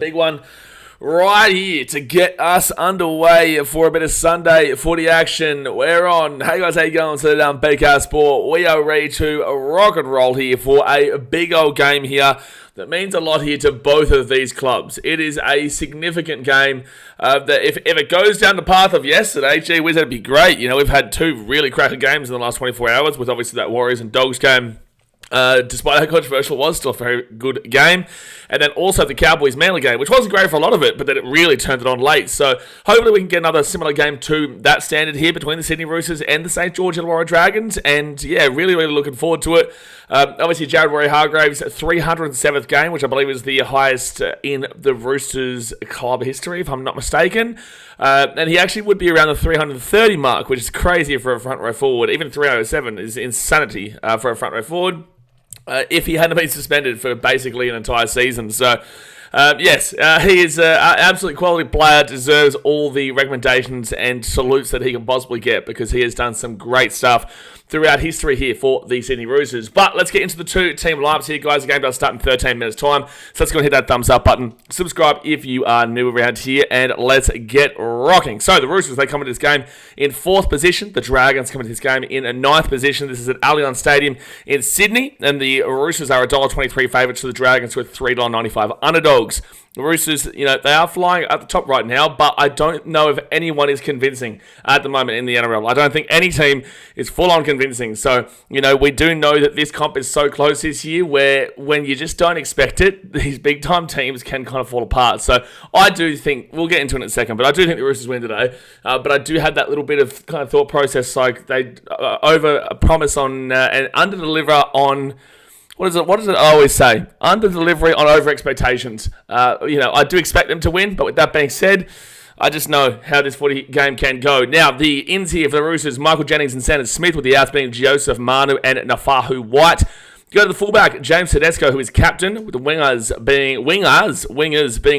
Big one right here to get us underway for a bit of Sunday footy action. We're on. Hey guys, how you going? So BKR Sport. We are ready to rock and roll here for a big old game here that means a lot here to both of these clubs. It is a significant game that if it goes down the path of yesterday, gee whiz, that'd be great. You know, we've had two really cracker games in the last 24 hours with obviously that Warriors and Dogs game. Despite how controversial it was, still a very good game. And then also the Cowboys-Manly game, which wasn't great for a lot of it, but then it really turned it on late. So hopefully we can get another similar game to that standard here between the Sydney Roosters and the St George Illawarra Dragons. And yeah, really looking forward to it. Obviously, Jared Warrior-Hargraves' 307th game, which I believe is the highest in the Roosters club history, if I'm not mistaken. And he actually would be around the 330 mark, which is crazy for a front row forward. Even 307 is insanity for a front row forward. If he hadn't been suspended for basically an entire season. So, yes, he is an absolute quality player, deserves all the recommendations and salutes that he can possibly get because he has done some great stuff throughout history here for the Sydney Roosters. But let's get into the two team lineups here, guys. The game does start in 13 minutes' time. So let's go and hit that thumbs up button. Subscribe if you are new around here, and let's get rocking. So the Roosters, they come into this game in 4th position. The Dragons come into this game in 9th position. This is at Allianz Stadium in Sydney, and the Roosters are $1.23 favourites to the Dragons with $3.95 underdogs. The Roosters, you know, they are flying at the top right now, but I don't know if anyone is convincing at the moment in the NRL. I don't think any team is full-on convincing. So, you know, we do know that this comp is so close this year where when you just don't expect it, these big-time teams can kind of fall apart. So I do think, we'll get into it in a second, but I do think the Roosters win today. But I do have that little bit of kind of thought process, like they over-promise on and under-deliver on... What does it always say? Under delivery on over expectations. I do expect them to win, but with that being said, I just know how this footy game can go. Now, the ins here for the Roosters, Michael Jennings and Sanders Smith, with the outs being Joseph Manu and Nafahu White. Go to the fullback, James Tedesco, who is captain, with the wingers being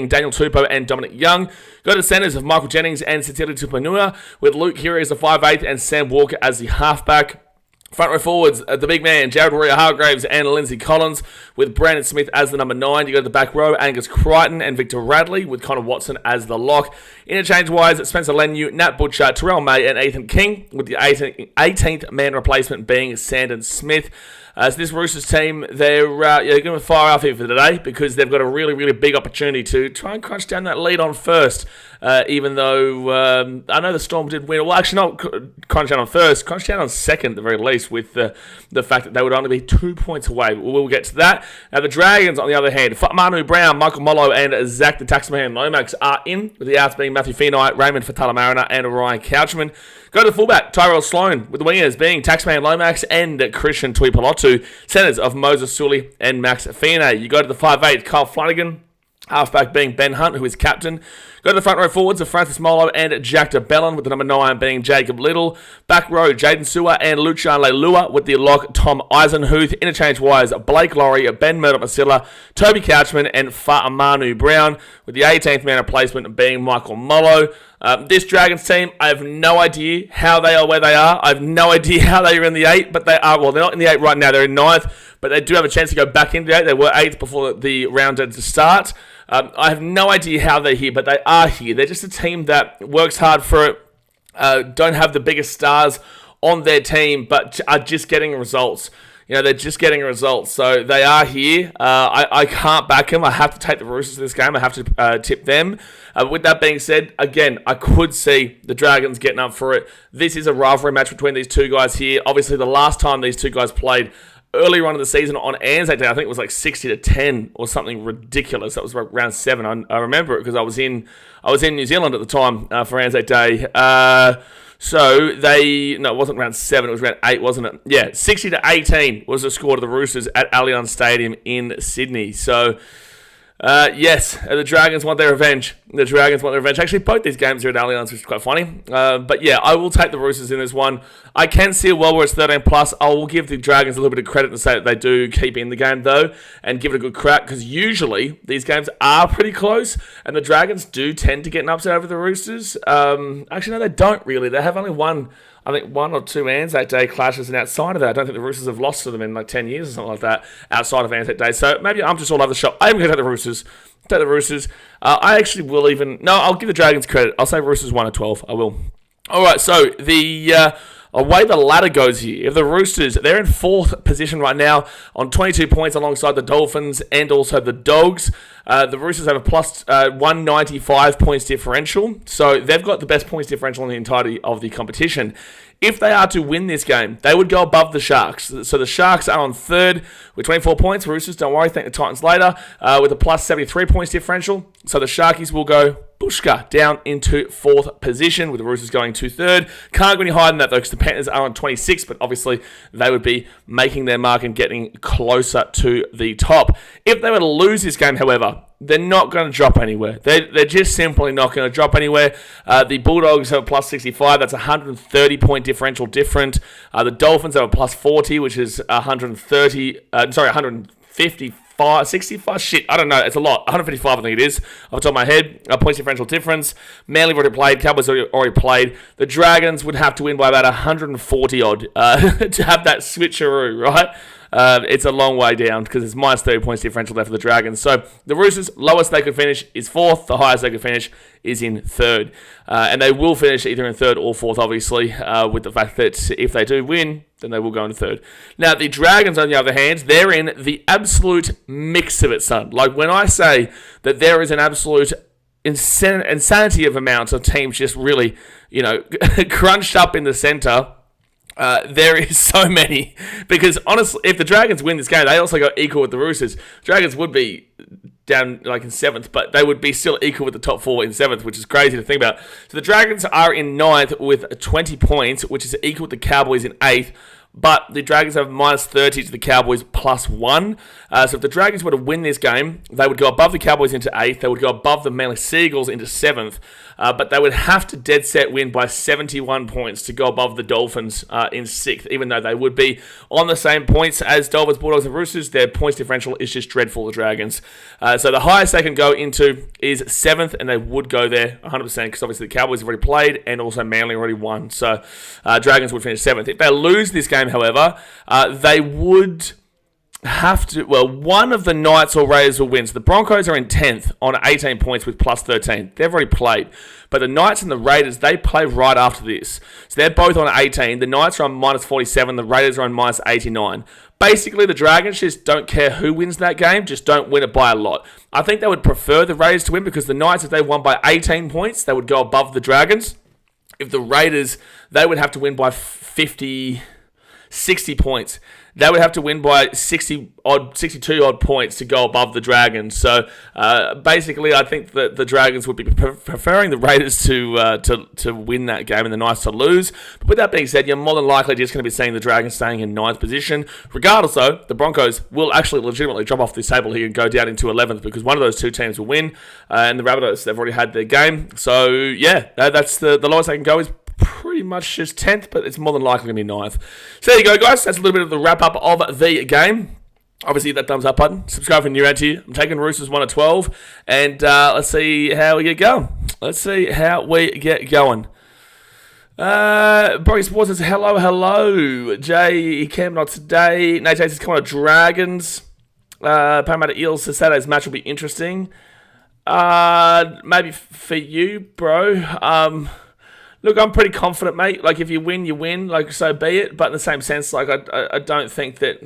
Daniel Tupou and Dominic Young. Go to the centres of Michael Jennings and Sitili Tupanua, with Luke Keary as the 5'8" and Sam Walker as the halfback. Front row forwards, the big man, Jared Warrior-Hargraves and Lindsay Collins, with Brandon Smith as the number 9. You go to the back row, Angus Crichton and Victor Radley, with Connor Watson as the lock. Interchange-wise, Spencer Leniu, Nat Butcher, Terrell May and Ethan King, with the 18th man replacement being Sandon Smith. So this Roosters team, they're going to fire off here for today because they've got a really big opportunity to try and crunch down that lead on first. Even though I know the Storm did win. Well, actually, not crunch down on first, crunch down on second at the very least, with the fact that they would only be 2 points away. We'll get to that. Now, the Dragons, on the other hand, Manu Brown, Michael Mollo, and Zach the Taxman Lomax are in, with the outs being Matthew Feeney, Raymond Fatala-Mariner, and Ryan Couchman. Go to the fullback, Tyrell Sloan, with the wingers being Taxman Lomax and Christian Tuipulotu, centres of Moses Sully and Max Feeney. You go to the 5'8", Kyle Flanagan, halfback being Ben Hunt, who is captain. Go to the front row forwards of Francis Molo and Jack DeBellin, with the number 9 being Jacob Little. Back row, Jaden Sewer and Lucian Leilua, with the lock Tom Eisenhuth. Interchange-wise, Blake Laurie, Ben Murdoch-Masila, Toby Couchman and Fa'amanu Brown, with the 18th man replacement being Michael Mollo. This Dragons team, I have no idea how they are where they are. I have no idea how they are in the 8, but they are, well, they're not in the 8 right now. They're in 9th, but they do have a chance to go back into the 8. They were 8th before the round had to start. I have no idea how they're here, but they are here. They're just a team that works hard for it, don't have the biggest stars on their team, but are just getting results. You know, they're just getting results. So they are here. I can't back them. I have to take the Roosters in this game. I have to tip them. With that being said, again, I could see the Dragons getting up for it. This is a rivalry match between these two guys here. Obviously, the last time these two guys played earlier on in the season on Anzac Day, I think it was like 60-10 or something ridiculous. That was round 7. I remember it because I was in New Zealand at the time for Anzac Day. It wasn't round 7, it was round 8, wasn't it? Yeah, 60-18 was the score to the Roosters at Allianz Stadium in Sydney. So, yes, the Dragons want their revenge. Actually, both these games are at Allianz, which is quite funny. But yeah, I will take the Roosters in this one. I can see a world where it's 13 plus. I will give the Dragons a little bit of credit and say that they do keep in the game, though, and give it a good crack, because usually these games are pretty close, and the Dragons do tend to get an upset over the Roosters. Actually, no, they don't really. They have only won, I think, 1 or 2 Anzac Day clashes, and outside of that, I don't think the Roosters have lost to them in like 10 years or something like that outside of Anzac Day. So maybe I'm just all over the shop. I am going to take the Roosters Take the Roosters. I actually will even... No, I'll give the Dragons credit. I'll say Roosters 1 or 12. I will. All right, so the way the ladder goes here, if the Roosters, they're in 4th position right now on 22 points alongside the Dolphins and also the Dogs. The Roosters have a plus 195 points differential, so they've got the best points differential in the entirety of the competition. If they are to win this game, they would go above the Sharks. So the Sharks are on 3rd with 24 points. Roosters, don't worry, thank the Titans later, with a plus 73 points differential. So the Sharkies will go Bushka down into 4th position, with the Roosters going to 3rd. Can't go any higher than that, though, because the Panthers are on 26, but obviously they would be making their mark and getting closer to the top. If they were to lose this game, however, they're not going to drop anywhere. They're just simply not going to drop anywhere. The Bulldogs have a plus 65. That's 130 point differential different. The Dolphins have a plus 40, which is 155, 65, shit, I don't know, it's a lot, 155 I think it is, off the top of my head, points differential difference. Manly have already played, Cowboys already played. The Dragons would have to win by about 140 odd to have that switcheroo, right? It's a long way down because it's minus 30 points differential there for the Dragons. So the Roosters, lowest they could finish is 4th. The highest they could finish is in 3rd. And they will finish either in 3rd or 4th, obviously, with the fact that if they do win, then they will go into 3rd. Now, the Dragons, on the other hand, they're in the absolute mix of it, son. Like, when I say that there is an absolute insanity of amounts of teams just really, crunched up in the centre, there is so many, because honestly, if the Dragons win this game, they also go equal with the Roosters. Dragons would be down like in 7th, but they would be still equal with the top 4 in 7th, which is crazy to think about. So the Dragons are in 9th with 20 points, which is equal with the Cowboys in 8th. But the Dragons have minus 30 to the Cowboys plus 1. So if the Dragons were to win this game, they would go above the Cowboys into 8th. They would go above the Manly Seagulls into 7th. But they would have to dead set win by 71 points to go above the Dolphins in 6th, even though they would be on the same points as Dolphins, Bulldogs, and Roosters. Their points differential is just dreadful, the Dragons. So the highest they can go into is 7th, and they would go there 100% because obviously the Cowboys have already played and also Manly already won. So Dragons would finish 7th. If they lose this game, however, they would have to... Well, one of the Knights or Raiders will win. So the Broncos are in 10th on 18 points with plus 13. They've already played. But the Knights and the Raiders, they play right after this. So they're both on 18. The Knights are on minus 47. The Raiders are on minus 89. Basically, the Dragons just don't care who wins that game. Just don't win it by a lot. I think they would prefer the Raiders to win because the Knights, if they won by 18 points, they would go above the Dragons. If the Raiders, they would have to win by 60 points. They would have to win by 62 odd points to go above the Dragons. So basically, I think that the Dragons would be preferring the Raiders to win that game and the Knights to lose. But with that being said, you're more than likely just going to be seeing the Dragons staying in 9th position. Regardless, though, the Broncos will actually legitimately drop off this table here and go down into 11th because one of those two teams will win. And the Rabbitohs, they've already had their game. So yeah, that's the lowest they can go is pretty much just 10th, but it's more than likely going to be 9th. So there you go, guys. That's a little bit of the wrap-up of the game. Obviously, hit that thumbs up button. Subscribe if you're new around here. I'm taking Roosters 1 of 12, and let's see how we get going. Brocky Sports says, hello. Jay, Cam not today. Nate says, come on, Dragons. Parramatta Eels says, Saturday's match will be interesting. Maybe for you, bro. Look, I'm pretty confident, mate. Like, if you win, you win. Like, so be it. But in the same sense, like, I don't think that...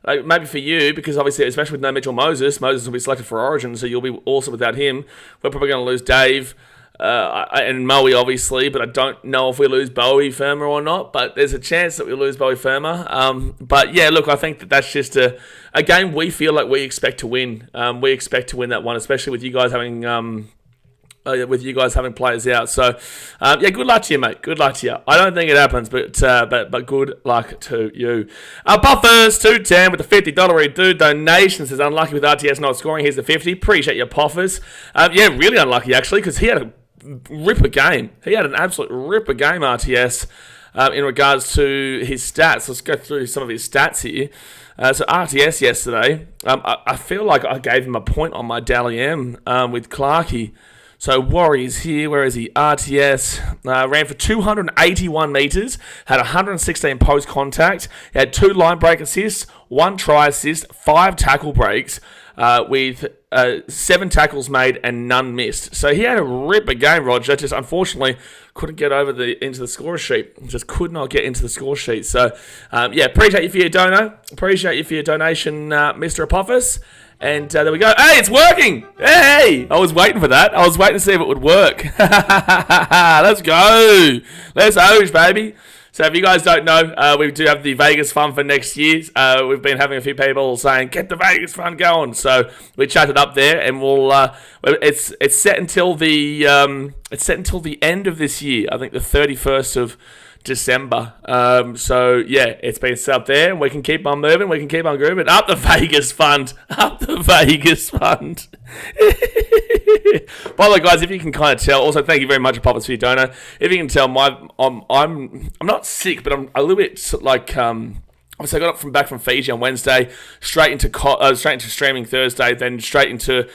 Like, maybe for you, because obviously, especially with no Mitchell Moses will be selected for Origin, so you'll be also without him. We're probably going to lose Dave and Moe, obviously, but I don't know if we lose Bowie Firma or not. But there's a chance that we lose Bowie Firma. But yeah, look, I think that's just a game we feel like we expect to win. We expect to win that one, especially with you guys having... players out. So, yeah, good luck to you, mate. Good luck to you. I don't think it happens, but good luck to you. Buffers 210 with the $50 dude donation says, unlucky with RTS not scoring. Here's the 50. Appreciate your Poffers. Yeah, really unlucky, actually, because he had a ripper game. He had an absolute ripper game, RTS, in regards to his stats. Let's go through some of his stats here. So RTS yesterday, I feel like I gave him a point on my Dally M with Clarkey. So Warriors here, where is he? RTS, ran for 281 metres, had 116 post contact, he had 2 line break assists, 1 try assist, 5 tackle breaks, with 7 tackles made and none missed. So he had a ripper game, Roger. Just unfortunately couldn't get into the score sheet. Just could not get into the score sheet. So appreciate you for your dono. Appreciate you for your donation, Mr. Apophis. And there we go. Hey, it's working! Hey! I was waiting for that. I was waiting to see if it would work. Let's go! Let's O's, baby. So if you guys don't know, we do have the Vegas Fund for next year. We've been having a few people saying, get the Vegas Fund going. So we chatted up there, and it's set until the end of this year. I think the 31st of December. It's been set up there, and we can keep on moving, we can keep on grooving. Up the Vegas Fund. Up the Vegas Fund. By the way, guys, if you can kind of tell, also thank you very much, Poppers, for your donor. If you can tell, I'm not sick, but I'm a little bit like obviously I got back from Fiji on Wednesday, straight into streaming Thursday, then straight into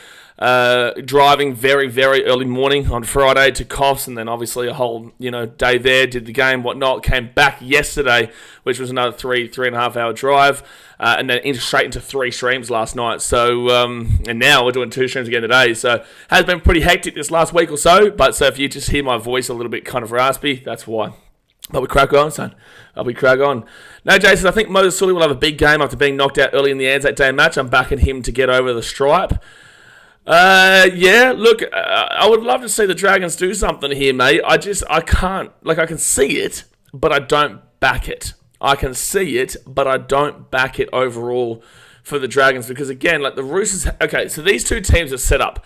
driving very, very early morning on Friday to Coffs, and then obviously a whole day there, did the game, whatnot, came back yesterday, which was another 3.5 hour drive, and then straight into 3 streams last night. So and now we're doing 2 streams again today. So has been pretty hectic this last week or so. But so if you just hear my voice a little bit kind of raspy, that's why. But we crack on, son. We crack on. No, Jason, I think Moses Sully will have a big game after being knocked out early in the Anzac Day match. I'm backing him to get over the stripe. Look, I would love to see the Dragons do something here, mate. I can't, I can see it, but I don't back it. I can see it, but I don't back it overall for the Dragons, because again, the Roosters, okay, so these 2 teams are set up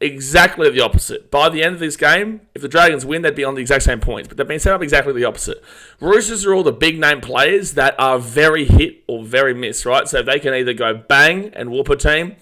exactly the opposite. By the end of this game, if the Dragons win, they'd be on the exact same points, but they've been set up exactly the opposite. Roosters are all the big name players that are very hit or very miss, right? So they can either go bang and whoop a team,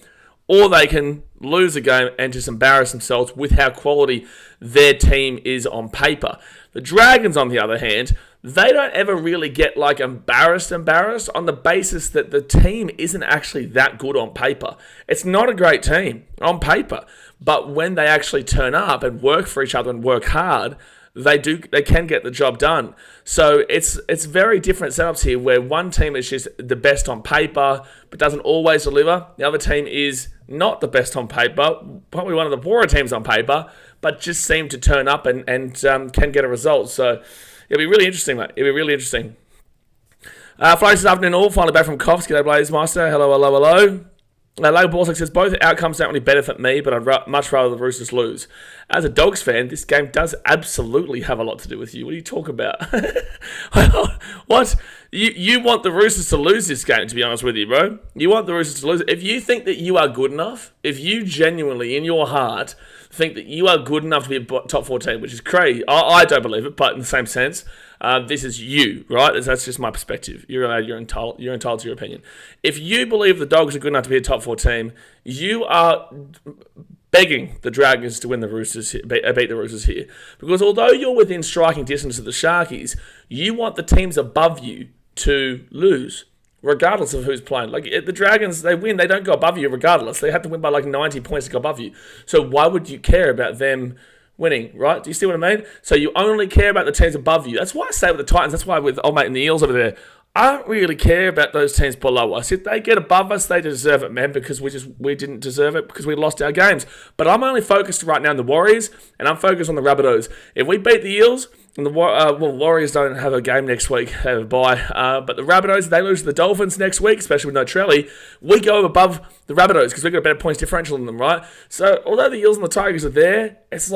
or they can lose a game and just embarrass themselves with how quality their team is on paper. The Dragons, on the other hand, they don't ever really get embarrassed on the basis that the team isn't actually that good on paper. It's not a great team on paper, but when they actually turn up and work for each other and work hard, they can get the job done. So it's very different setups here, where one team is just the best on paper but doesn't always deliver. The other team is not the best on paper, probably one of the poorer teams on paper, but just seem to turn up and can get a result. So it'll be really interesting, mate. It'll be really interesting. Flights this afternoon all, finally back from Coffs. G'day, Blazemeister. Hello. Logan Borsak says, both outcomes don't really benefit me, but I'd much rather the Roosters lose. As a Dogs fan, this game does absolutely have a lot to do with you. What are you talking about? What? You want the Roosters to lose this game, to be honest with you, bro. You want the Roosters to lose. If you think that you are good enough, if you genuinely, in your heart, think that you are good enough to be a top 4 team, which is crazy. I don't believe it, but in the same sense, this is you, right? That's just my perspective. You're entitled to your opinion. If you believe the Dogs are good enough to be a top 4 team, you are begging the Dragons to win the Roosters, beat the Roosters here. Because although you're within striking distance of the Sharkies, you want the teams above you to lose, regardless of who's playing. The Dragons, they win, they don't go above you regardless. They have to win by 90 points to go above you. So why would you care about them winning, right? Do you see what I mean? So you only care about the teams above you. That's why I say with the Titans, that's why with old mate and the Eels over there, I don't really care about those teams below us. If they get above us, they deserve it, man, because we didn't deserve it because we lost our games. But I'm only focused right now on the Warriors, and I'm focused on the Rabbitohs. If we beat the Eels, and the Warriors don't have a game next week, they have a bye, but the Rabbitohs, they lose to the Dolphins next week, especially with no Trelly, we go above the Rabbitohs because we've got a better points differential than them, right? So although the Eels and the Tigers are there, it's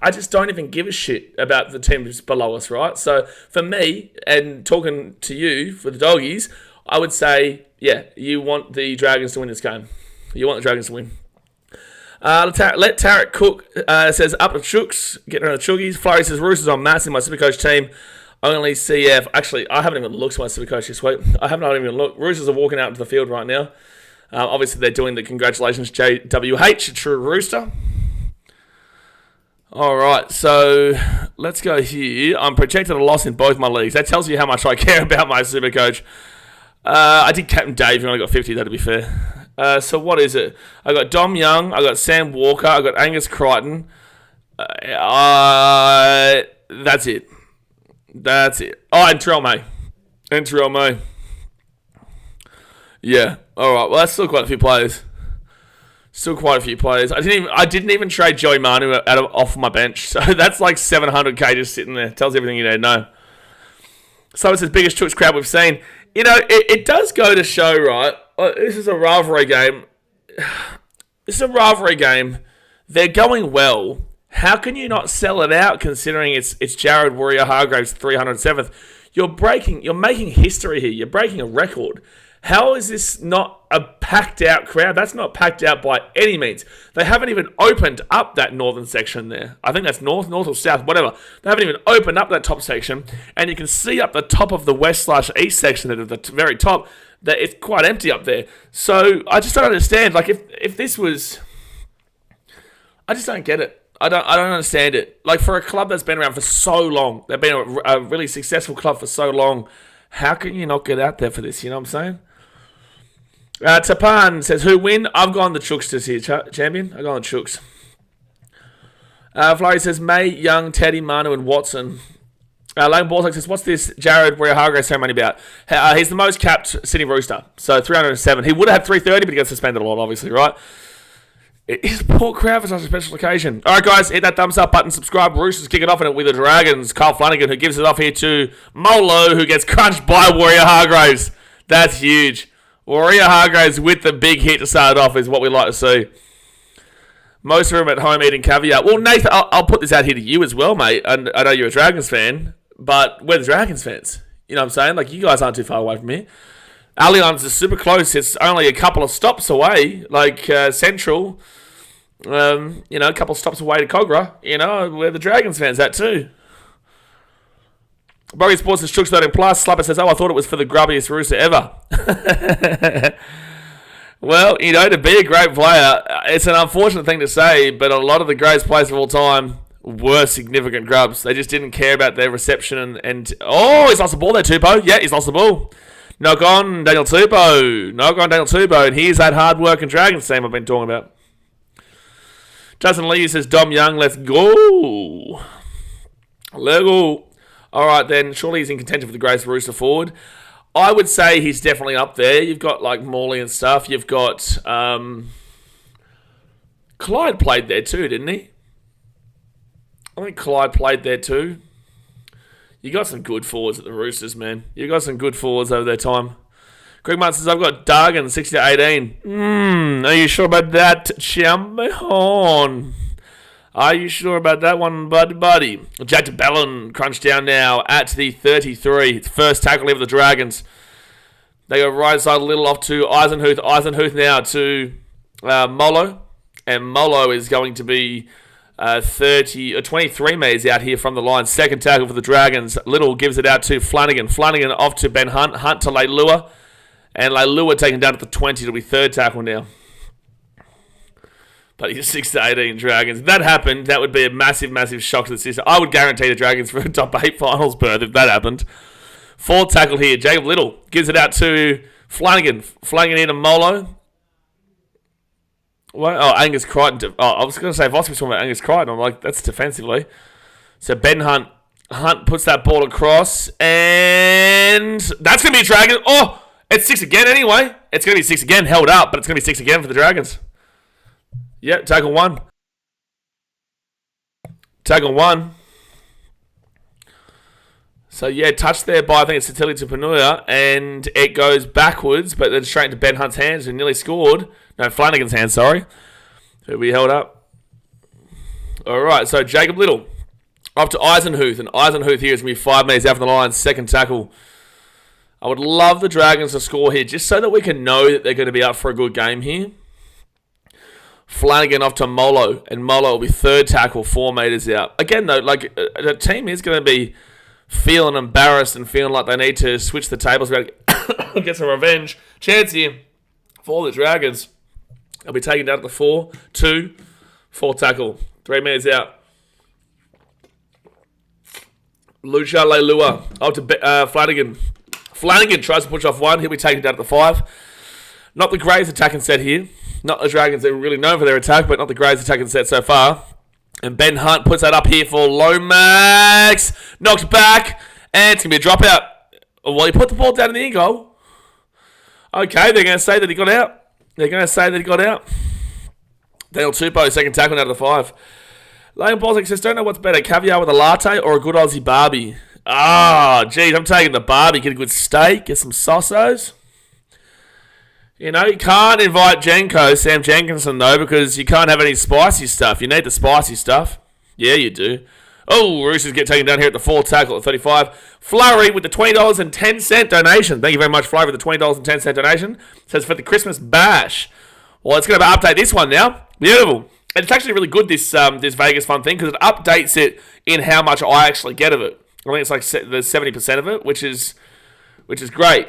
I just don't even give a shit about the teams below us, right? So for me, and talking to you for the Doggies, I would say, yeah, you want the Dragons to win this game. You want the Dragons to win. Let Tarek Cook says, up to Chooks, getting around the Choogies. Flurry says, Roosters on mass in my Supercoach team. Only CF. Actually, I haven't even looked at my Supercoach this week. I haven't even looked. Roosters are walking out into the field right now. Obviously, they're doing the congratulations JWH, a true Rooster. All right, so let's go here. I'm projected a loss in both my leagues. That tells you how much I care about my Supercoach. I did Captain Dave, who only got 50, that'd be fair. So what is it? I got Dom Young, I got Sam Walker, I got Angus Crichton. That's it. Oh, and Terrell May. Yeah. All right. Well, that's still quite a few players. I didn't even trade Joey Manu off my bench. So that's like 700k just sitting there. Tells you everything you need to know. So it's the biggest Chooks crowd we've seen. It does go to show, right? This is a rivalry game. They're going well. How can you not sell it out considering it's Jared Warrior-Hargraves 307th? You're making history here. You're breaking a record. How is this not a packed out crowd? That's not packed out by any means. They haven't even opened up that northern section there. I think that's north or south, whatever. They haven't even opened up that top section. And you can see up the top of the west/east section at the very top that it's quite empty up there. So I just don't understand. Like if this was... I just don't get it. I don't understand it. Like for a club that's been around for so long, they've been a really successful club for so long, how can you not get out there for this? You know what I'm saying? Tapan says, who win? I've gone the Chooks this year, champion. I've gone the Chooks. Flurry says, May, Young, Teddy, Manu, and Watson. Lane Baltic says, what's this Jared Warrior-Hargraves ceremony about? He's the most capped Sydney Rooster. So 307. He would have had 330, but he got suspended a lot, obviously, right? It is a poor crowd for such a special occasion. All right, guys, hit that thumbs up button, subscribe. Roosters kicking off in it with the Dragons. Kyle Flanagan, who gives it off here to Molo, who gets crunched by Warrior-Hargraves. That's huge. Warrior-Hargraves with the big hit to start it off is what we like to see. Most of them at home eating caviar. Well, Nathan, I'll put this out here to you as well, mate. I know you're a Dragons fan, but we're the Dragons fans. You know what I'm saying? Like, you guys aren't too far away from me. Allianz is super close. It's only a couple of stops away, like Central. A couple of stops away to Cogra. We're the Dragons fans, that too. Boggy Sports is Chooks 13 plus. Slapper says, I thought it was for the grubbiest rooster ever. Well, to be a great player, it's an unfortunate thing to say, but a lot of the greatest players of all time were significant grubs. They just didn't care about their reception and he's lost the ball there, Tupou. Yeah, he's lost the ball. Knock on Daniel Tupou. And here's that hard-working Dragons team I've been talking about. Justin Lee says, Dom Young, let's go. Lego. All right, then. Surely he's in contention for the greatest Rooster forward. I would say he's definitely up there. You've got, like, Morley and stuff. You've got... Clyde played there too, didn't he? I think Clyde played there too. You got some good forwards at the Roosters, man. You got some good forwards over their time. Greg Martin says, I've got Dargan, 60-18. Are you sure about that, champion? Are you sure about that one, buddy? Jack DeBellin crunched down now at the 33. It's first tackle of the Dragons. They go right side a little off to Eisenhuth. Eisenhuth now to Molo. And Molo is going to be 23 metres out here from the line. Second tackle for the Dragons. Little gives it out to Flanagan. Flanagan off to Ben Hunt. Hunt to Leilua. And Leilua taken down at the 20. It'll be third tackle now. But he's 6-18 Dragons. If that happened, that would be a massive, massive shock to the system. I would guarantee the Dragons for a top 8 finals berth if that happened. Fourth tackle here. Jacob Little gives it out to Flanagan. Flanagan into Molo. What? Oh, Angus Crichton. I was going to say, Voss was talking about Angus Crichton. I'm like, that's defensively. So Ben Hunt. Hunt puts that ball across. And that's going to be a Dragon. Oh, it's 6 again anyway. It's going to be 6 again. Held up, but it's going to be 6 again for the Dragons. Yep, tackle 1. Tackle 1. So, yeah, touched there by, I think it's Satili Tupouniua, and it goes backwards, but then straight into Ben Hunt's hands, who nearly scored. No, Flanagan's hands, sorry. Who we held up. All right, so Jacob Little off to Eisenhuth, and Eisenhuth here is going to be 5 metres out from the line, second tackle. I would love the Dragons to score here, just so that we can know that they're going to be up for a good game here. Flanagan off to Molo, and Molo will be third tackle, 4 metres out. Again, though, like, the team is going to be feeling embarrassed and feeling like they need to switch the tables, get some revenge. Chance here for the Dragons. They'll be taken down to the 4, 2, 4 tackle, 3 metres out. Lucia Leilua off to Flanagan. Flanagan tries to push off 1. He'll be taken down to the 5. Not the greatest attacking set here. Not the Dragons that are really known for their attack, but not the greatest attacking set so far. And Ben Hunt puts that up here for Lomax. Knocked back. And it's going to be a dropout. Well, he put the ball down in the in goal. Okay, they're going to say that he got out. Daniel Tupou, second tackle out of the 5. Lane Baltic says, don't know what's better, caviar with a latte or a good Aussie barbie. Geez, I'm taking the barbie. Get a good steak, get some sausos. You know, you can't invite Sam Jenkinson, though, because you can't have any spicy stuff. You need the spicy stuff. Yeah, you do. Oh, Roosters get taken down here at the 4 tackle at 35. Flurry with the $20.10 donation. Thank you very much, Flurry, with the $20.10 donation. Says for the Christmas bash. Well, it's going to update this one now. Beautiful. And it's actually really good, this Vegas Fun thing, because it updates it in how much I actually get of it. I think it's like there's 70% of it, which is great.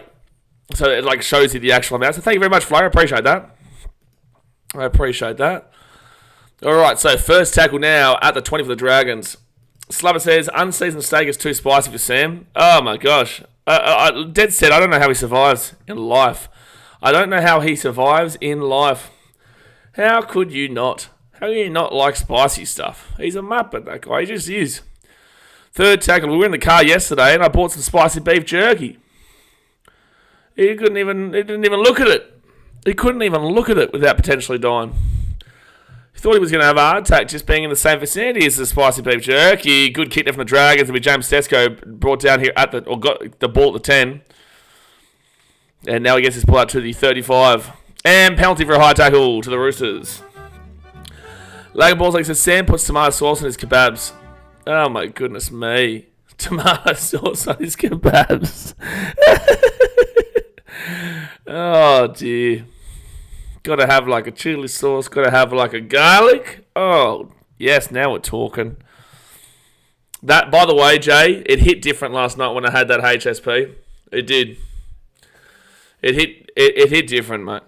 So it like shows you the actual amount. So thank you very much, Flyer. I appreciate that. All right, so first tackle now at the 20 for the Dragons. Slubber says, unseasoned steak is too spicy for Sam. Oh my gosh. Dead set, I don't know how he survives in life. How could you not? How can you not like spicy stuff? He's a muppet, that guy. He just is. Third tackle. We were in the car yesterday and I bought some spicy beef jerky. He didn't even look at it. He couldn't even look at it without potentially dying. He thought he was going to have a heart attack just being in the same vicinity as the spicy beef jerky. Good kick there from the Dragons. It'll be James Tedesco brought down here got the ball at the 10. And now he gets his pull out to the 35. And penalty for a high tackle to the Roosters. Logan Balls says, Sam puts tomato sauce on his kebabs. Oh my goodness me. Tomato sauce on his kebabs. Oh dear. Gotta have like a chili sauce. Gotta have like a garlic. Oh, yes, now we're talking. That, by the way, Jay, it hit different last night when I had that HSP. It did. It hit different, mate.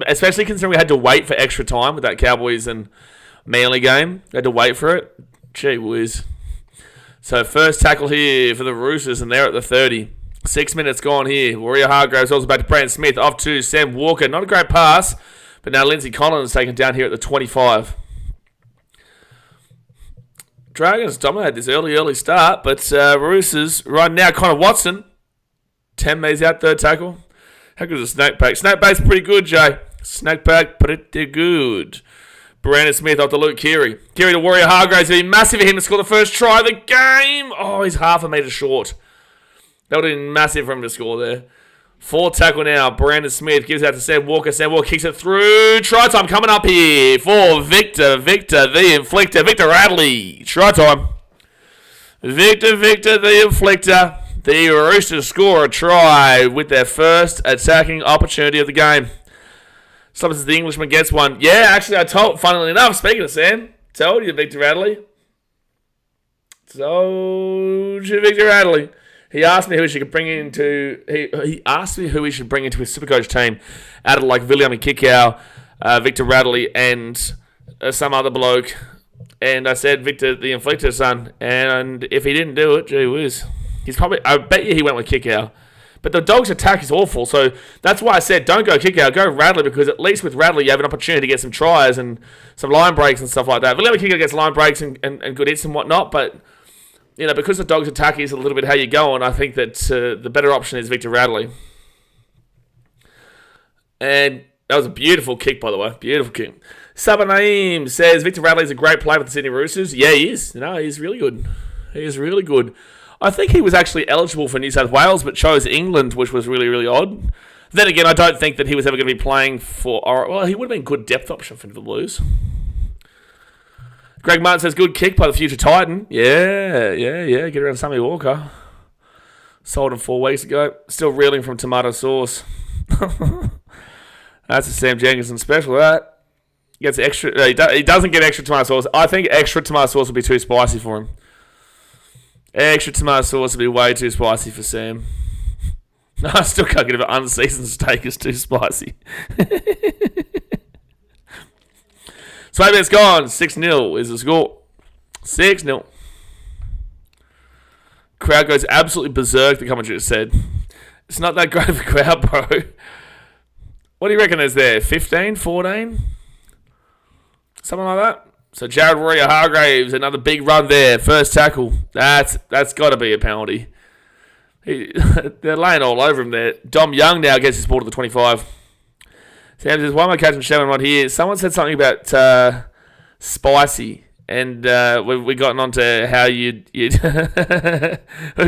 Especially considering we had to wait for extra time with that Cowboys and Manly game. We had to wait for it. Gee whiz. So first tackle here for the Roosters, and they're at the 30. 6 minutes gone here. Warrior Hargraves also back to Brandon Smith. Off to Sam Walker. Not a great pass, but now Lindsay Collins taken down here at the 25. Dragons dominate this early start, but Roosters right now. Connor Watson, 10 metres out, third tackle. How good is a snake pack? Snake pack's pretty good, Jay. Snake pack, pretty good. Brandon Smith off to Luke Keary. Keary to Warrior Hargraves. It'd be massive for him to score the first try of the game. Oh, he's half a metre short. That would have been massive for him to score there. 4 tackle now. Brandon Smith gives out to Sam Walker. Sam Walker kicks it through. Try time coming up here for Victor the Inflictor. Victor Radley. Try time. Victor the Inflictor. The Roosters score a try with their first attacking opportunity of the game. Sometimes the Englishman gets one. Yeah, actually, funnily enough, speaking of Sam, told you, Victor Radley. He asked me who he should bring into. He asked me who he should bring into his Supercoach team, out of like William Kikau, Victor Radley, and some other bloke. And I said Victor the Inflictor, son. And if he didn't do it, gee whiz, I bet you he went with Kikau. But the Dogs' attack is awful, so that's why I said don't go Kikau, go Radley, because at least with Radley you have an opportunity to get some tries and some line breaks and stuff like that. William Kikau gets line breaks and good hits and whatnot, but you know, because the Dogs' attack is a little bit how you go, and I think that the better option is Victor Radley. And that was a beautiful kick, by the way. Beautiful kick. Sabah Naeem says Victor Radley is a great player for the Sydney Roosters. Yeah, he is. No, he's really good. He is really good. I think he was actually eligible for New South Wales, but chose England, which was really, really odd. Then again, I don't think that he was ever going to be playing for... Well, he would have been a good depth option for the Blues. Greg Martin says, good kick by the future Titan. Yeah. Get around Sammy Walker. Sold him 4 weeks ago. Still reeling from tomato sauce. That's a Sam Jenkinson special, that. He gets extra... he doesn't get extra tomato sauce. I think extra tomato sauce would be too spicy for him. Extra tomato sauce would be way too spicy for Sam. I still can't get it, but unseasoned steak is too spicy. So maybe it's gone. 6-0 is the score. 6-0. Crowd goes absolutely berserk, the commentator said. It's not that great of a crowd, bro. What do you reckon is there? 15? 14? Something like that? So Jared Warrior Hargraves, another big run there. First tackle. That's got to be a penalty. They're laying all over him there. Dom Young now gets his ball to the 25. Sam says, why am I catching Shannon right here? Someone said something about spicy. And we've gotten onto how we've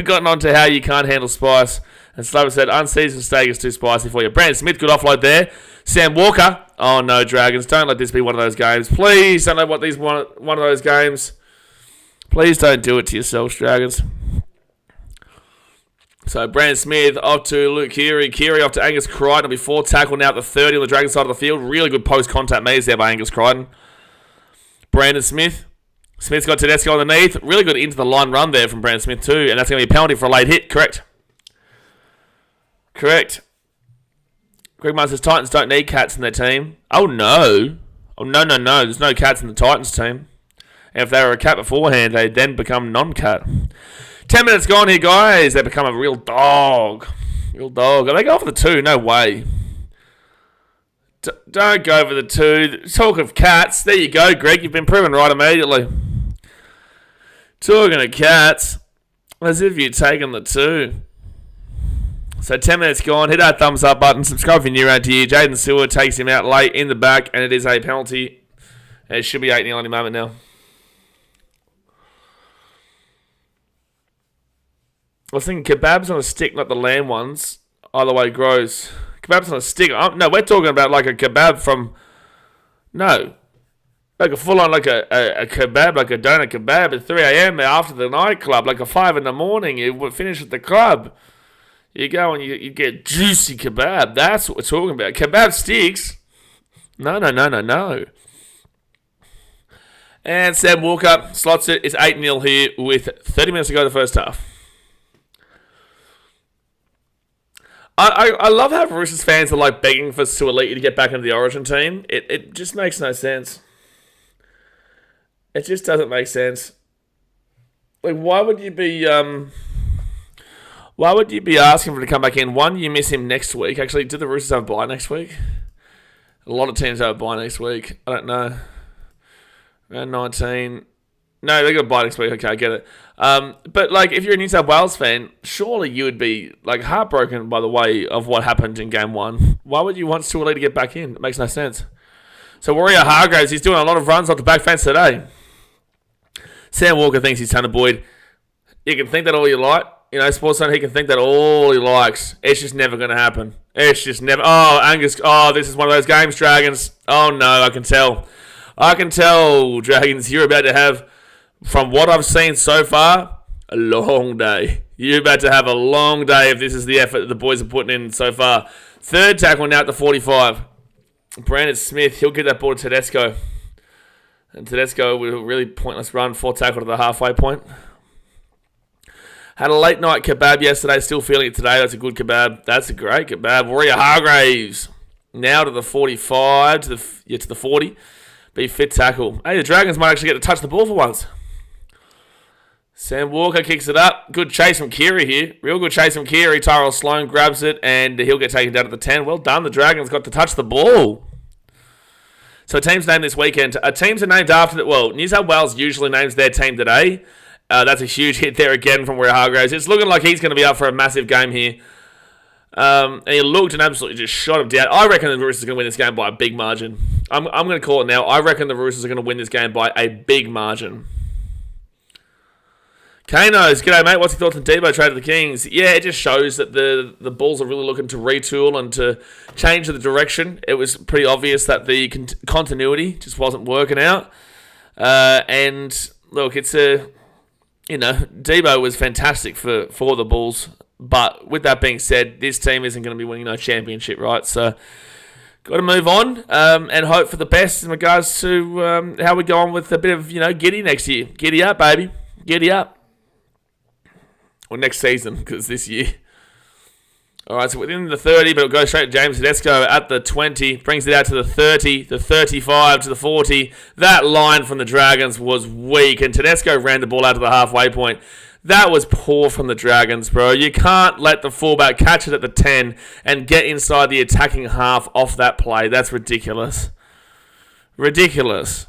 gotten onto how you can't handle spice. And Slover said, unseasoned steak is too spicy for you. Brandon Smith, good offload there. Sam Walker. Oh no, Dragons, don't let this be one of those games. Please don't let one of those games. Please don't do it to yourselves, Dragons. So Brandon Smith off to Luke Keary. Keary off to Angus Crichton. Before tackle now at the 30 on the Dragons side of the field. Really good post-contact measures there by Angus Crichton. Brandon Smith. Smith's got Tedesco underneath. Really good into the line run there from Brandon Smith too. And that's going to be a penalty for a late hit. Correct. Greg Martin says Titans don't need cats in their team. Oh no. Oh no. There's no cats in the Titans team. And if they were a cat beforehand, they then become non-cat. 10 minutes gone here, guys. They become a real dog. Are they going for the 2? No way. Don't go for the 2. Talk of cats. There you go, Greg. You've been proven right immediately. Talking of cats. As if you'd taken the 2. So 10 minutes gone. Hit that thumbs up button. Subscribe if you're new around here. Jaden Seward takes him out late in the back, and it is a penalty. And it should be 8-0 any moment now. I was thinking kebabs on a stick, not the lamb ones. Either way grows. Kebabs on a stick. No, we're talking about like a kebab from... No. Like a full-on, like a kebab, like a donut kebab at 3 a.m. after the nightclub. Like a 5 in the morning. You would finish at the club. You go and you get juicy kebab. That's what we're talking about. Kebab sticks. No. And Sam Walker slots it. It's 8-0 here with 30 minutes to go in the first half. I love how Roosters fans are like begging for Suoliti to get back into the Origin team. It just makes no sense. It just doesn't make sense. Like, why would you be asking for him to come back in? One, you miss him next week. Actually, do the Roosters have a bye next week? A lot of teams have a bye next week. I don't know. Around 19. No, they got a bye next week. Okay, I get it. But like, if you're a New South Wales fan, surely you would be like heartbroken by the way of what happened in Game 1. Why would you want Suoliti to get back in? It makes no sense. So Warrior Hargraves, he's doing a lot of runs off the back fence today. Sam Walker thinks he's Tanner Boyd. You can think that all you like. You know, Sports Center, he can think that all he likes. It's just never going to happen. It's just never. Oh, Angus. Oh, this is one of those games, Dragons. Oh no, I can tell. Dragons, you're about to have, from what I've seen so far, a long day. You're about to have a long day if this is the effort that the boys are putting in so far. Third tackle now at the 45. Brandon Smith, he'll get that ball to Tedesco. And Tedesco with a really pointless run, 4 tackle to the halfway point. Had a late night kebab yesterday, still feeling it today. That's a good kebab. That's a great kebab. Warrior Hargraves now to the 45, to the 40. Be fit tackle. Hey, the Dragons might actually get to touch the ball for once. Sam Walker kicks it up. Good chase from Keary here. Real good chase from Keary. Tyrell Sloan grabs it and he'll get taken down at the 10. Well done. The Dragons got to touch the ball. So teams named this weekend. Teams are named after... New South Wales usually names their team today. That's a huge hit there again from Warrior Hargraves. It's looking like he's going to be up for a massive game here. And he looked and absolutely just shot him down. I reckon the Roosters are going to win this game by a big margin. I'm going to call it now. I reckon the Roosters are going to win this game by a big margin. Kanos, g'day mate. What's your thoughts on Debo trade to the Kings? Yeah, it just shows that the Bulls are really looking to retool and to change the direction. It was pretty obvious that the continuity just wasn't working out. And look, it's Debo was fantastic for the Bulls. But with that being said, this team isn't going to be winning no championship, right? So, got to move on and hope for the best in regards to how we go on with a bit of, giddy next year. Giddy up, baby. Giddy up. Or next season, because this year. All right, so within the 30, but it'll go straight to James Tedesco at the 20. Brings it out to the 30, the 35 to the 40. That line from the Dragons was weak, and Tedesco ran the ball out to the halfway point. That was poor from the Dragons, bro. You can't let the fullback catch it at the 10 and get inside the attacking half off that play. That's ridiculous. Ridiculous.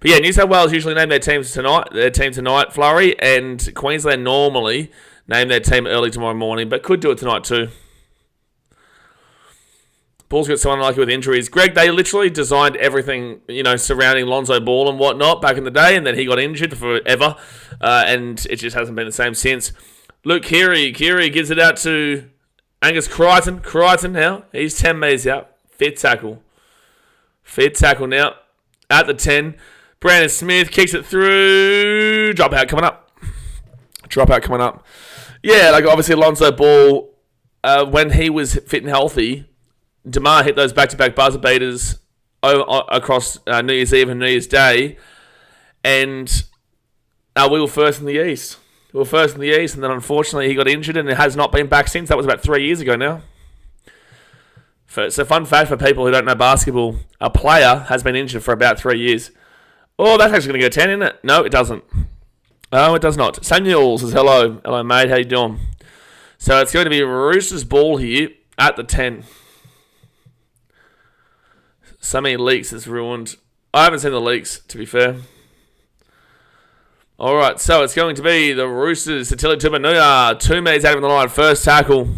But yeah, New South Wales usually name their team tonight, Flurry, and Queensland normally name their team early tomorrow morning, but could do it tonight too. Ball's got someone like with injuries. Greg, they literally designed everything, surrounding Lonzo Ball and whatnot back in the day, and then he got injured forever, and it just hasn't been the same since. Luke Keary gives it out to Angus Crichton. Crichton now, he's 10 metres out. Fit tackle now at the 10. Brandon Smith kicks it through. Dropout coming up. Yeah, obviously Lonzo Ball, when he was fit and healthy, DeMar hit those back-to-back buzzer beaters across New Year's Eve and New Year's Day, and we were first in the East. And then unfortunately he got injured and it has not been back since. That was about 3 years ago now. So fun fact for people who don't know basketball, a player has been injured for about 3 years. Oh, that's actually going to go 10, isn't it? No, it doesn't. Oh, it does not. Samuel says hello. Hello, mate. How you doing? So it's going to be Roosters ball here at the 10. So many leaks has ruined. I haven't seen the leaks, to be fair. All right, so it's going to be the Roosters. Satili Tupanua, 2 minutes out of the line, first tackle.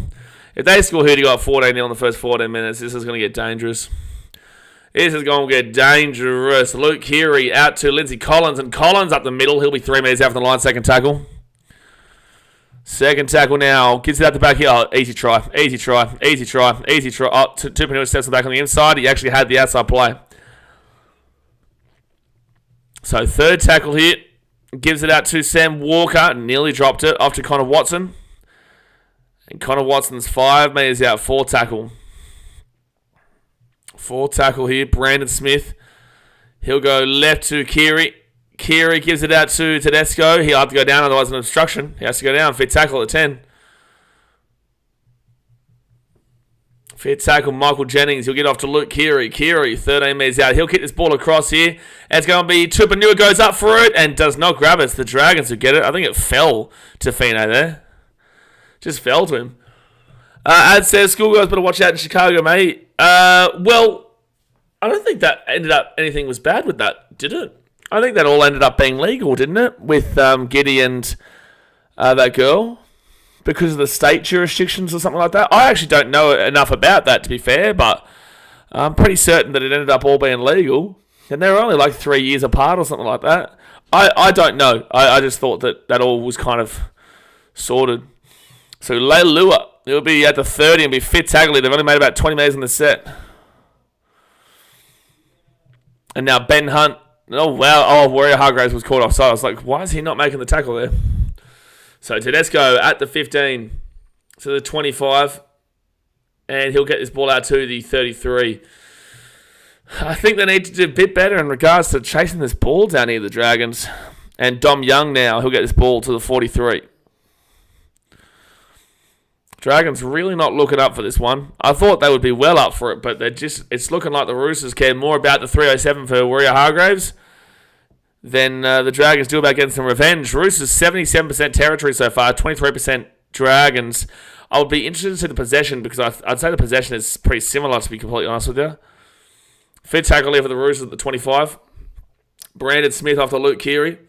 If they score here, you got 14-0 in the first 14 minutes. This is going to get dangerous. Luke Keary out to Lindsay Collins, and Collins up the middle. He'll be 3 minutes out from the line, second tackle. Second tackle now. Gets it out the back here. Oh, easy try. Oh, Tupanua steps back on the inside. He actually had the outside play. So third tackle here. Gives it out to Sam Walker. Nearly dropped it. Off to Connor Watson. And Connor Watson's 5 metres out. Fourth tackle. Fourth tackle here. Brandon Smith. He'll go left to Keary. Keary gives it out to Tedesco. He'll have to go down, otherwise an obstruction. He has to go down. Fit tackle at 10. Fit tackle, Michael Jennings. He'll get off to Luke Keary. Keary, 13 metres out. He'll kick this ball across here. It's going to be Tupanua goes up for it and does not grab it. It's the Dragons who get it. I think it fell to Fino there. Just fell to him. Ad says, schoolgirls better watch out in Chicago, mate. Well, I don't think that ended up anything was bad with that, did it? I think that all ended up being legal, didn't it? With Giddy and that girl. Because of the state jurisdictions or something like that. I actually don't know enough about that, to be fair, but I'm pretty certain that it ended up all being legal. And they were only 3 years apart or something like that. I don't know. I just thought that all was kind of sorted. So Leilua, it'll be at the 30 and be fit tackle. They've only made about 20 metres in the set. And now Ben Hunt. Oh, wow. Oh, Warrior Hargraves was caught offside. I was like, why is he not making the tackle there? So Tedesco at the 15. So the 25. And he'll get this ball out to the 33. I think they need to do a bit better in regards to chasing this ball down here, the Dragons. And Dom Young now, he'll get this ball to the 43. Dragons really not looking up for this one. I thought they would be well up for it, but it's looking like the Roosters care more about the 307 for Warrior Hargraves than the Dragons do about getting some revenge. Roosters 77% territory so far, 23% Dragons. I would be interested to see the possession because I'd say the possession is pretty similar, to be completely honest with you. Fit tackle here for the Roosters at the 25. Brandon Smith off to Luke Keary.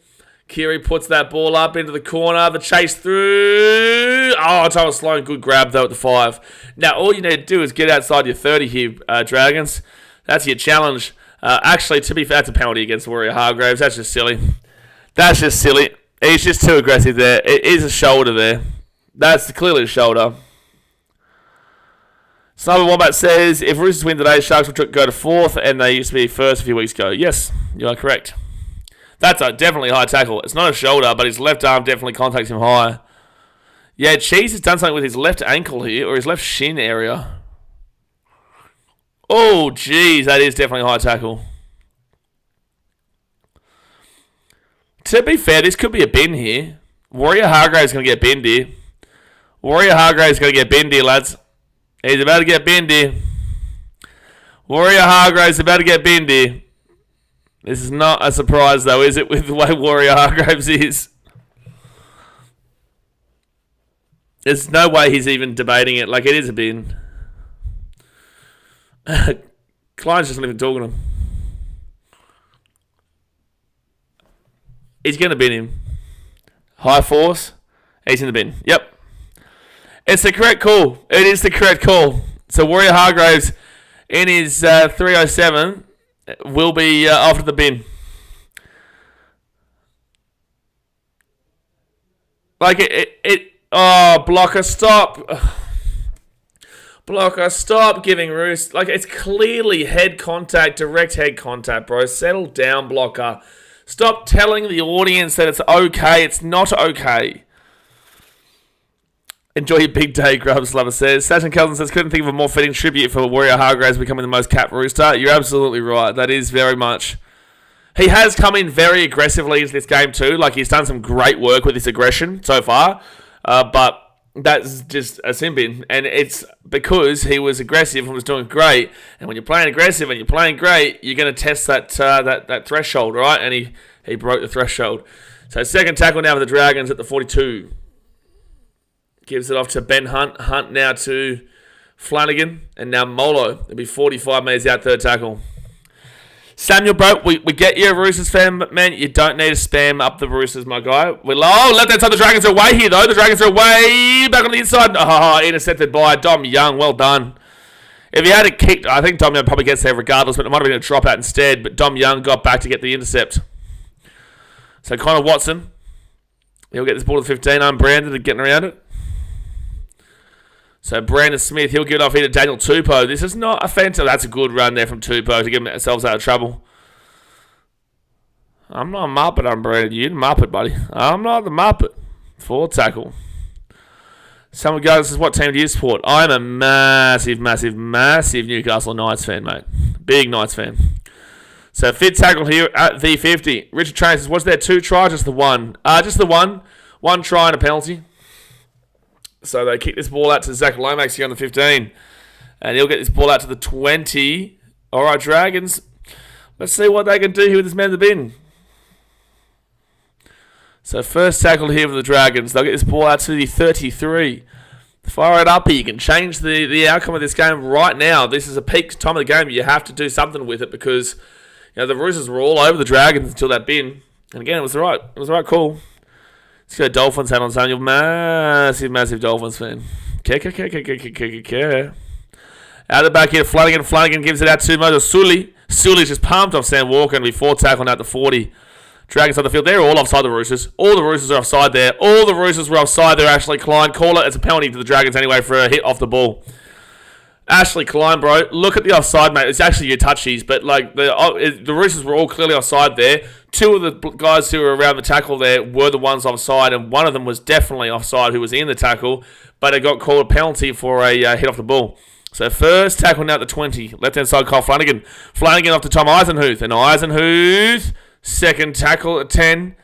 Keary puts that ball up into the corner. The chase through. Oh, Thomas Sloan. Good grab, though, at the 5. Now, all you need to do is get outside your 30 here, Dragons. That's your challenge. Actually, to be fair, that's a penalty against Warrior Hargraves. That's just silly. He's just too aggressive there. It is a shoulder there. That's clearly a shoulder. Sniper Wombat says, if Roosters win today, Sharks will go to 4th, and they used to be first a few weeks ago. Yes, you are correct. That's a definitely high tackle. It's not a shoulder, but his left arm definitely contacts him high. Yeah, Cheese has done something with his left ankle here, or his left shin area. Oh, jeez, that is definitely a high tackle. To be fair, this could be a bin here. Warrior Hargraves going to get binned here. Lads. He's about to get binned here. Warrior Hargraves about to get binned here. This is not a surprise, though, is it, with the way Warrior Hargraves is? There's no way he's even debating it. It is a bin. Klein's just not even talking to him. He's going to bin him. High force. He's in the bin. Yep. It's the correct call. It is the correct call. So Warrior Hargraves in his 307 will be off to the bin. Like blocker, stop. Blocker, stop giving Roos. Like, it's clearly head contact, direct head contact, bro. Settle down, blocker. Stop telling the audience that it's okay. It's not okay. Enjoy your big day, Grubs Lover says. Sasha Kelton says, couldn't think of a more fitting tribute for Warrior Hargraves becoming the most capped Rooster. You're absolutely right. That is very much. He has come in very aggressively into this game too. Like, he's done some great work with his aggression so far. But that's just a sin bin. And it's because he was aggressive and was doing great. And when you're playing aggressive and you're playing great, you're going to test that threshold, right? And he broke the threshold. So second tackle now for the Dragons at the 42. Gives it off to Ben Hunt. Hunt now to Flanagan. And now Molo. It'll be 45 metres out, third tackle. Samuel, bro, we get you a Roosters fan, but man, you don't need to spam up the Roosters, my guy. Left hand side, the Dragons are away here, though. The Dragons are away back on the inside. Intercepted by Dom Young. Well done. If he had it kicked, I think Dom Young probably gets there regardless, but it might have been a dropout instead. But Dom Young got back to get the intercept. So Connor Watson, he'll get this ball to 15, unbranded and getting around it. So Brandon Smith, he'll give it off here to Daniel Tupou. This is not a fantastic. That's a good run there from Tupou to get themselves out of trouble. I'm not a Muppet, I'm Brandon. You're the Muppet, buddy. I'm not the Muppet. Forward tackle. Someone goes, what team do you support? I'm a massive Newcastle Knights fan, mate. Big Knights fan. So fifth tackle here at the 50. Richard Train says, was there 2 tries? Just the one. Just the one. 1 try and a penalty. So they kick this ball out to Zach Lomax here on the 15. And he'll get this ball out to the 20. All right, Dragons. Let's see what they can do here with this man in the bin. So first tackle here for the Dragons. They'll get this ball out to the 33. Fire it up here. You can change the outcome of this game right now. This is a peak time of the game. You have to do something with it because the Roosters were all over the Dragons until that bin. And again, it was the right call. Let's go Dolphins hat on Samuel. Massive Dolphins fan. Care. Out the back here, Flanagan. Flanagan gives it out to Mojo Sully. Sully's just pumped off Sam Walker and before tackling out the 40. Dragons on the field. They're all offside the Roosters. All the Roosters are offside there. All the Roosters were offside there. Ashley Klein. Call it. It's a penalty to the Dragons anyway for a hit off the ball. Ashley Klein, bro. Look at the offside, mate. It's actually your touchies, but like the Roosters were all clearly offside there. 2 of the guys who were around the tackle there were the ones offside, and one of them was definitely offside who was in the tackle, but it got called a penalty for a hit off the ball. So first tackle now at the 20. Left-hand side, Kyle Flanagan. Flanagan off to Tom Eisenhuth. And Eisenhuth, second tackle at 10.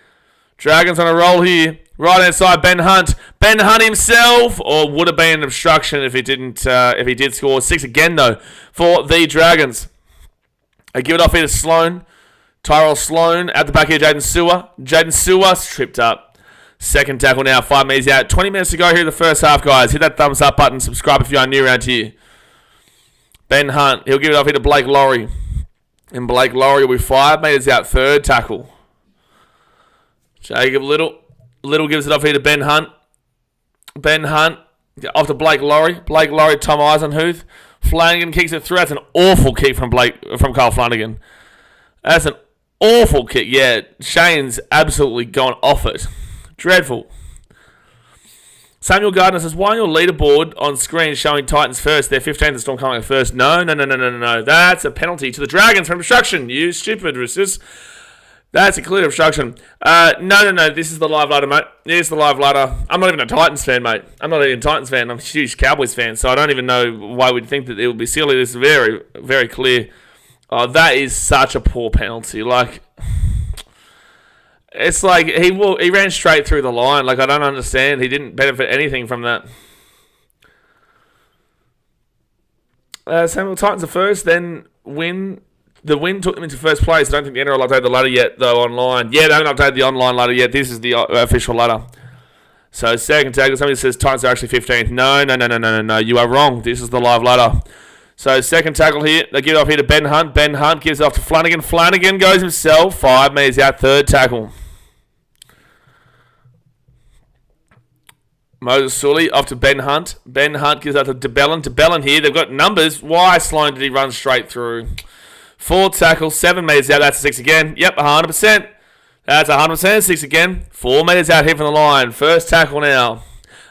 Dragons on a roll here. Right-hand side, Ben Hunt. Ben Hunt himself, or would have been an obstruction if he didn't. If he did score 6 again though for the Dragons. I give it off here to Sloan. Tyrell Sloan at the back here. Jaden Sewer. Jaden Sewer tripped up. Second tackle now. 5 minutes out. 20 minutes to go here in the first half, guys. Hit that thumbs up button. Subscribe if you are new around here. Ben Hunt. He'll give it off here to Blake Laurie. And Blake Laurie will be 5 metres out. Third tackle. Jacob Little gives it off here to Ben Hunt. Ben Hunt off to Blake Laurie. Blake Laurie, Tom Eisenhuth. Flanagan kicks it through. That's an awful kick from Kyle Flanagan. That's an awful kick. Yeah, Shane's absolutely gone off it. Dreadful. Samuel Gardner says, why on your leaderboard on screen showing Titans first? They're 15th and Storm coming first. No. That's a penalty to the Dragons for obstruction. You stupid Roosters. That's a clear obstruction. No. This is the live ladder, mate. Here's the live ladder. I'm not even a Titans fan, mate. I'm not even a Titans fan. I'm a huge Cowboys fan, so I don't even know why we'd think that it would be silly. This is very, very clear. Oh, that is such a poor penalty. Like, it's like he ran straight through the line. Like, I don't understand. He didn't benefit anything from that. Samuel Titans are first, then win. The win took them into first place. I don't think the NRL updated the ladder yet, though, online. Yeah, they haven't updated the online ladder yet. This is the official ladder. So, second tackle, somebody says Titans are actually 15th. No. You are wrong. This is the live ladder. So, second tackle here. They give it off here to Ben Hunt. Ben Hunt gives it off to Flanagan. Flanagan goes himself. 5 metres out. Third tackle. Moses Sully off to Ben Hunt. Ben Hunt gives out to DeBellin. DeBellin here. They've got numbers. Why Sloan did he run straight through? 4 tackles, 7 metres out. That's a 6 again. Yep, 100%. That's 100%. 6 again. 4 metres out here from the line. First tackle now.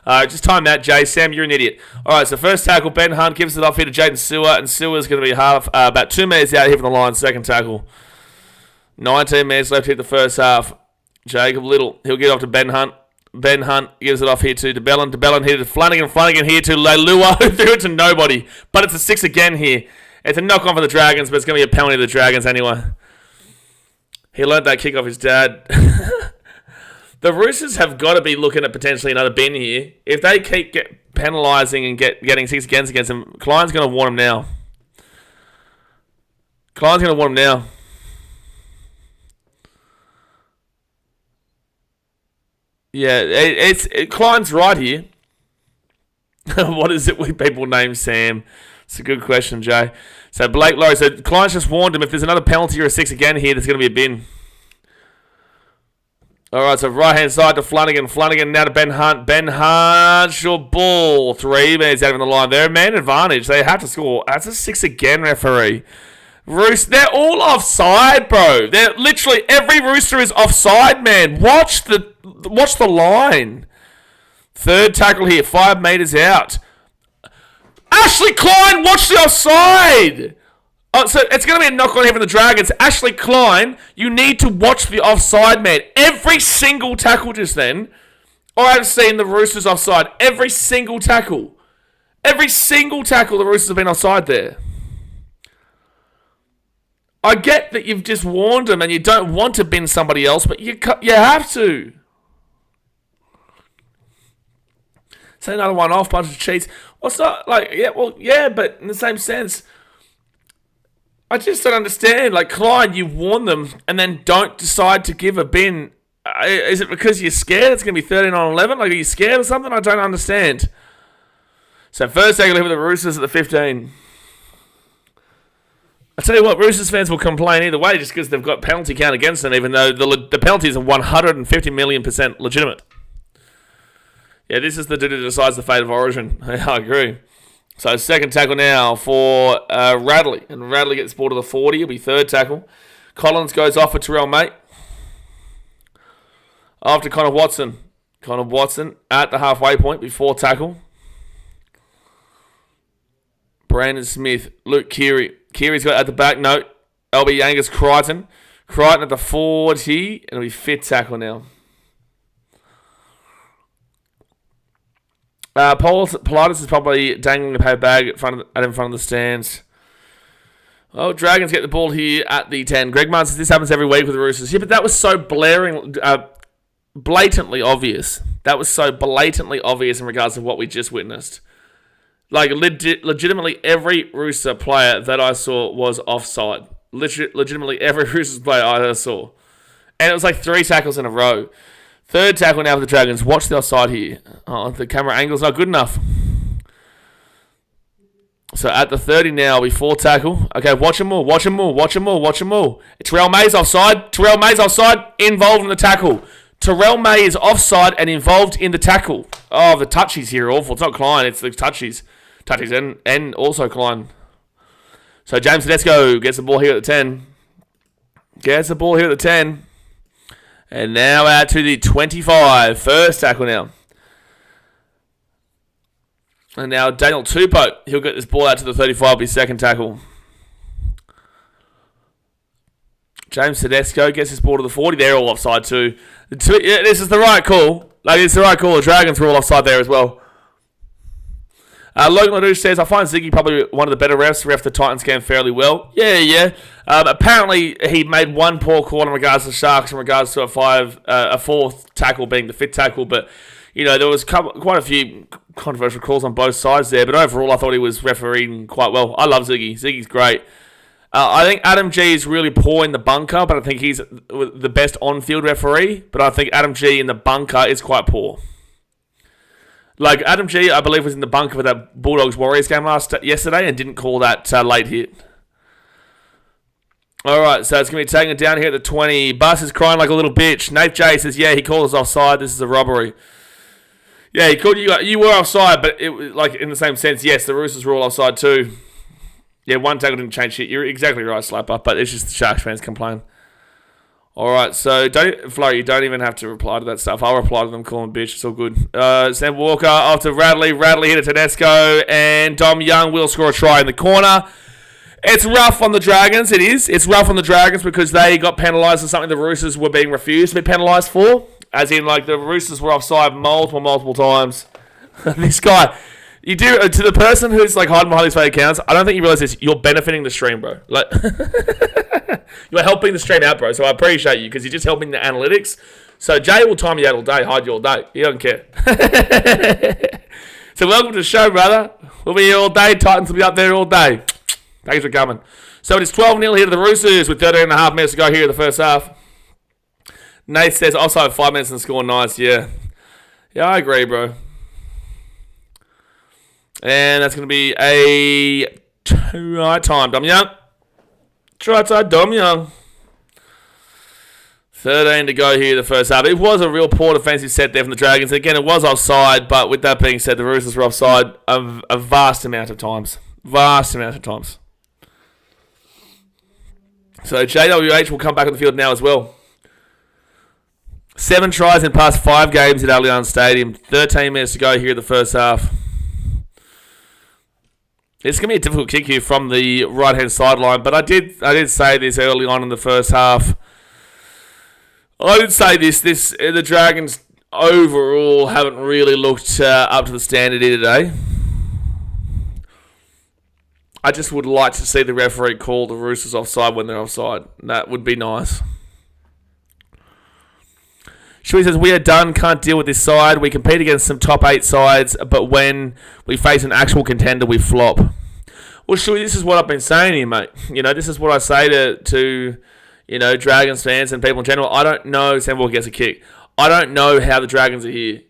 Just time that, Jay. Sam, you're an idiot. All right, so first tackle, Ben Hunt gives it off here to Jaden Sewer, and Sewer's going to be about 2 metres out here from the line. Second tackle. 19 minutes left here the first half. Jacob Little, he'll get off to Ben Hunt. Ben Hunt gives it off here to DeBellin. DeBellin here to Flanagan. Flanagan here to Leilua, who threw it to nobody. But it's a 6 again here. It's a knock-on for the Dragons, but it's going to be a penalty to the Dragons anyway. He learned that kick off his dad. The Roosters have got to be looking at potentially another bin here. If they keep penalising and getting 6 against them, Klein's going to want them now. Klein's going to want them now. Yeah, Klein's right here. What is it with people named Sam? It's a good question, Jay. So Blake Laurie. So Klein's just warned him if there's another penalty or a 6 again here, there's going to be a bin. All right, so right-hand side to Flanagan. Flanagan now to Ben Hunt. Ben Hunt, short ball. 3 minutes out of the line. They're a man advantage. They have to score. That's a 6 again, referee. Rooster, they're all offside, bro. They're literally every Rooster is offside, man. Watch the line. Third tackle here, 5 metres out. Ashley Klein, watch the offside. Oh, so it's going to be a knock on here from the Dragons. Ashley Klein, you need to watch the offside, man. Every single tackle just then, I've seen the Roosters offside. Every single tackle. Every single tackle the Roosters have been offside there. I get that you've just warned them and you don't want to bin somebody else, but you have to. Say another one off, bunch of cheats. What's not like? Yeah, but in the same sense, I just don't understand. Like Klein, you warn them and then don't decide to give a bin. Is it because you're scared it's going to be 13-11? Like, are you scared or something? I don't understand. So first tackle here with the Roosters at the 15. I tell you what, Roosters fans will complain either way just because they've got penalty count against them, even though the penalties are 150 million% legitimate. Yeah, this is the dude that decides the fate of Origin. I agree. So second tackle now for Radley. And Radley gets the ball to the 40. It'll be third tackle. Collins goes off for Terrell Mate. After Connor Watson. Connor Watson at the halfway point before tackle. Brandon Smith. Luke Keary. Keary's got at the back. No. LB Angus Crichton. Crichton at the 40. And it'll be fifth tackle now. Politis is probably dangling a paper bag in front of the stands. Oh, Dragons get the ball here at the 10. Greg Martin says this happens every week with the Roosters. Yeah, but that was so blatantly obvious. That was so blatantly obvious in regards to what we just witnessed. Like, legitimately every Rooster player that I saw was offside. Legitimately every Roosters player I ever saw. And it was like 3 tackles in a row. Third tackle now for the Dragons. Watch the offside here. Oh, the camera angle's not good enough. So at the 30 now, before tackle. Okay, watch them all. Terrell May's offside. Involved in the tackle. Terrell May is offside and involved in the tackle. Oh, the touchies here are awful. It's not Klein, it's the touchies. Touchies and also Klein. So James Tedesco gets the ball here at the 10. And now out to the 25. First tackle now. And now Daniel Tupou. He'll get this ball out to the 35 with his second tackle. James Tedesco gets his ball to the 40. They're all offside too. This is the right call. It's the right call. The Dragons were all offside there as well. Logan LaDouche says, I find Ziggy probably one of the better refs. Ref the Titans game fairly well. Yeah. Apparently, he made one poor call in regards to the Sharks in regards to a fourth tackle being the fifth tackle. But, you know, there was quite a few controversial calls on both sides there. But overall, I thought he was refereeing quite well. I love Ziggy. Ziggy's great. I think Adam G is really poor in the bunker, but I think he's the best on-field referee. But I think Adam G in the bunker is quite poor. Like, Adam G, I believe, was in the bunker for that Bulldogs-Warriors game yesterday and didn't call that late hit. All right, so it's going to be taking it down here at the 20. Bus is crying like a little bitch. Nate J says, yeah, he called us offside. This is a robbery. Yeah, he called you. You were offside, but it was like in the same sense. Yes, the Roosters were all offside too. Yeah, one tackle didn't change shit. You're exactly right, Slapper. But it's just the Sharks fans complain. All right, so Flurry, you don't even have to reply to that stuff. I'll reply to them, call them bitch. It's all good. Sam Walker off to Radley. Radley hit a Tedesco, and Dom Young will score a try in the corner. It's rough on the Dragons. It is. It's rough on the Dragons because they got penalised for something the Roosters were being refused to be penalised for. As in, like, the Roosters were offside multiple times. This guy, you do, to the person who's, like, hiding behind these fake accounts, I don't think you realise this. You're benefiting the stream, bro. Like, you're helping the stream out, bro. So I appreciate you because you're just helping the analytics. So Jay will time you out all day, hide you all day. He doesn't care. So welcome to the show, brother. We'll be here all day. Titans will be up there all day. Thanks for coming. So it is 12-0 here to the Roosters with 13.5 minutes to go here in the first half. Nate says, offside 5 minutes and score nice. Yeah. Yeah, I agree, bro. And that's going to be a try time. Dom Young. Try time, Dom Young. 13 to go here in the first half. It was a real poor defensive set there from the Dragons. Again, it was offside, but with that being said, the Roosters were offside a vast amount of times. Vast amount of times. So JWH will come back on the field now as well. 7 tries in past 5 games at Allianz Stadium. 13 minutes to go here in the first half. It's going to be a difficult kick here from the right-hand sideline, but I did say this early on in the first half. I did say this. The Dragons overall haven't really looked up to the standard here today. I just would like to see the referee call the Roosters offside when they're offside. That would be nice. Shui says, we are done, can't deal with this side. We compete against some top 8 sides, but when we face an actual contender, we flop. Well, Shui, this is what I've been saying here, mate. You know, this is what I say to you know, Dragons fans and people in general. I don't know Sam Walker gets a kick. I don't know how the Dragons are here.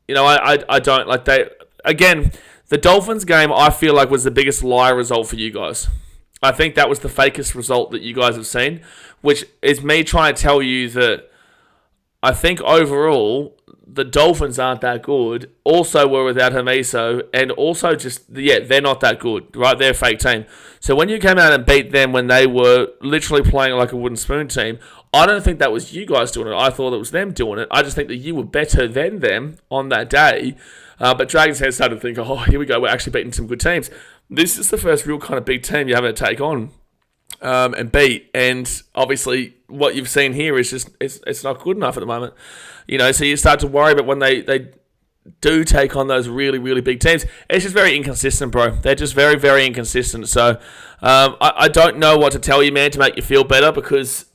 You know, I don't. Like, they, again, the Dolphins game, I feel like, was the biggest lie result for you guys. I think that was the fakest result that you guys have seen, which is me trying to tell you that I think overall, the Dolphins aren't that good. Also, we're without Hamiso, and also just, yeah, they're not that good, right? They're a fake team. So when you came out and beat them when they were literally playing like a wooden spoon team, I don't think that was you guys doing it. I thought it was them doing it. I just think that you were better than them on that day. But Dragons fans started to think, oh, here we go, we're actually beating some good teams. This is the first real kind of big team you're having to take on and beat. And obviously, what you've seen here is just, it's not good enough at the moment. You know, so you start to worry about when they do take on those really, really big teams. It's just very inconsistent, bro. They're just very, very inconsistent. So I don't know what to tell you, man, to make you feel better, because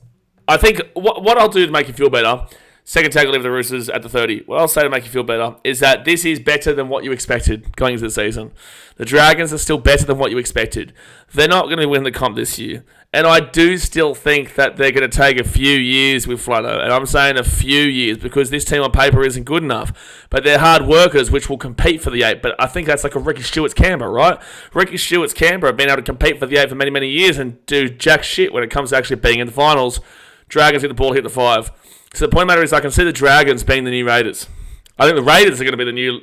I think what I'll do to make you feel better, second tackle of the Roosters at the 30, what I'll say to make you feel better is that this is better than what you expected going into the season. The Dragons are still better than what you expected. They're not going to win the comp this year. And I do still think that they're going to take a few years with Flutto. And I'm saying a few years because this team on paper isn't good enough. But they're hard workers which will compete for the 8. But I think that's like a Ricky Stewart's Canberra, right? Ricky Stewart's Canberra have been able to compete for the 8 for many, many years and do jack shit when it comes to actually being in the finals. Dragons get the ball, hit the 5. So the point of the matter is I can see the Dragons being the new Raiders. I think the Raiders are going to be the new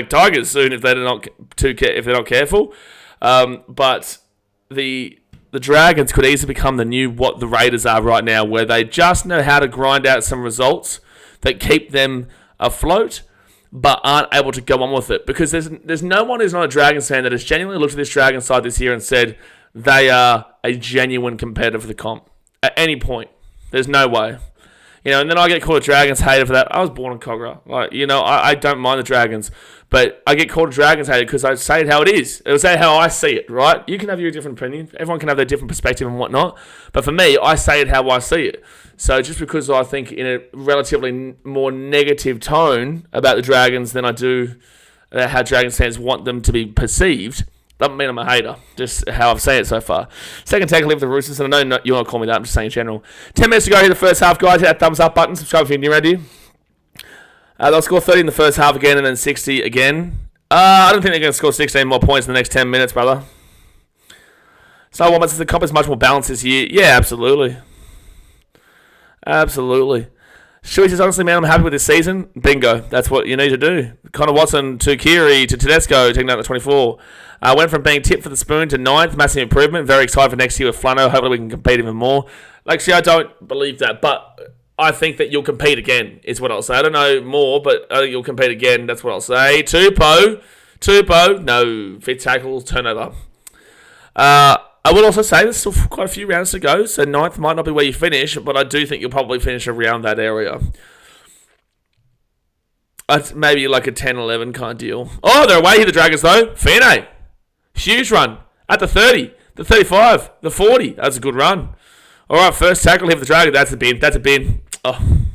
Tigers soon if they're not careful. But the Dragons could easily become the new what the Raiders are right now, where they just know how to grind out some results that keep them afloat, but aren't able to go on with it. Because there's no one who's not a Dragons fan that has genuinely looked at this Dragons side this year and said they are a genuine competitor for the comp at any point. There's no way. You know, and then I get called a Dragons hater for that. I was born in Cogra. Like, you know, I don't mind the Dragons. But I get called a Dragons hater because I say it how it is. It was how I see it, right? You can have your different opinion. Everyone can have their different perspective and whatnot. But for me, I say it how I see it. So just because I think in a relatively more negative tone about the Dragons than I do how Dragons fans want them to be perceived, doesn't mean I'm a hater, just how I've seen it so far. Second tackle of the Roosters, and I know you're not calling me that, I'm just saying in general. 10 minutes to go here in the first half, guys. Hit that thumbs up button, subscribe if you're new around here. They'll score 30 in the first half again, and then 60 again. I don't think they're going to score 16 more points in the next 10 minutes, brother. So, what, the comp is much more balanced this year? Yeah, absolutely. Absolutely. Shuey says, honestly, man, I'm happy with this season. Bingo. That's what you need to do. Connor Watson to Kiri to Tedesco, taking out the 24. Went from being tipped for the spoon to 9th. Massive improvement. Very excited for next year with Flano. Hopefully we can compete even more. Like, see, I don't believe that, but I think that you'll compete again, is what I'll say. I don't know more, but I think you'll compete again. That's what I'll say. Tupou. No. Fifth tackle. Turnover. I will also say there's still quite a few rounds to go, so 9th might not be where you finish, but I do think you'll probably finish around that area. Maybe like a 10-11 kind of deal. Oh, they're away here, the Dragons, though. Fine. Huge run. At the 30, the 35, the 40. That's a good run. All right, first tackle here for the Dragons. That's a bin. Oh,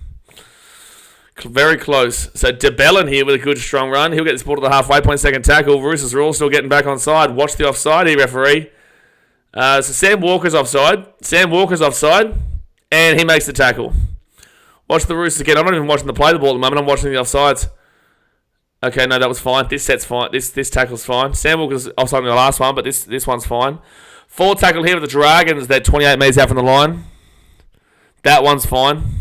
very close. So DeBellin here with a good, strong run. He'll get this ball to the halfway point, second tackle. Roosters are all still getting back on side. Watch the offside here, referee. So Sam Walker's offside. And he makes the tackle. Watch the Roosters again. I'm not even watching the play the ball at the moment. I'm watching the offsides. Okay, no, that was fine. This set's fine. This tackle's fine. Sam Walker's offside in the last one, but this one's fine. Forward tackle here with the Dragons. They're 28 metres out from the line. That one's fine.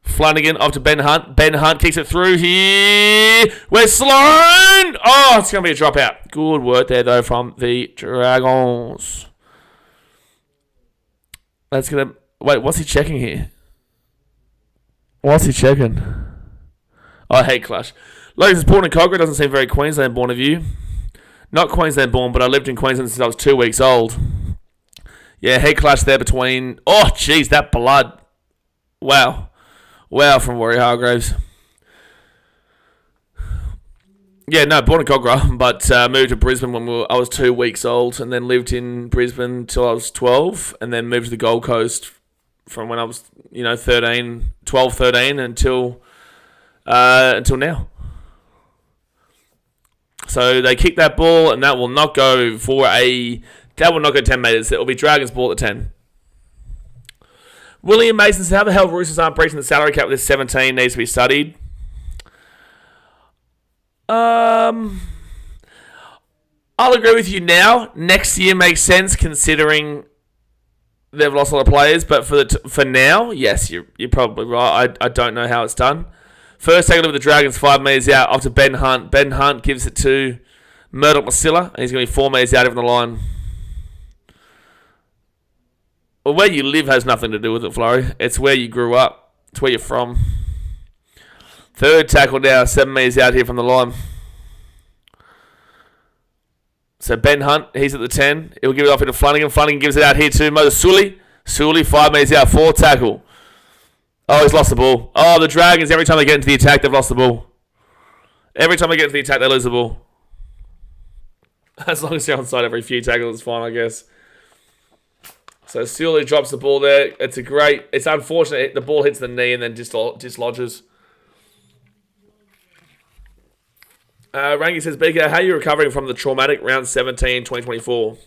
Flanagan off to Ben Hunt. Ben Hunt kicks it through here. Where's Sloan? Oh, it's going to be a dropout. Good work there, though, from the Dragons. That's going to... Wait, what's he checking here? What's he checking? Oh, hey, Clash. Logan's born in Cogra. Doesn't seem very Queensland-born of you. Not Queensland-born, but I lived in Queensland since I was 2 weeks old. Yeah, head clash there between... Oh, jeez, that blood. Wow. Wow, from Warrior Hargraves. Yeah, no, born in Cogra, but moved to Brisbane when I was 2 weeks old, and then lived in Brisbane until I was 12, and then moved to the Gold Coast from when I was, 13 until now. So they kick that ball, and that will not go 10 metres. It will be Dragons ball at 10. William Mason says, how the hell Roosters aren't breaching the salary cap with this 17 needs to be studied. I'll agree with you now. Next year makes sense considering they've lost a lot of players, but for now, yes, you're probably right. I don't know how it's done. First tackle with the Dragons, 5 metres out, off to Ben Hunt. Ben Hunt gives it to Murdoch Masilla, and he's going to be 4 metres out from the line. Well, where you live has nothing to do with it, Flurry. It's where you grew up. It's where you're from. Third tackle now, 7 metres out here from the line. So Ben Hunt, he's at the 10. He'll give it off into Flanagan. Flanagan gives it out here to Mo Sully. Sully, 5 metres out, 4th tackle. Oh, he's lost the ball. Oh, the Dragons, every time they get into the attack, they've lost the ball. Every time they get into the attack, they lose the ball. As long as they're onside every few tackles, it's fine, I guess. So Sully drops the ball there. It's unfortunate. The ball hits the knee and then dislodges. Rangi says, BK, how are you recovering from the traumatic round 17, 2024?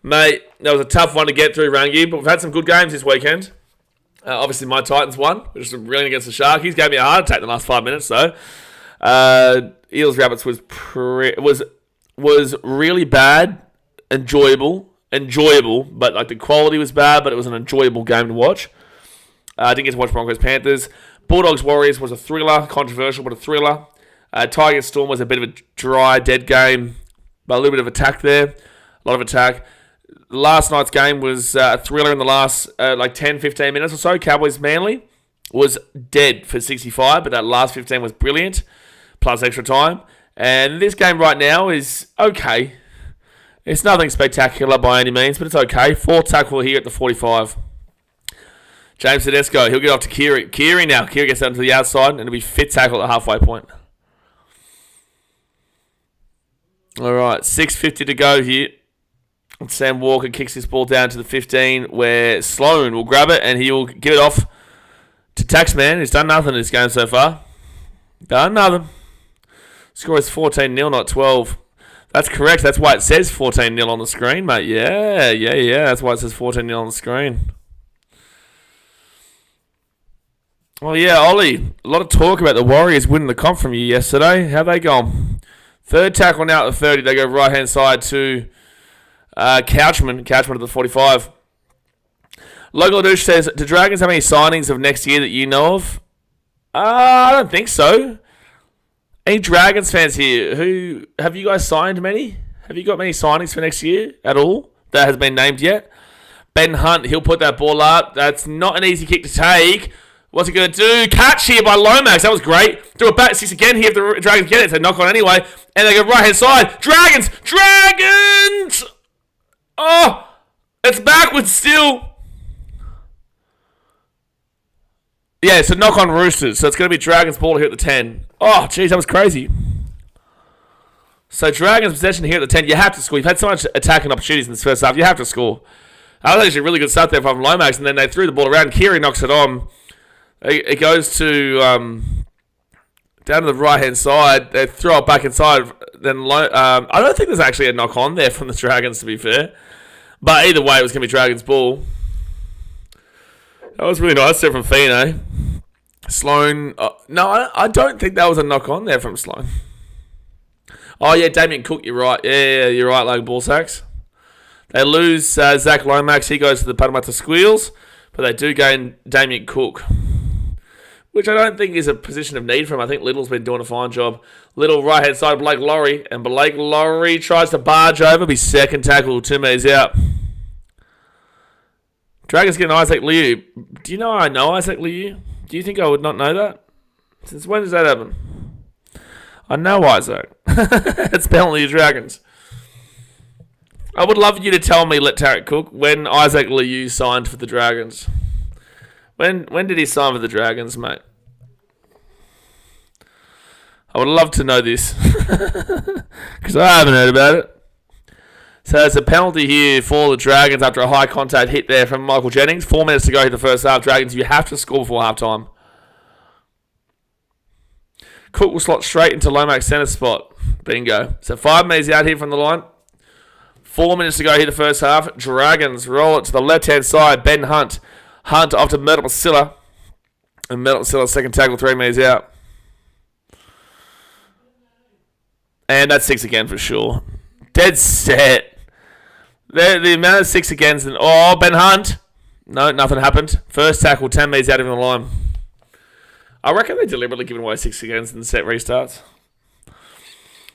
Mate, that was a tough one to get through, Rangi, but we've had some good games this weekend. Obviously, my Titans won, which is really against the Sharkies. Gave me a heart attack in the last 5 minutes, though. Eels Rabbits was really bad, enjoyable, but like the quality was bad, but it was an enjoyable game to watch. I didn't get to watch Broncos Panthers. Bulldogs Warriors was a thriller, controversial, but a thriller. Tigers Storm was a bit of a dry, dead game, but a little bit of attack there, a lot of attack. Last night's game was a thriller in the last 10-15 minutes or so. Cowboys Manly was dead for 65, but that last 15 was brilliant, plus extra time. And this game right now is okay. It's nothing spectacular by any means, but it's okay. 4th tackle here at the 45. James Tedesco, he'll get off to Kiri. Kiri gets down to the outside, and it'll be 5th tackle at the halfway point. All right, 6:50 to go here. Sam Walker kicks this ball down to the 15, where Sloan will grab it, and he will give it off to Taxman, who's done nothing in this game so far. Done nothing. Score is 14-0, not 12. That's correct. That's why it says 14-0 on the screen, mate. Yeah. That's why it says 14-0 on the screen. Well, yeah, Ollie, a lot of talk about the Warriors winning the comp from you yesterday. How they gone? 3rd tackle now at the 30. They go right-hand side to Couchman at the 45. Local Douche says, do Dragons have any signings of next year that you know of? I don't think so. Any Dragons fans here? Have you guys signed many? Have you got many signings for next year at all that has been named yet? Ben Hunt, he'll put that ball up. That's not an easy kick to take. What's he going to do? Catch here by Lomax. That was great. Throw it back 6 again here if the Dragons get it. It's a knock on anyway. And they go right hand side. Dragons! Dragons! Oh! It's backwards still. Yeah, it's a knock on Roosters. So it's going to be Dragons ball here at the 10. Oh, jeez, that was crazy. So Dragons possession here at the 10. You have to score. You've had so much attacking opportunities in this first half. You have to score. That was actually a really good start there from Lomax. And then they threw the ball around. Keary knocks it on. It goes to down to the right-hand side. They throw it back inside. Then I don't think there's actually a knock on there from the Dragons, to be fair. But either way, it was going to be Dragons ball. That was really nice there from Fino. Sloan. No, I don't think that was a knock on there from Sloan. Oh, yeah, Damien Cook, you're right. Yeah, you're right, like ball sacks. They lose Zach Lomax. He goes to the Parramatta Squeals. But they do gain Damien Cook, which I don't think is a position of need for him. I think Little's been doing a fine job. Little right-hand side, Blake Laurie. And Blake Laurie tries to barge over. Be second tackle. 2 metres out. Dragons getting Isaac Liu. Do you know I know Isaac Liu? Do you think I would not know that? Since when does that happen? I know Isaac. It's penalty Dragons. I would love you to tell me, let Tarek Cook, when Isaac Liu signed for the Dragons. When did he sign for the Dragons, mate? I would love to know this. Because I haven't heard about it. So there's a penalty here for the Dragons after a high contact hit there from Michael Jennings. 4 minutes to go in the first half. Dragons, you have to score before half time. Cook will slot straight into Lomax centre spot. Bingo. So 5 metres out here from the line. 4 minutes to go here the first half. Dragons roll it to the left-hand side. Ben Hunt. Hunt off to Myrtle Masilla. And Myrtle Masilla second tackle 3 metres out. And that's 6 again for sure. Dead set. The amount of 6 against. Oh, Ben Hunt. No, nothing happened. First tackle 10 metres out of the line. I reckon they deliberately given away 6 against and set restarts.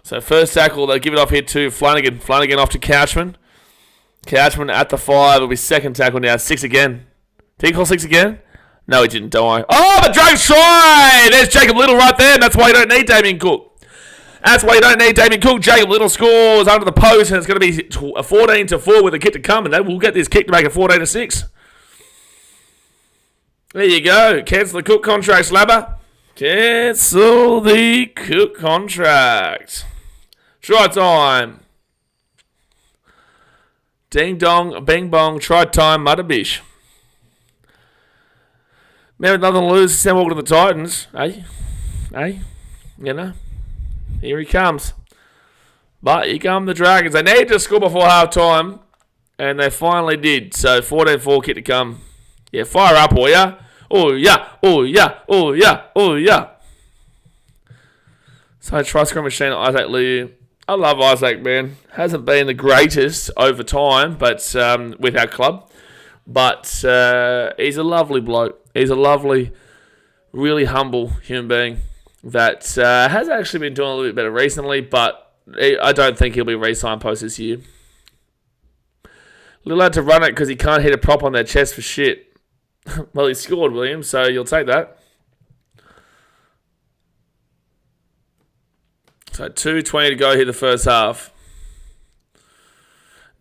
So first tackle, they give it off here to Flanagan. Flanagan off to Couchman. Couchman at the 5. It'll be second tackle now. 6 again. Did he call 6 again? No, he didn't, don't I? Oh, the Dragons try! There's Jacob Little right there, and that's why you don't need Damien Cook. That's why you don't need Damien Cook. Jacob Little scores under the post, and it's going to be a 14-4 with a kick to come, and they will get this kick to make it 14-6. There you go. Cancel the Cook contract, Slabber. Cancel the Cook contract. Try time. Ding dong, bing bong, try time, Mudderbish. Man with nothing to lose, send walk to the Titans. Hey? You know? Here he comes. But here come the Dragons. They need to score before half time. And they finally did. So 14-4 kick to come. Yeah, fire up, will ya? Oh yeah, oh yeah, oh yeah, oh yeah. So try scrum machine Isaac Liu. I love Isaac, man. Hasn't been the greatest over time, but with our club. But he's a lovely bloke. He's a lovely, really humble human being that has actually been doing a little bit better recently, but I don't think he'll be re-signed post this year. Little had to run it because he can't hit a prop on their chest for shit. Well, he scored, William, so you'll take that. So 2:20 to go here the first half.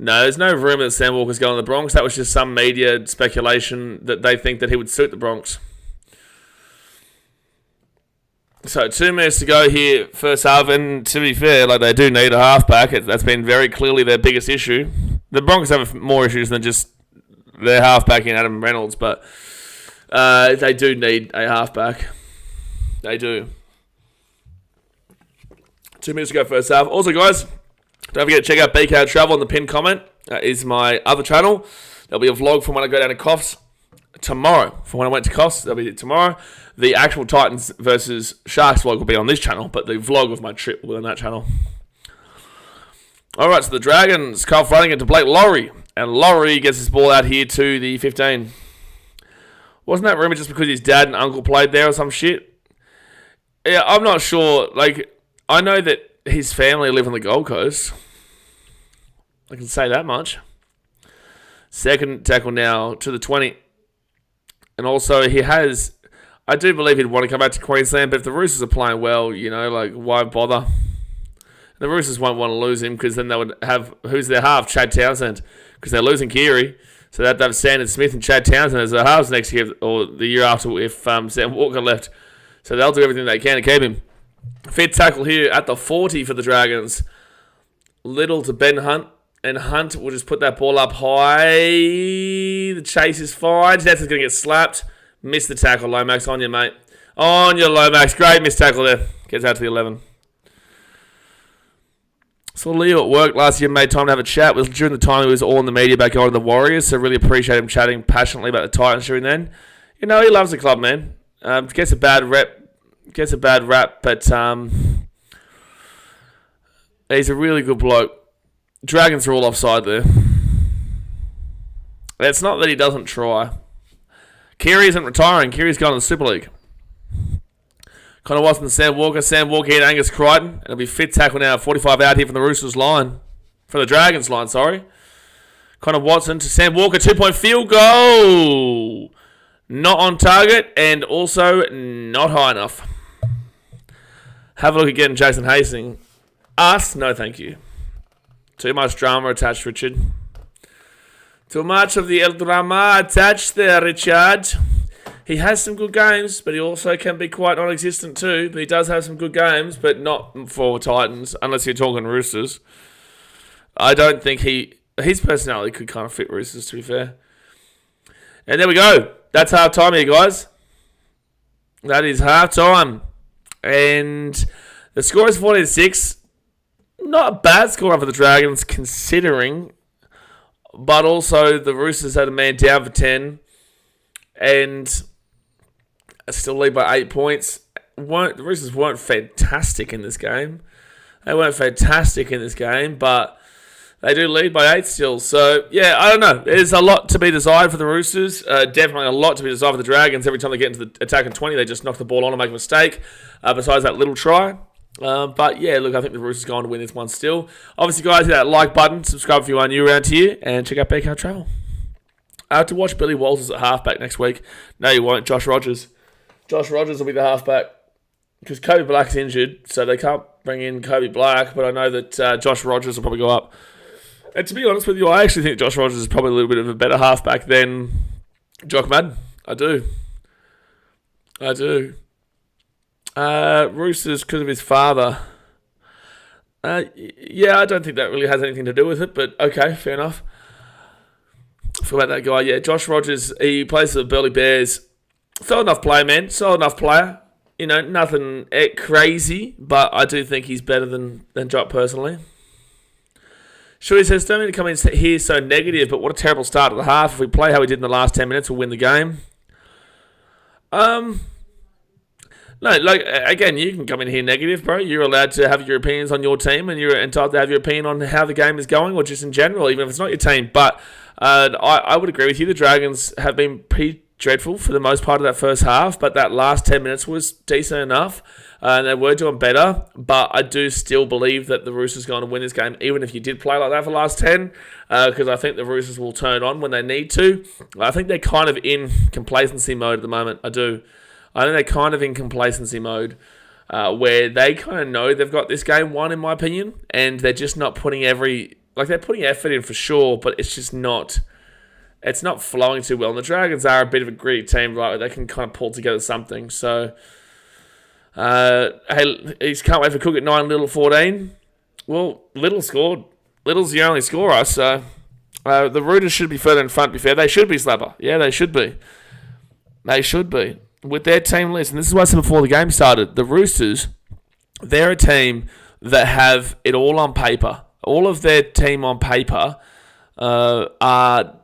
No, there's no rumour that Sam Walker's going to the Bronx. That was just some media speculation that they think that he would suit the Bronx. So 2 minutes to go here, first half, and to be fair, like they do need a halfback. That's been very clearly their biggest issue. The Broncos have more issues than just their halfback in Adam Reynolds, but they do need a halfback. They do. 2 minutes to go first half. Also, guys, don't forget to check out BKRtravel in the pinned comment. That is my other channel. There'll be a vlog from when I go down to Coffs tomorrow. From when I went to Coffs, that'll be tomorrow. The actual Titans versus Sharks vlog will be on this channel, but the vlog of my trip will be on that channel. Alright, so the Dragons, Kyle Flanagan to Blake Laurie. And Laurie gets his ball out here to the 15. Wasn't that rumour just because his dad and uncle played there or some shit? Yeah, I'm not sure. Like, I know that his family live on the Gold Coast. I can say that much. Second tackle now to the 20. And also, he has... I do believe he'd want to come back to Queensland, but if the Roosters are playing well, why bother? The Roosters won't want to lose him because then they would have... Who's their half? Chad Townsend. Because they're losing Keary. So they'd have Sandon Smith and Chad Townsend as their halves next year, or the year after if Sam Walker left. So they'll do everything they can to keep him. Fifth tackle here at the 40 for the Dragons. Little to Ben Hunt. And Hunt will just put that ball up high. The chase is fine. Tedesco's going to get slapped. Missed the tackle, Lomax. On you, mate. On you, Lomax. Great missed tackle there. Gets out to the 11. So Leo at work last year made time to have a chat. Was during the time he was all in the media back on the Warriors. So really appreciate him chatting passionately about the Titans during then. He loves the club, man. Gets a bad rap, but he's a really good bloke. Dragons are all offside there. It's not that he doesn't try. Keary isn't retiring. Keary's gone to the Super League. Connor Watson and Sam Walker. Sam Walker and Angus Crichton. It'll be fifth tackle now. 45 out here from the Roosters line. From the Dragons line, sorry. Connor Watson to Sam Walker. 2-point field goal. Not on target and also not high enough. Have a look at getting Jason Hastings. Us? No, thank you. Too much drama attached, Richard. Too much of the El Drama attached there, Richard. He has some good games, but he also can be quite non-existent too. But he does have some good games, but not for Titans, unless you're talking Roosters. I don't think his personality could kind of fit Roosters, to be fair. And there we go. That's half-time here, guys. That is half-time. And the score is 14-6. Not a bad score for the Dragons, considering. But also, the Roosters had a man down for 10. And still lead by 8 points. The Roosters weren't fantastic in this game. But they do lead by 8 still. So, yeah, I don't know. There's a lot to be desired for the Roosters. Definitely a lot to be desired for the Dragons. Every time they get into the attacking 20, they just knock the ball on and make a mistake. Besides that little try. But yeah, look, I think the Roosters going to win this one still. Obviously, guys, hit that like button, subscribe if you are new around here, and check out BKRtravel. I have to watch Billy Walters at halfback next week. No, you won't. Josh Rogers. Josh Rogers will be the halfback because Kobe Black's injured, so they can't bring in Kobe Black. But I know that Josh Rogers will probably go up. And to be honest with you, I actually think Josh Rogers is probably a little bit of a better halfback than Jock Madden. I do. Roosters because of his father. Yeah, I don't think that really has anything to do with it, but okay, fair enough. Forgot about that guy. Yeah, Josh Rogers, he plays for the Burleigh Bears. Solid enough player, man. Solid enough player. Nothing crazy, but I do think he's better than Jock personally. Sure, he says, don't mean to come in here so negative, but what a terrible start to the half. If we play how we did in the last 10 minutes, we'll win the game. No, again, you can come in here negative, bro. You're allowed to have your opinions on your team, and you're entitled to have your opinion on how the game is going, or just in general, even if it's not your team. But I would agree with you. The Dragons have been pretty dreadful for the most part of that first half, but that last 10 minutes was decent enough, and they were doing better. But I do still believe that the Roosters are going to win this game, even if you did play like that for the last 10, because I think the Roosters will turn on when they need to. I think they're kind of in complacency mode at the moment. I do. I think they're kind of in complacency mode where they kind of know they've got this game won, in my opinion, and they're just not putting they're putting effort in for sure, but it's just not flowing too well. And the Dragons are a bit of a gritty team, right? They can kind of pull together something. So, hey, he can't wait for Cook at 9, Little 14. Well, Little scored. Little's the only scorer, so the Roosters should be further in front, to be fair. They should be, Slapper. Yeah, they should be. They should be. With their team list, and this is what I said before the game started, the Roosters, they're a team that have it all on paper. All of their team on paper are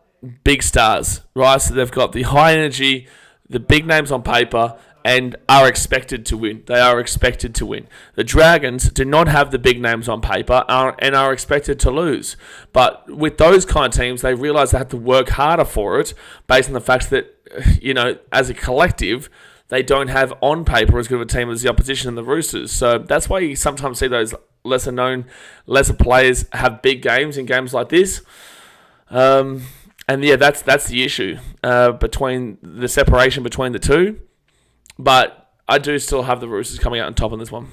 big stars, right? So they've got the high energy, the big names on paper, and are expected to win. They are expected to win. The Dragons do not have the big names on paper and are expected to lose. But with those kind of teams, they realise they have to work harder for it based on the fact that, as a collective, they don't have on paper as good of a team as the opposition in the Roosters. So that's why you sometimes see those lesser known, lesser players have big games in games like this. And yeah, that's the issue between the separation between the two. But I do still have the Roosters coming out on top on this one.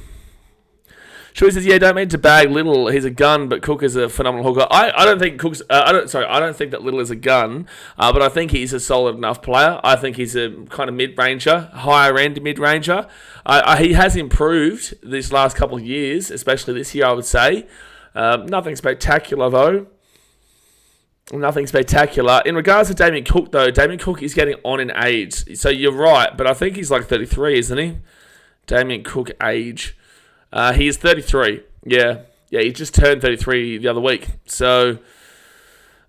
Shui says, don't mean to bag Little. He's a gun, but Cook is a phenomenal hooker. I don't think Cook's. I don't think that Little is a gun, but I think he's a solid enough player. I think he's a kind of mid-ranger, higher end mid-ranger. He has improved this last couple of years, especially this year, I would say. Nothing spectacular though. Nothing spectacular. In regards to Damien Cook, though, Damien Cook is getting on in age. So you're right, but I think he's like 33, isn't he? Damien Cook age. He is 33. Yeah, he just turned 33 the other week. So,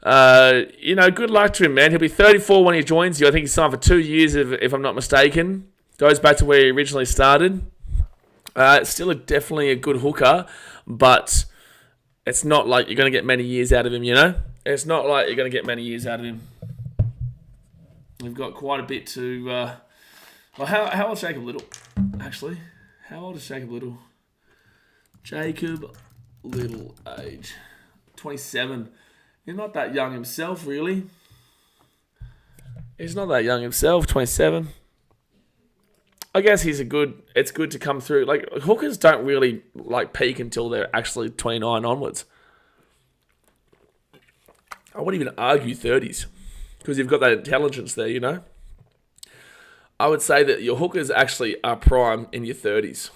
good luck to him, man. He'll be 34 when he joins you. I think he's signed for 2 years, if I'm not mistaken. Goes back to where he originally started. Still definitely a good hooker, but it's not like you're going to get many years out of him, It's not like you're going to get many years out of him. We've got quite a bit to... how old is Jacob Little, actually? How old is Jacob Little? Jacob Little age. 27. He's not that young himself, really. He's not that young himself, 27. I guess it's good to come through. Like, hookers don't really, peak until they're actually 29 onwards. I wouldn't even argue 30s because you've got that intelligence there, I would say that your hookers actually are prime in your 30s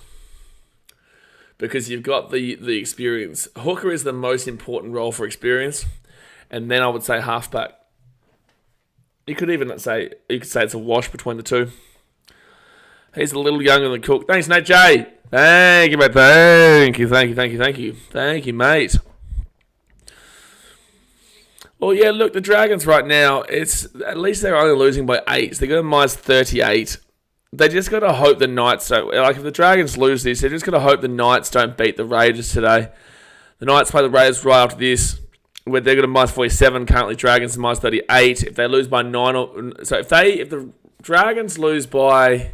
because you've got the experience. Hooker is the most important role for experience, and then I would say halfback. You could say it's a wash between the two. He's a little younger than Cook. Thanks, Nate J. Thank you, mate. Thank you, mate. Well, yeah, look, the Dragons right now, at least they're only losing by 8. They're going to minus 38. They just got to hope the Knights don't... if the Dragons lose this, they're just going to hope the Knights don't beat the Raiders today. The Knights play the Raiders right after this, where they're going to minus 47. Currently, Dragons are minus 38. If they lose by 9... if the Dragons lose by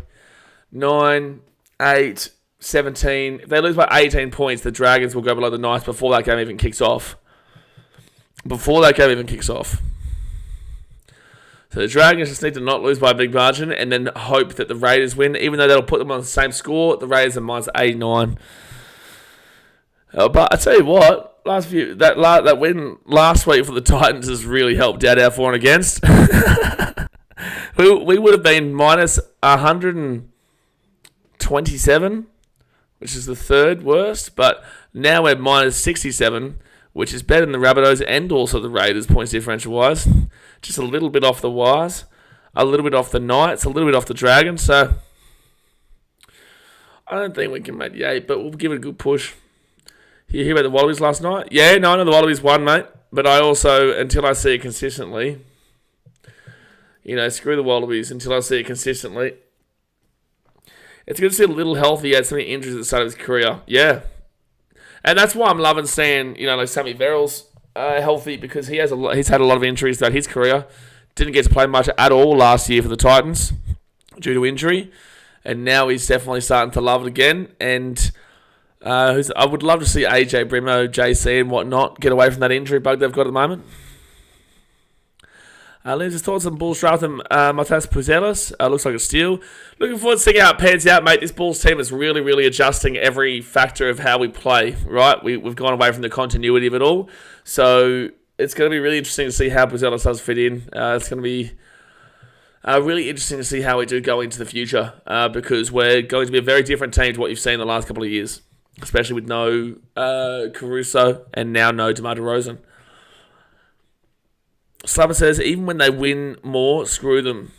9, 8, 17... If they lose by 18 points, the Dragons will go below the Knights before that game even kicks off. So the Dragons just need to not lose by a big margin and then hope that the Raiders win, even though that'll put them on the same score. The Raiders are minus 89. But I tell you what, that win last week for the Titans has really helped out our for and against. we would have been minus 127, which is the third worst, but now we're minus 67, which is better than the Rabbitohs and also the Raiders points differential-wise. Just a little bit off the Wires, a little bit off the Knights, a little bit off the Dragons. So I don't think we can make the 8, but we'll give it a good push. You hear about the Wallabies last night? Yeah, no, I know the Wallabies won, mate. But I also, until I see it consistently, screw the Wallabies until I see it consistently. It's good to see Little healthy. He had so many injuries at the start of his career. Yeah. And that's why I'm loving seeing, Sammy Verrills healthy because he's had a lot of injuries throughout his career. Didn't get to play much at all last year for the Titans due to injury. And now he's definitely starting to love it again. And I would love to see AJ, Brimo, JC and whatnot get away from that injury bug they've got at the moment. Lindsay's thoughts on Bulls drafting Matas Puzelis. Looks like a steal. Looking forward to seeing how it pans out, mate. This Bulls team is really, really adjusting every factor of how we play, right? We've gone away from the continuity of it all. So it's going to be really interesting to see how Puzelis does fit in. It's going to be really interesting to see how we do go into the future because we're going to be a very different team to what you've seen in the last couple of years, especially with no Caruso and now no DeMar DeRozan. Slumber says, even when they win more, screw them.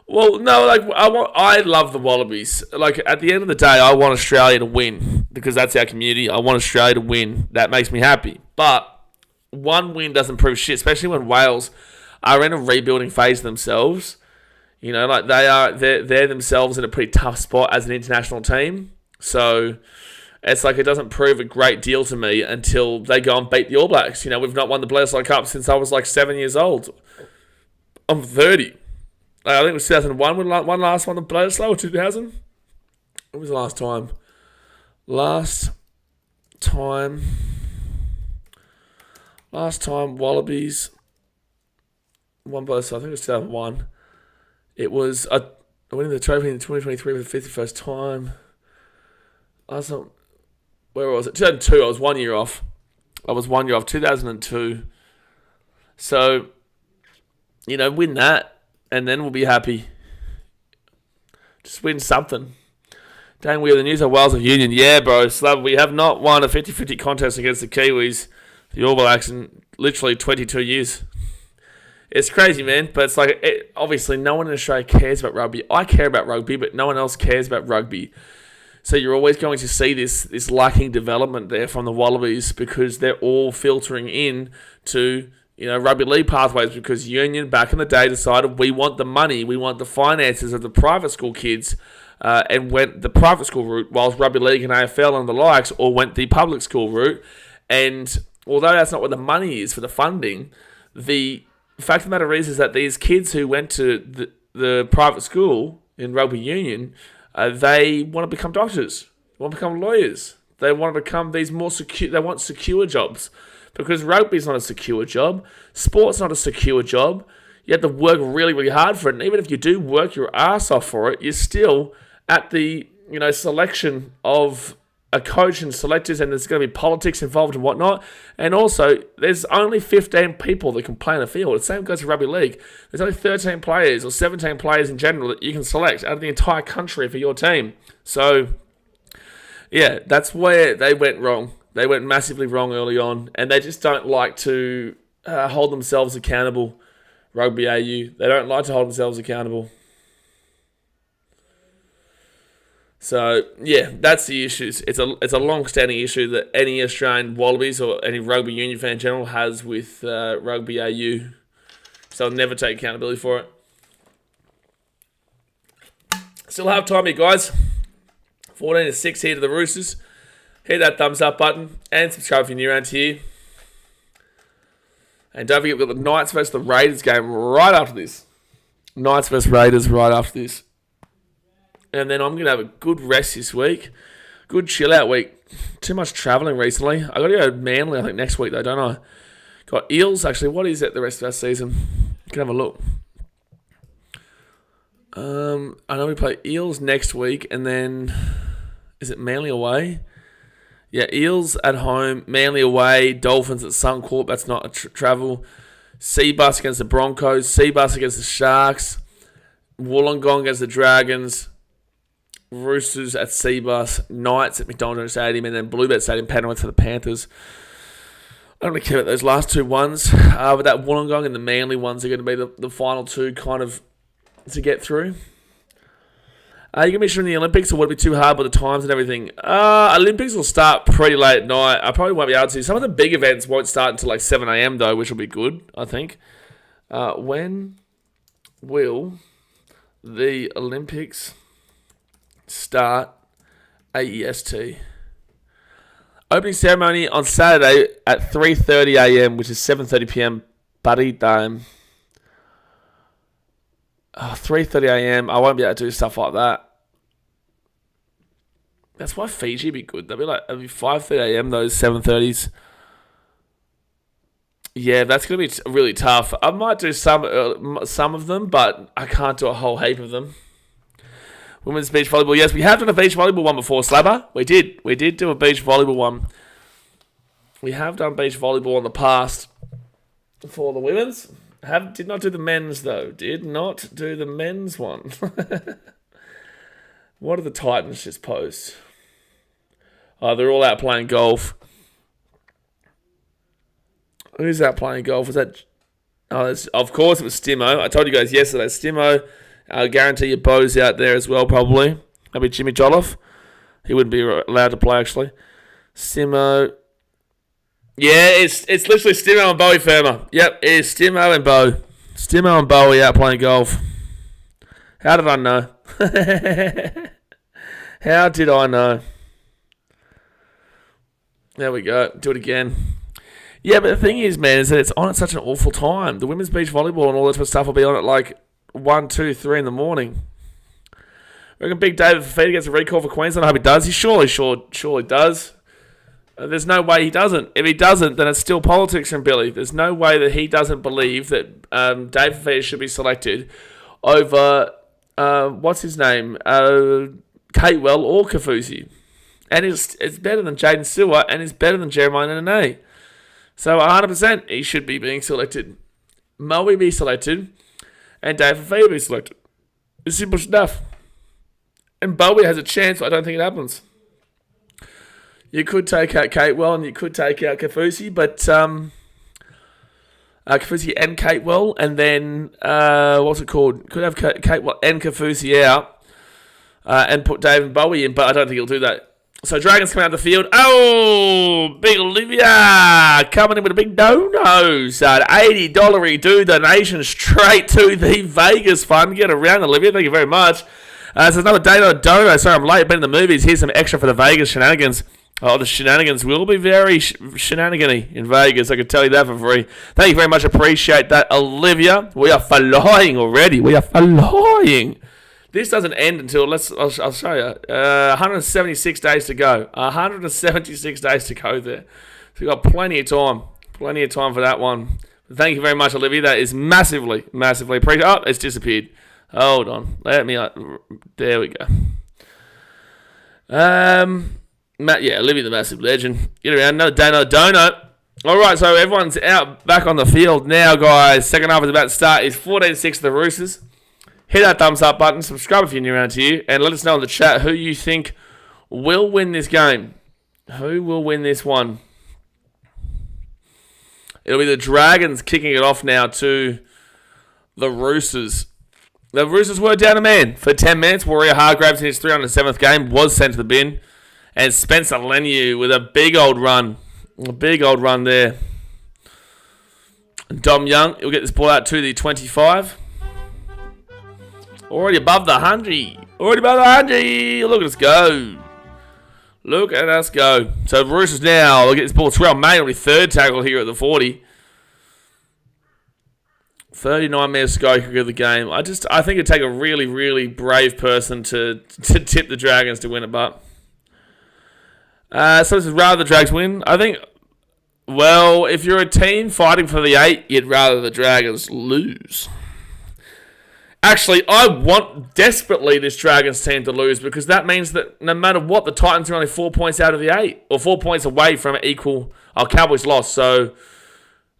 Well, no, I love the Wallabies. At the end of the day, I want Australia to win because that's our community. I want Australia to win. That makes me happy. But one win doesn't prove shit, especially when Wales are in a rebuilding phase themselves. Like they're themselves in a pretty tough spot as an international team. So it's like it doesn't prove a great deal to me until they go and beat the All Blacks. We've not won the Bledisloe Cup since I was like 7 years old. I'm 30. I think it was 2001 when one last won the Bledisloe, or 2000. When was the last time? Last time Wallabies won Bledisloe, I think it was 2001. It was winning the trophy in 2023 for the 51st time. Where was it? 2002. I was 1 year off. 2002. So, win that, and then we'll be happy. Just win something. Dang, we are the New South Wales of Union. Yeah, bro. Slav, we have not won a 50-50 contest against the Kiwis, the All Blacks, in literally 22 years. It's crazy, man. But it's like, obviously, no one in Australia cares about rugby. I care about rugby, but no one else cares about rugby. So you're always going to see this lacking development there from the Wallabies because they're all filtering in to rugby league pathways because Union back in the day decided we want the money, we want the finances of the private school kids and went the private school route whilst rugby league and AFL and the likes all went the public school route. And although that's not where the money is for the funding, the fact of the matter is that these kids who went to the private school in rugby union, they want to become doctors, they want to become lawyers, they want to become these more secure, they want secure jobs. Because rugby's not a secure job, sport's not a secure job. You have to work really, really hard for it. And even if you do work your ass off for it, you're still at the selection of a coach and selectors, and there's going to be politics involved and whatnot. And also, there's only 15 people that can play in a field. The same goes for rugby league. There's only 13 players or 17 players in general that you can select out of the entire country for your team. So, yeah, that's where they went wrong. They went massively wrong early on, and they just don't like to hold themselves accountable, Rugby AU. They don't like to hold themselves accountable. So, yeah, that's the issues. It's a long-standing issue that any Australian Wallabies or any rugby union fan in general has with Rugby AU. So they'll never take accountability for it. Still have time here, guys. 14-6 here to the Roosters. Hit that thumbs up button and subscribe if you're new around here. And don't forget, we've got the Knights versus the Raiders game right after this. Knights versus Raiders right after this. And then I'm going to have a good rest this week. Good chill out week. Too much travelling recently. I got to go to Manly, I think, next week though, don't I? Got Eels, actually. What is it the rest of our season? You can have a look. I know we play Eels next week, and then is it Manly away? Yeah, Eels at home, Manly away, Dolphins at Suncorp. That's not a travel. Seabus against the Broncos, Seabus against the Sharks, Wollongong against the Dragons, Roosters at Seabus, Knights at McDonald Stadium, and then Bluebet Stadium, Penrith for the Panthers. I don't really care about those last two ones, but that Wollongong and the Manly ones are going to be the final two kind of to get through. You're going to be sure in the Olympics, or would it be too hard with the times and everything? Olympics will start pretty late at night. I probably won't be able to. Some of the big events won't start until like 7 a.m. though, which will be good, I think. When will the Olympics start AEST? Opening ceremony on Saturday at 3:30 a.m., which is 7:30 p.m. Buddy time. 3:30 a.m. I won't be able to do stuff like that. That's why Fiji would be good. It'll be 5:30 a.m. those 7:30s. Yeah, that's going to be really tough. I might do some of them, but I can't do a whole heap of them. Women's beach volleyball. Yes, we have done a beach volleyball one before, Slabber. We did do a beach volleyball one. We have done beach volleyball in the past for the women's. Did not do the men's, though. Did not do the men's one. What are the Titans just post? Oh, they're all out playing golf. Who's out playing golf? Was that... Oh, of course it was Stimo. I told you guys yesterday, Stimo. I guarantee your Bo's out there as well, probably. Maybe Jimmy Jolliffe. He wouldn't be allowed to play, actually. Stimo... Yeah, it's literally Stimo and Bowie Firma. Yep, it's Stimo and Bo. Stimo and Bowie out playing golf. How did I know? How did I know? There we go. Do it again. Yeah, but the thing is, man, is that it's on at such an awful time. The women's beach volleyball and all this sort of stuff will be on at like 1, 2, 3 in the morning. I reckon Big David Fafita gets a recall for Queensland. I hope he does. He surely does. There's no way he doesn't. If he doesn't, then it's still politics from Billy. There's no way that he doesn't believe that David Fafita should be selected over, what's his name, Catewell or Kafusi. And it's better than Jaden Stewart, and it's better than Jeremiah Nene. So 100% he should be being selected. Moe be selected, and David Fafita be selected. It's simple stuff. And Bowie has a chance, but I don't think it happens. You could take out Catewell and you could take out Kafusi, but Kafusi and Catewell, and then what's it called? Could have Catewell and Kafusi out and put David Bowie in, but I don't think he'll do that. So Dragons come out of the field. Oh, big Olivia coming in with a big dono. So $80 do donation straight to the Vegas fund. Get around, Olivia. Thank you very much. So there's another day on dono. Sorry, I'm late. Been in the movies. Here's some extra for the Vegas shenanigans. Oh, the shenanigans will be very shenanigan-y in Vegas. I can tell you that for free. Thank you very much. Appreciate that, Olivia. We are flying already. We are flying. This doesn't end until, I'll show you, 176 days to go. 176 days to go there. So we've got plenty of time. Plenty of time for that one. Thank you very much, Olivia. That is massively, massively appreciated. Oh, it's disappeared. Hold on. Let me, there we go. Yeah, Olivia the massive legend. Get around, another day, another donut. All right, so everyone's out back on the field now, guys. Second half is about to start. It's 14-6 the Roosters. Hit that thumbs up button, subscribe if you're new around here, and let us know in the chat who you think will win this game. Who will win this one? It'll be the Dragons kicking it off now to the Roosters. The Roosters were down a man for 10 minutes. Warrior Hargraves in his 307th game was sent to the bin. And Spencer Leniu with a big old run. A big old run there. Dom Young, he'll get this ball out to the 25. Already above the 100. Already above the 100. Look at us go. Look at us go. So Roosters now, they'll get this ball. Terrell May will be third tackle here at the 40. 39 minutes to go of the game. I think it'd take a really, really brave person to tip the Dragons to win it, but... so this is rather the Drags win. I think, well, if you're a team fighting for the 8, you'd rather the Dragons lose. Actually, I want desperately this Dragons team to lose because that means that no matter what, the Titans are only 4 points out of the 8 or 4 points away from equal. Cowboys lost. So,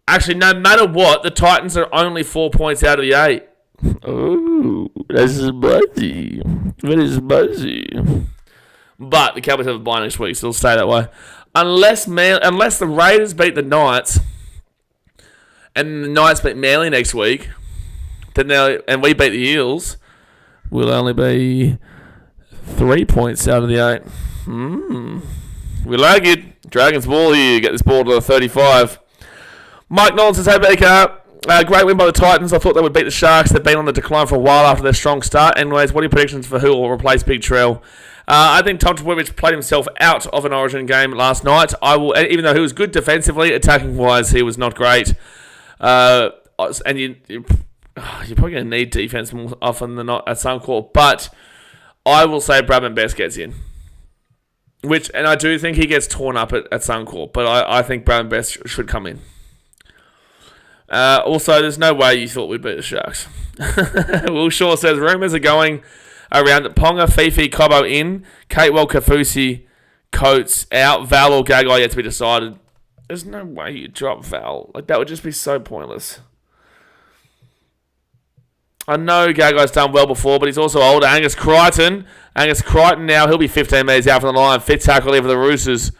actually, no matter what, the Titans are only 4 points out of the 8. Oh, that's buzzy. That is buzzy. But the Cowboys have a bye next week, so it'll stay that way. Unless the Raiders beat the Knights and the Knights beat Manly next week, and we beat the Eels, we'll only be 3 points out of the 8. We like it. Dragons ball here. Get this ball to the 35. Mike Nolan says, hey, Baker. Great win by the Titans. I thought they would beat the Sharks. They've been on the decline for a while after their strong start. Anyways, what are your predictions for who will replace Big Trell? I think Tom Trbojevic played himself out of an Origin game last night. Even though he was good defensively, attacking-wise, he was not great. And you're probably going to need defense more often than not at Suncorp. But I will say Bradman Best gets in. And I do think he gets torn up at Suncorp. But I think Bradman Best should come in. Also, there's no way you thought we'd beat the Sharks. Will Shaw says, rumours are going around that Ponga, Fifi, Cobbo in, Catewell, Kafusi, Coates out, Val or Gagai yet to be decided. There's no way you drop Val. That would just be so pointless. I know Gagai's done well before, but he's also older. Angus Crichton now, he'll be 15 metres out from the line. Fit tackle here for the Roosters.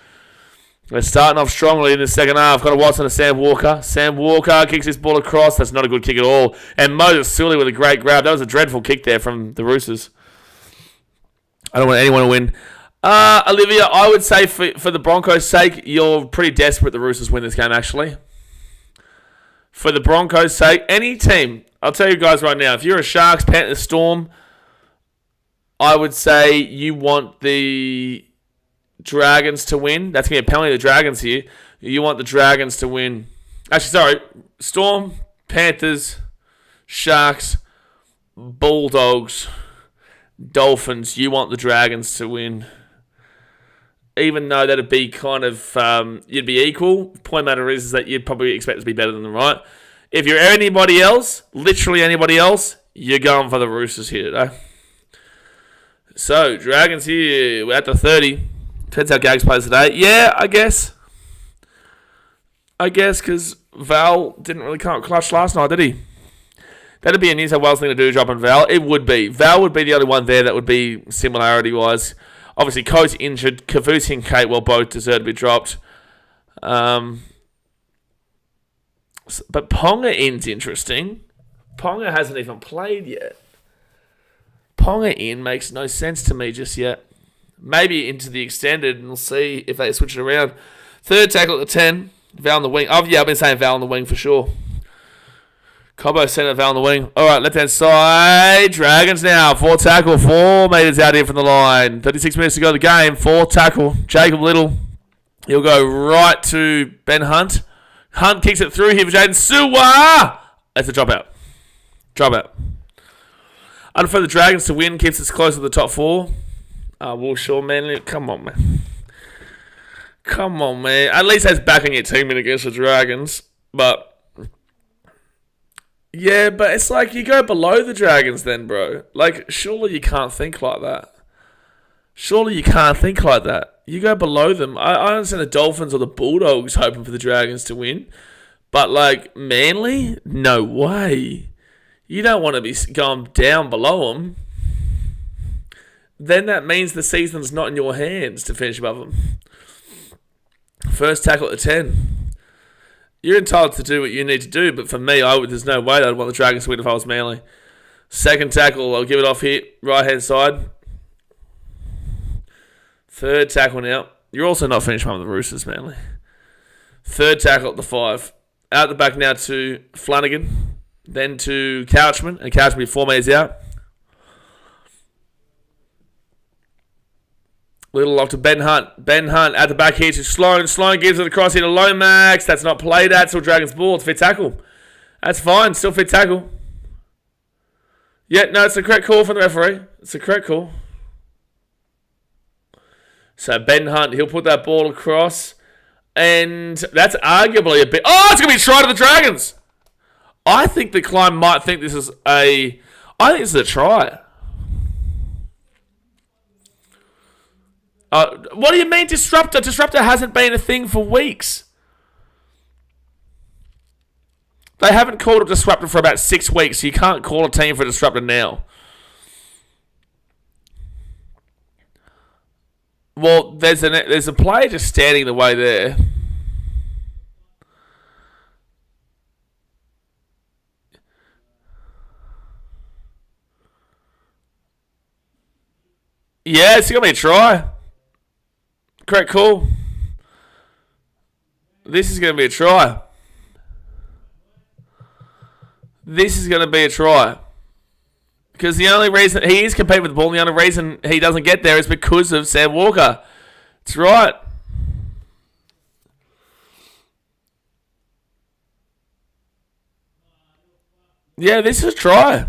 They're starting off strongly in the second half. Got a Watson to Sam Walker. Sam Walker kicks this ball across. That's not a good kick at all. And Moses Sully with a great grab. That was a dreadful kick there from the Roosters. I don't want anyone to win. Olivia, I would say for the Broncos' sake, you're pretty desperate the Roosters win this game, actually. For the Broncos' sake, any team, I'll tell you guys right now, if you're a Sharks, Panthers, Storm, I would say you want the Dragons to win. That's going to be a penalty to the Dragons here. You want the Dragons to win. Actually, sorry. Storm, Panthers, Sharks, Bulldogs, Dolphins. You want the Dragons to win. Even though that'd be kind of, you'd be equal. Point matter is that you'd probably expect to be better than them, right? If you're anybody else, literally anybody else, you're going for the Roosters here today. So, Dragons here, we're at the 30. Depends how Gags plays today. Yeah, I guess. Because Val didn't really come up clutch last night, did he? That'd be a New South Wales thing to do, dropping Val. It would be. Val would be the only one there that would be similarity-wise. Obviously, Coates injured. Kavusi and Kate, well, both deserve to be dropped. But Ponga in's interesting. Ponga hasn't even played yet. Ponga in makes no sense to me just yet. Maybe into the extended, and we'll see if they switch it around. Third tackle at the 10. Val on the wing. Oh, yeah, I've been saying Val on the wing for sure. Cobbo centre, Val on the wing. All right, left-hand side. Dragons now. 4 tackle. 4 metres out here from the line. 36 minutes to go in the game. 4 tackle. Jacob Little. He'll go right to Ben Hunt. Hunt kicks it through here for Jaden Suwa. That's a dropout. I'd prefer the Dragons to win. Keeps us close to the top 4. Will Shaw, man. Come on, man. At least that's backing your team in against the Dragons. But yeah, but it's like you go below the Dragons then, bro. Like, surely you can't think like that. You go below them. I understand the Dolphins or the Bulldogs hoping for the Dragons to win. But, like, Manly? No way. You don't want to be going down below them. Then that means the season's not in your hands to finish above them. First tackle at the 10. You're entitled to do what you need to do, but for me, there's no way I'd want the Dragons to win if I was Manly. Second tackle, I'll give it off here, right-hand side. Third tackle now. You're also not finished one with the Roosters, Manly. Third tackle at the 5. Out the back now to Flanagan, then to Couchman, and Couchman will be 4 metres out. Little off to Ben Hunt. Ben Hunt at the back here to Sloan. Sloan gives it across here to Lomax. That's not played at. Still Dragons ball. It's fit tackle. That's fine. Still fit tackle. Yeah, no, it's the correct call from the referee. It's the correct call. So Ben Hunt, he'll put that ball across. And that's arguably a bit... Oh, it's going to be a try to the Dragons. I think the Climb might think this is a... I think this is a try. What do you mean disruptor? Disruptor hasn't been a thing for weeks. They haven't called a disruptor for about 6 weeks, so you can't call a team for a disruptor now. Well, there's a player just standing the way there. Yeah, it's going to be a try. Correct call. This is going to be a try. Because the only reason he is competing with the ball, and the only reason he doesn't get there is because of Sam Walker. That's right. Yeah, this is a try.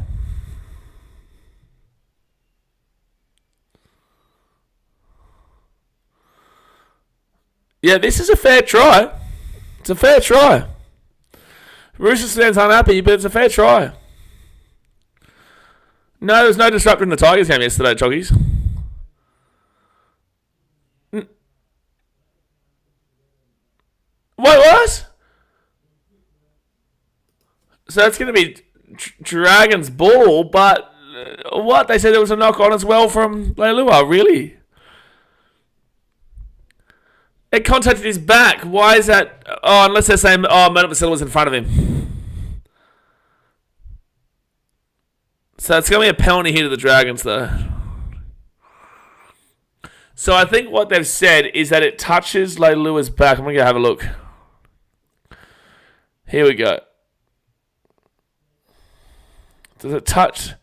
Yeah, this is a fair try. It's a fair try. Roosters fans unhappy, but it's a fair try. No, there was no disruptor in the Tigers game yesterday, Choggies. What? So it's going to be Dragons ball, but what? They said there was a knock on as well from Leilua, really? It contacted his back. Why is that? Oh, unless they're saying, Murdoch Vasilla was in front of him. So it's going to be a penalty here to the Dragons, though. So I think what they've said is that it touches Leilua's back. I'm going to go have a look. Here we go. Does it touch?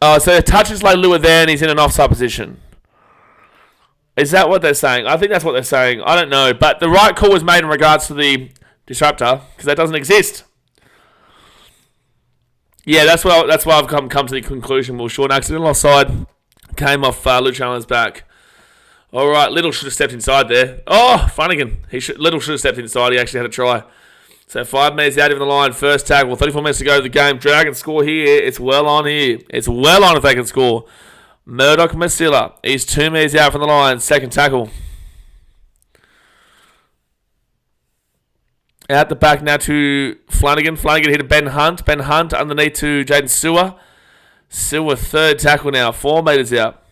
Oh, so it touches Leilua there and he's in an offside position. Is that what they're saying? I think that's what they're saying. I don't know. But the right call was made in regards to the disruptor because that doesn't exist. Yeah, that's why I've come to the conclusion. Well, sure, an accidental offside came off Luciano's back. All right, Little should have stepped inside there. Oh, Flanagan. Little should have stepped inside. He actually had a try. So 5 minutes out of the line. First tackle. 34 minutes to go to the game. Dragons score here. It's well on here. It's well on if they can score. Murdoch Masilla. He's 2 minutes out from the line. Second tackle. Out the back now to Flanagan. Flanagan hit to Ben Hunt. Ben Hunt underneath to Jaden Sewer. Sewer third tackle now. 4 metres out.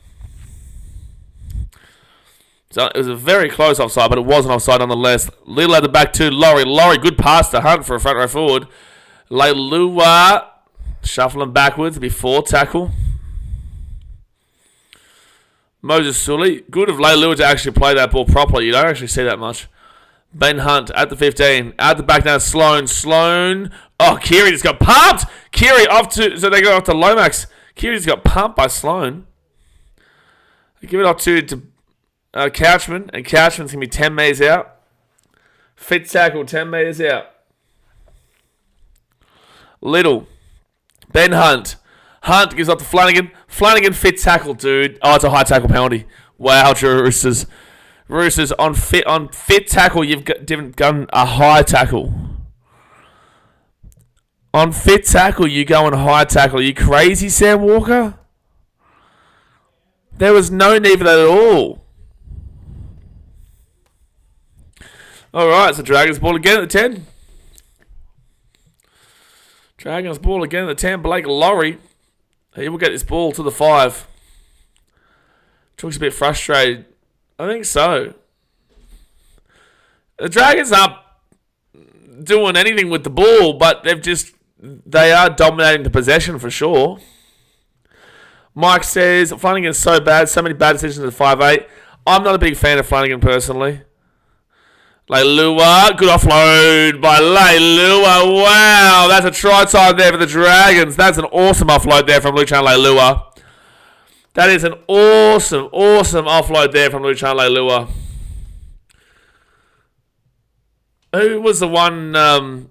So it was a very close offside, but it wasn't offside nonetheless. Little at the back to Laurie. Laurie, good pass to Hunt for a front row forward. Leilua shuffling backwards before tackle. Moses Sully. Good of Leilua to actually play that ball properly. You don't actually see that much. Ben Hunt at the 15. Out the back now, Sloan. Sloan. Oh, Keary just got pumped. Keary off to... So they go off to Lomax. Keary just got pumped by Sloan. They give it off to Couchman. And Couchman's going to be 10 metres out. Fit tackle, 10 metres out. Little. Ben Hunt. Hunt gives up to Flanagan. Flanagan fit tackle, dude. Oh, it's a high tackle penalty. Wow, Roosters. Roosters on fit tackle, you've done a high tackle. On fit tackle, you go on high tackle. Are you crazy, Sam Walker? There was no need for that at all. Alright, so Dragons ball again at the 10. Dragons ball again at the 10. Blake Laurie. He will get this ball to the 5. Chook's a bit frustrated. I think so. The Dragons aren't doing anything with the ball, but they are dominating the possession for sure. Mike says, Flanagan's so bad, so many bad decisions at 5'8". I'm not a big fan of Flanagan personally. Leilua, good offload by Leilua. Wow, that's a try time there for the Dragons. That's an awesome offload there from Luchan Leilua. That is an awesome offload there from Luchan Leilua. Who was the one?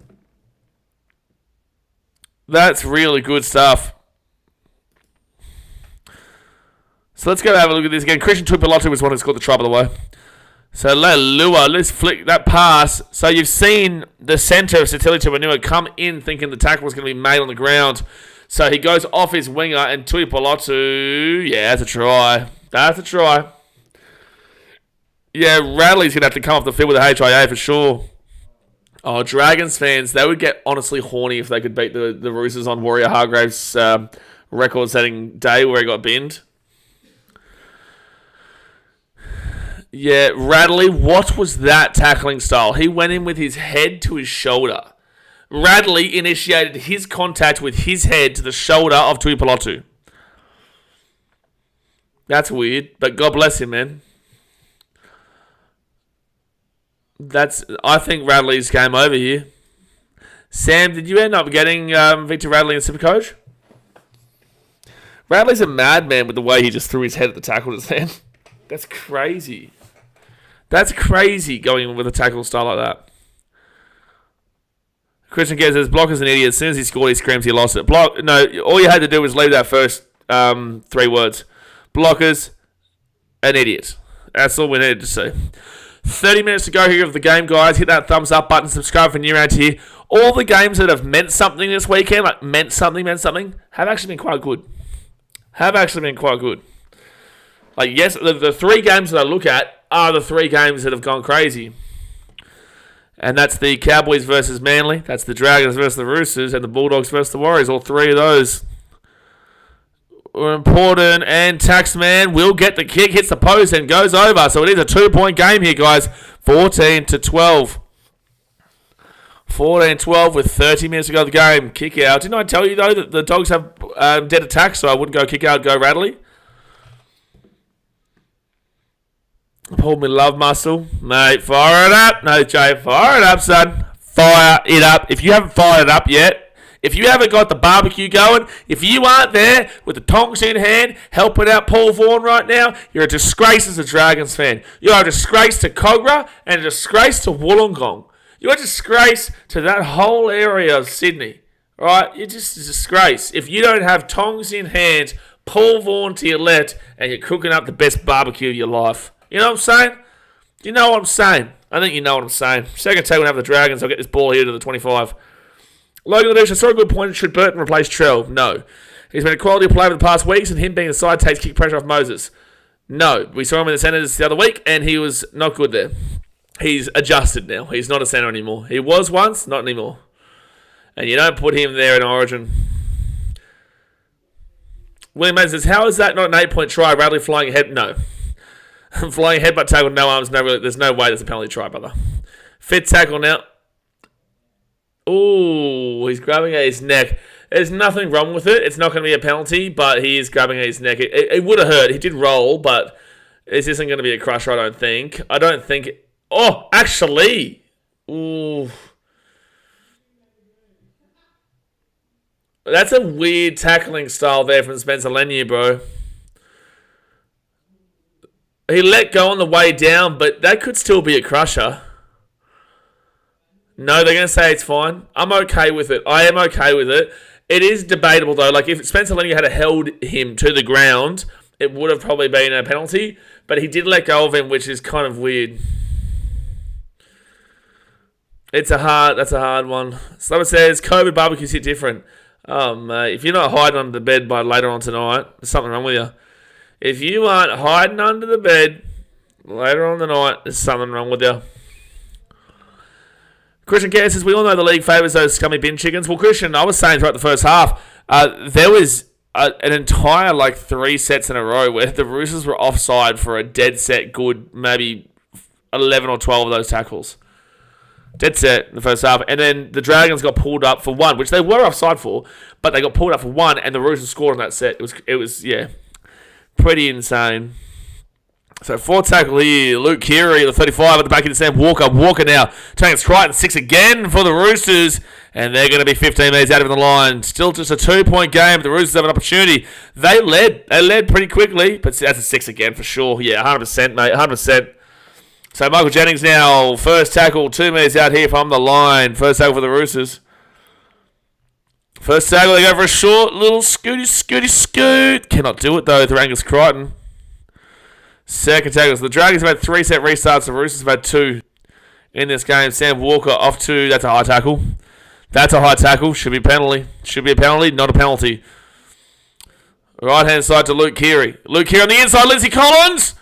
That's really good stuff. So let's go have a look at this again. Christian Tuipulotu was one who scored the try, by the way. So Leilua, let's flick that pass. So you've seen the centre of Sitili Tuanua come in thinking the tackle was going to be made on the ground. So he goes off his winger and Tuipulotu, yeah, that's a try. That's a try. Yeah, Radley's going to have to come off the field with a HIA for sure. Oh, Dragons fans, they would get honestly horny if they could beat the Roosters on Warrior Hargrave's record-setting day where he got binned. Yeah, Radley, what was that tackling style? He went in with his head to his shoulder. Radley initiated his contact with his head to the shoulder of Tuipulotu. That's weird, but God bless him, man. I think Radley's game over here. Sam, did you end up getting Victor Radley in Supercoach? Radley's a madman with the way he just threw his head at the tackle just then. That's crazy. That's crazy going in with a tackle style like that. Christian Gez says, Blocker's an idiot. As soon as he scored, he screams he lost it. No, all you had to do was leave that first 3 words. Blocker's an idiot. That's all we needed to say. 30 minutes to go here of the game, guys. Hit that thumbs up button. Subscribe for new around here. All the games that have meant something this weekend, like meant something, have actually been quite good. Like, yes, the 3 games that I look at are the 3 games that have gone crazy. And that's the Cowboys versus Manly. That's the Dragons versus the Roosters. And the Bulldogs versus the Warriors. All 3 of those were important. And Taxman will get the kick. Hits the post and goes over. So it is a 2-point game here, guys. 14-12. 14-12 with 30 minutes to go of the game. Kick out. Didn't I tell you, though, that the Dogs have dead attack? So I wouldn't go kick out, go Radley. Pulled me love muscle. Mate, fire it up. No, Jay, fire it up, son. Fire it up. If you haven't fired it up yet, If you haven't got the barbecue going, if you aren't there with the tongs in hand, helping out Paul Vaughan right now, you're a disgrace as a Dragons fan. You're a disgrace to Cogra and a disgrace to Wollongong. You're a disgrace to that whole area of Sydney. Right? You're just a disgrace. If you don't have tongs in hand, Paul Vaughan to your left, and you're cooking up the best barbecue of your life. You know what I'm saying? You know what I'm saying? I think you know what I'm saying. Second take, we'll have the Dragons. I'll get this ball here to the 25. Logan Ladush, I saw a good point. Should Burton replace Trell? No. He's been a quality player over the past weeks, and him being the side takes kick pressure off Moses. No. We saw him in the centres the other week, and he was not good there. He's adjusted now. He's not a centre anymore. He was once, not anymore. And you don't put him there in Origin. William Mason says, how is that not an 8-point try? Radley flying ahead? No. Flying headbutt tackle, no arms, there's no way there's a penalty try, brother. Fit tackle now. Ooh, he's grabbing at his neck. There's nothing wrong with it. It's not going to be a penalty, but he is grabbing at his neck. It would have hurt. He did roll, but this isn't going to be a crusher, I don't think. Oh, actually. Ooh. That's a weird tackling style there from Spencer Leniu, bro. He let go on the way down, but that could still be a crusher. No, they're going to say it's fine. I'm okay with it. I am okay with it. It is debatable, though. Like, if Spencer Leniu had held him to the ground, it would have probably been a penalty. But he did let go of him, which is kind of weird. That's a hard one. Someone says, COVID barbecues hit different. If you're not hiding under the bed by later on tonight, there's something wrong with you. If you aren't hiding under the bed later on tonight, there's something wrong with you. Christian Kerr says, we all know the league favours those scummy bin chickens. Well, Christian, I was saying throughout the first half, there was an entire 3 sets in a row where the Roosters were offside for a dead set good, maybe 11 or 12 of those tackles. Dead set in the first half. And then the Dragons got pulled up for one, which they were offside for, but they got pulled up for one, and the Roosters scored on that set. It was pretty insane. So, 4th tackle here. Luke Keary, the 35 at the back of Sam Walker. Walker now taking Crichton 6 again for the Roosters. And they're going to be 15 metres out of the line. Still just a 2-point game. The Roosters have an opportunity. They led pretty quickly. But that's a 6 again for sure. Yeah, 100%, mate. 100%. So, Michael Jennings now. First tackle, 2 metres out here from the line. First tackle for the Roosters. First tackle, they go for a short little scoot. Cannot do it, though, through Angus Crichton. Second tackle. So the Dragons have had 3 set restarts. The Roosters have had 2 in this game. Sam Walker off 2. That's a high tackle. Should be a penalty. Not a penalty. Right-hand side to Luke Keary. Luke Keary on the inside. Lindsay Collins.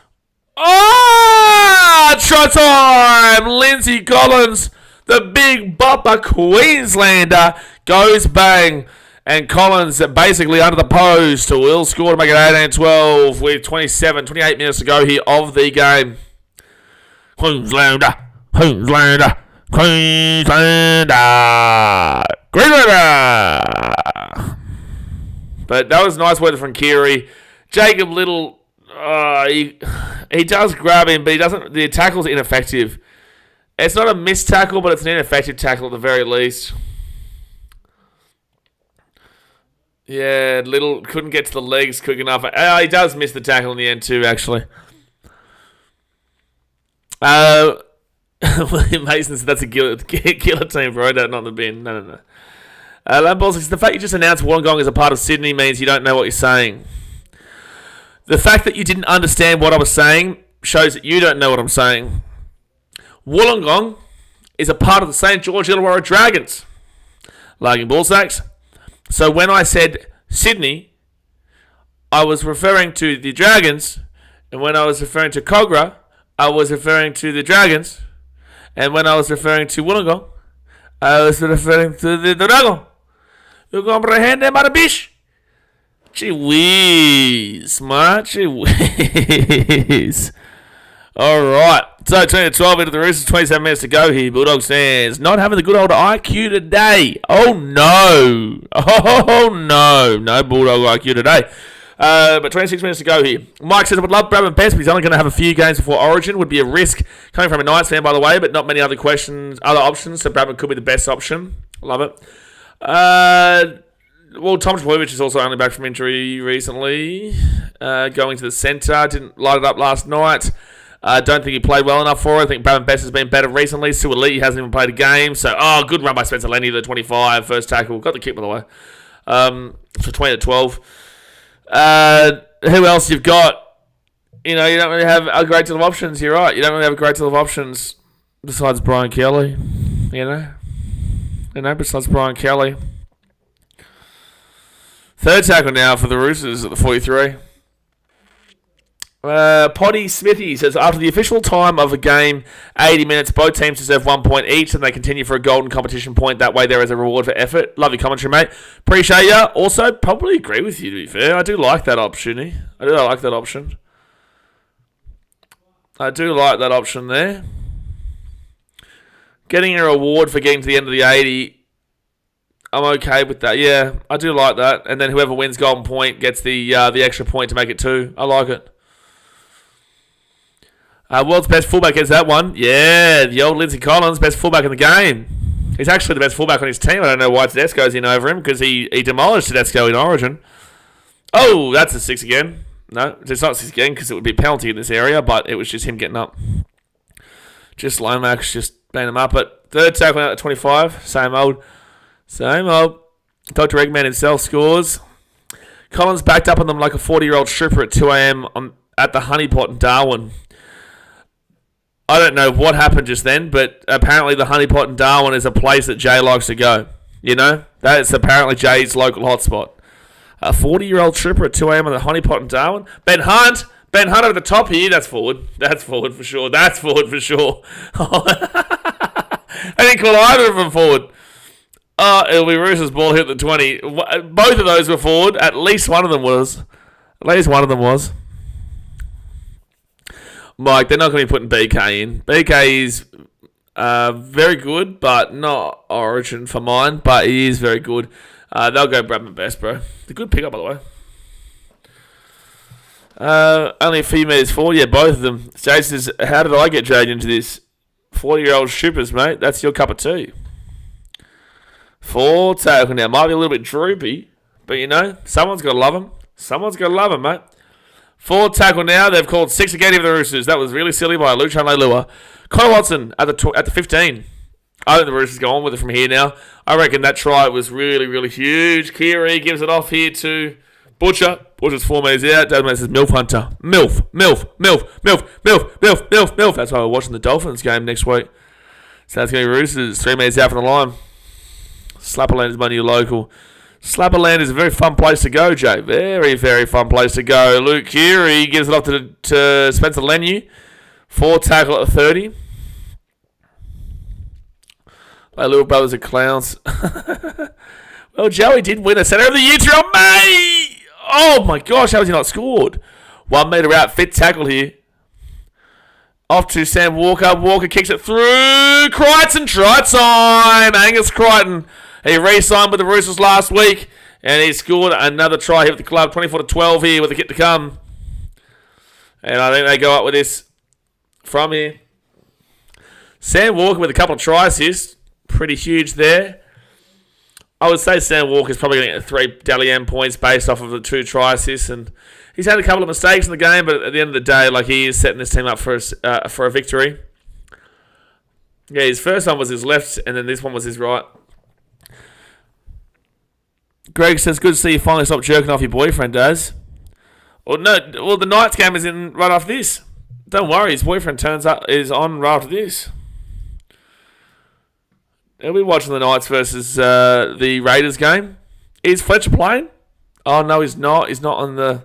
Try time. Lindsay Collins, the big bopper Queenslander, goes bang. And Collins basically under the post will score to make it 18-12 with 28 minutes to go here of the game. Queenslander. But that was nice word from Keary. Jacob Little, he does grab him, but he doesn't. The tackle's ineffective. It's not a missed tackle, but it's an ineffective tackle at the very least. Yeah, Little couldn't get to the legs quick enough. He does miss the tackle in the end too, actually. William Mason said that's a guillotine, bro. Not the bin. No. Lamball says, the fact you just announced Wollongong as a part of Sydney means you don't know what you're saying. The fact that you didn't understand what I was saying shows that you don't know what I'm saying. Wollongong is a part of the St George Illawarra Dragons. Larging ball sacks. So when I said Sydney, I was referring to the Dragons, and when I was referring to Cogra, I was referring to the Dragons, and when I was referring to Wollongong, I was referring to the Dragon. You comprehend, mara bicho? Gee whiz, man. Gee whiz. Alright, so 20-12 into the Roosters, 27 minutes to go here. Bulldogs fans not having the good old IQ today. Oh no. No Bulldog IQ today. But 26 minutes to go here. Mike says, I would love Bradman Best, but he's only going to have a few games before Origin. Would be a risk coming from a Knights fan, by the way, but not many other options, so Bradman could be the best option. Love it. Well, Tom Trbojevic is also only back from injury recently. Going to the centre. Didn't light it up last night. Don't think he played well enough for it. I think Bradman Best has been better recently. Suoli hasn't even played a game. So, good run by Spencer Lenny, the 25, first tackle. Got the kick, by the way. For 20-12. Who else you've got? You don't really have a great deal of options. You're right. You don't really have a great deal of options besides Brian Kelly. Besides Brian Kelly. Third tackle now for the Roosters at the 43. Potty Smithy says, after the official time of a game, 80 minutes, both teams deserve 1 point each, and they continue for a golden competition point. That way there is a reward for effort. Love your commentary, mate. Appreciate ya. Also, probably agree with you, to be fair. I do like that option. I do like that option. I do like that option there. Getting a reward for getting to the end of the 80, I'm okay with that. Yeah, I do like that. And then whoever wins golden point gets the extra point to make it 2. I like it. World's best fullback is that one. Yeah, the old Lindsay Collins, best fullback in the game. He's actually the best fullback on his team. I don't know why Tedesco's in over him, because he demolished Tedesco in Origin. Oh, that's a 6 again. No, it's not 6 again, because it would be a penalty in this area, but it was just him getting up. Just Lomax just banging him up. But third tackle out at 25. Same old. Dr. Eggman himself scores. Collins backed up on them like a 40-year-old stripper at 2 a.m. At the Honeypot in Darwin. I don't know what happened just then, but apparently the Honeypot in Darwin is a place that Jay likes to go. That is apparently Jay's local hotspot. A 40-year-old tripper at 2 a.m. on the Honeypot in Darwin. Ben Hunt over the top here. That's forward for sure. I didn't call either of them forward. It'll be Roosters ball hit the 20. Both of those were forward. At least one of them was. Mike, they're not going to be putting BK in. BK is very good, but not Origin for mine. But he is very good. They'll go Bradman Best, bro. It's a good pickup, by the way. Only a few metres forward. Yeah, both of them. Jason says, how did I get dragged into this? 40-year-old strippers, mate. That's your cup of tea. 4 tackle now. Might be a little bit droopy, but someone's got to love him. Mate. 4 tackle now. They've called 6 again for the Roosters. That was really silly by Luchan Leilua. Connor Watson at the 15. I think the Roosters go on with it from here now. I reckon that try was really, really huge. Keary gives it off here to Butcher. Butcher's 4 metres out. Dadman says Milf Hunter. Milf. That's why we're watching the Dolphins game next week. So that's going to be Roosters 3 metres out from the line. Slapperland is my new local. Slapperland is a very fun place to go, Jay. Very, very fun place to go. Luke Keary gives it off to Spencer Lenu. 4 tackle at 30. My little brothers are clowns. Well, Joey did win a Centre of the Year to May. Oh my gosh, how has he not scored? 1 metre out, fit tackle here. Off to Sam Walker. Walker kicks it through. Crichton, try time. Angus Crichton. He re-signed with the Roosters last week, and he scored another try here with the club. 24-12 here with the kick to come. And I think they go up with this from here. Sam Walker with a couple of try assists. Pretty huge there. I would say Sam Walker's probably going to get 3 Dally M points based off of the 2 try assists. And he's had a couple of mistakes in the game, but at the end of the day, he is setting this team up for a victory. Yeah, his first one was his left, and then this one was his right. Greg says, good to see you finally stop jerking off your boyfriend, Daz. Well, the Knights game is in right after this. Don't worry, his boyfriend is on right after this. He'll be watching the Knights versus the Raiders game. Is Fletcher playing? Oh, no, he's not. He's not on the...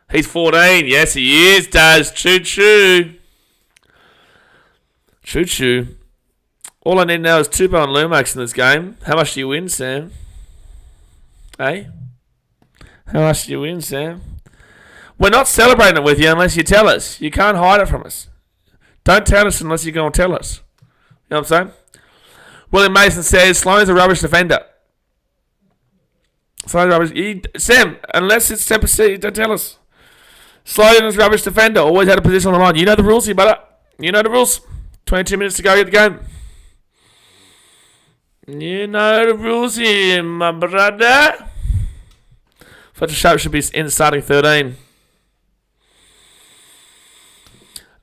He's 14. Yes, he is, Daz. Choo-choo. Choo-choo. All I need now is Tupou and Lumax in this game. How much do you win, Sam? Hey? How much do you win, Sam? We're not celebrating it with you unless you tell us. You can't hide it from us. Don't tell us unless you're going to tell us. You know what I'm saying? William Mason says, Sloan's a rubbish defender. Sloan's rubbish. Sam, unless it's 10%, don't tell us. Sloan is a rubbish defender. Always had a position on the line. You know the rules here, brother. You know the rules. 22 minutes to go, get the game. You know the rules here, my brother. Fletcher Sharp should be in starting 13.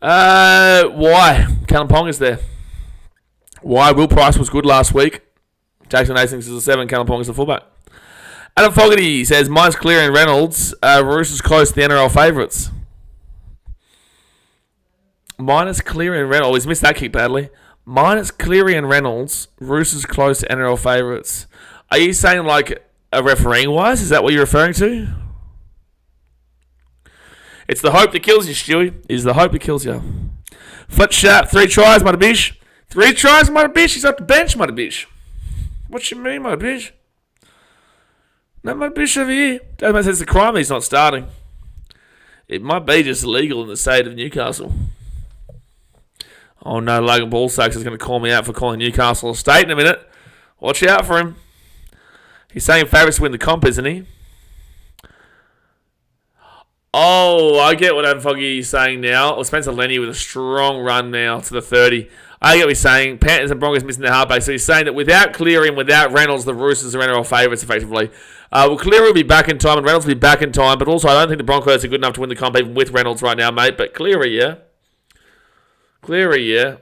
Why? Callum Pong is there. Why? Will Price was good last week. Jackson Hastings is a 7. Callum Pong is the fullback. Adam Fogarty says, mine's Cleary and Reynolds. Roosters close to the NRL favourites. Minus Cleary and Reynolds. He's missed that kick badly. Minus Cleary and Reynolds. Roosters close to NRL favourites. Are you saying like a refereeing-wise? Is that what you're referring to? It's the hope that kills you, Stewie. It's the hope that kills you. Fletcher Sharp, 3 tries, mother bitch. 3 tries, mother bitch. He's off the bench, mother bitch. What you mean, mother bitch? No, mother bitch over here. Doesn't matter, it's a crime he's not starting. It might be just illegal in the state of Newcastle. Oh no, Logan Ballsacks is going to call me out for calling Newcastle a state in a minute. Watch out for him. He's saying favourites to win the comp, isn't he? Oh, I get what Adam Foggy is saying now. Or Spencer Lenny with a strong run now to the 30. I get what he's saying. Panthers and Broncos missing their halfback. So he's saying that without Cleary and without Reynolds, the Roosters are NRL favourites effectively. Well, Cleary will be back in time and Reynolds will be back in time. But also, I don't think the Broncos are good enough to win the comp even with Reynolds right now, mate. But Cleary, yeah. Cleary, yeah.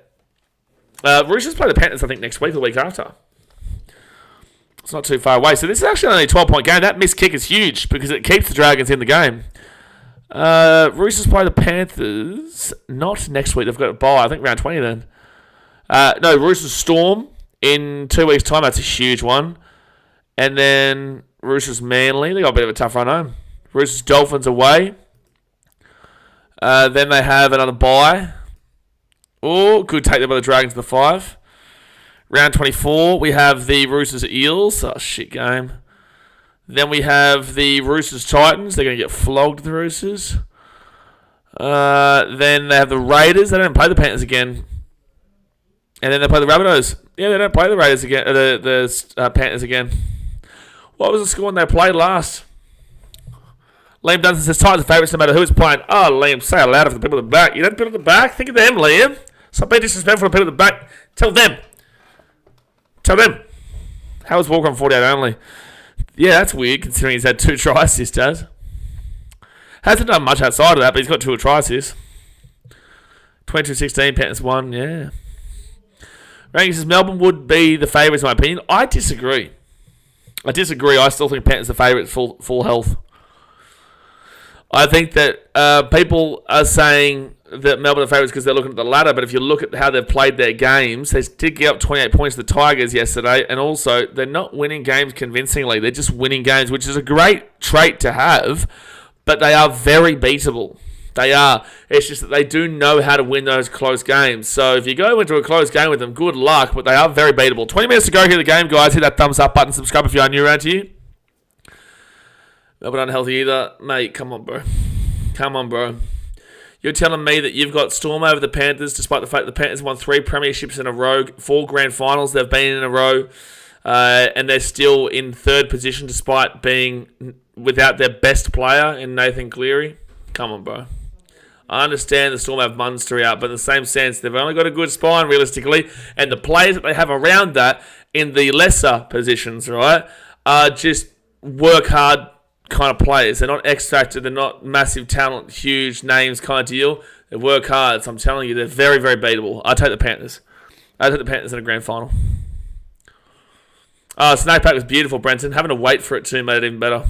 Roosters play the Panthers, I think, next week or the week after. It's not too far away. So this is actually only a 12-point game. That missed kick is huge because it keeps the Dragons in the game. Roosters play the Panthers not next week. They've got a bye. I think round 20 then. No, Roosters Storm in 2 weeks' time. That's a huge one. And then Roosters Manly. They got a bit of a tough run home. Roosters Dolphins away. Then they have another bye. Oh, good take there by the Dragons to the 5. Round 24, we have the Roosters Eels. Oh, shit game. Then we have the Roosters Titans. They're going to get flogged, the Roosters. Then they have the Raiders. They don't play the Panthers again. And then they play the Rabbitohs. Yeah, they don't play the Raiders again. The Panthers again. What was the score when they played last? Liam Dunson says Titans are favourites no matter who is playing. Oh, Liam, say it louder for the people at the back. You don't people at the back? Think of them, Liam. Stop being disrespectful to the people at the back. Tell them. Tell them. How was Walker on 48 only? Yeah, that's weird considering he's had 2 try assists, Daz. Hasn't done much outside of that, but he's got 2 try assists. 22-16, Panthers 1, yeah. Ranking says Melbourne would be the favourites in my opinion. I disagree. I still think Panthers are the favourites full health. I think that people are saying that Melbourne are favourites because they're looking at the ladder, but if you look at how they've played their games, they did get up 28 points to the Tigers yesterday, and also they're not winning games convincingly. They're just winning games, which is a great trait to have, but they are very beatable. They are. It's just that they do know how to win those close games. So if you go into a close game with them, good luck, but they are very beatable. 20 minutes to go here in the game, guys. Hit that thumbs up button. Subscribe if you are new around here. Melbourne unhealthy either. Mate, come on, bro. Come on, bro. You're telling me that you've got Storm over the Panthers, despite the fact the Panthers won 3 premierships in a row, 4 grand finals they've been in a row, and they're still in 3rd position despite being without their best player in Nathan Cleary? Come on, bro. I understand the Storm have Munster out, but in the same sense, they've only got a good spine, realistically, and the players that they have around that in the lesser positions, right, are just work hard kind of players. They're not X-Factor, they're not massive talent, huge names kind of deal. They work hard, so I'm telling you, they're very, very beatable. I take the Panthers. I take the Panthers in a grand final. Snake Pack was beautiful, Brenton. Having to wait for it too made it even better.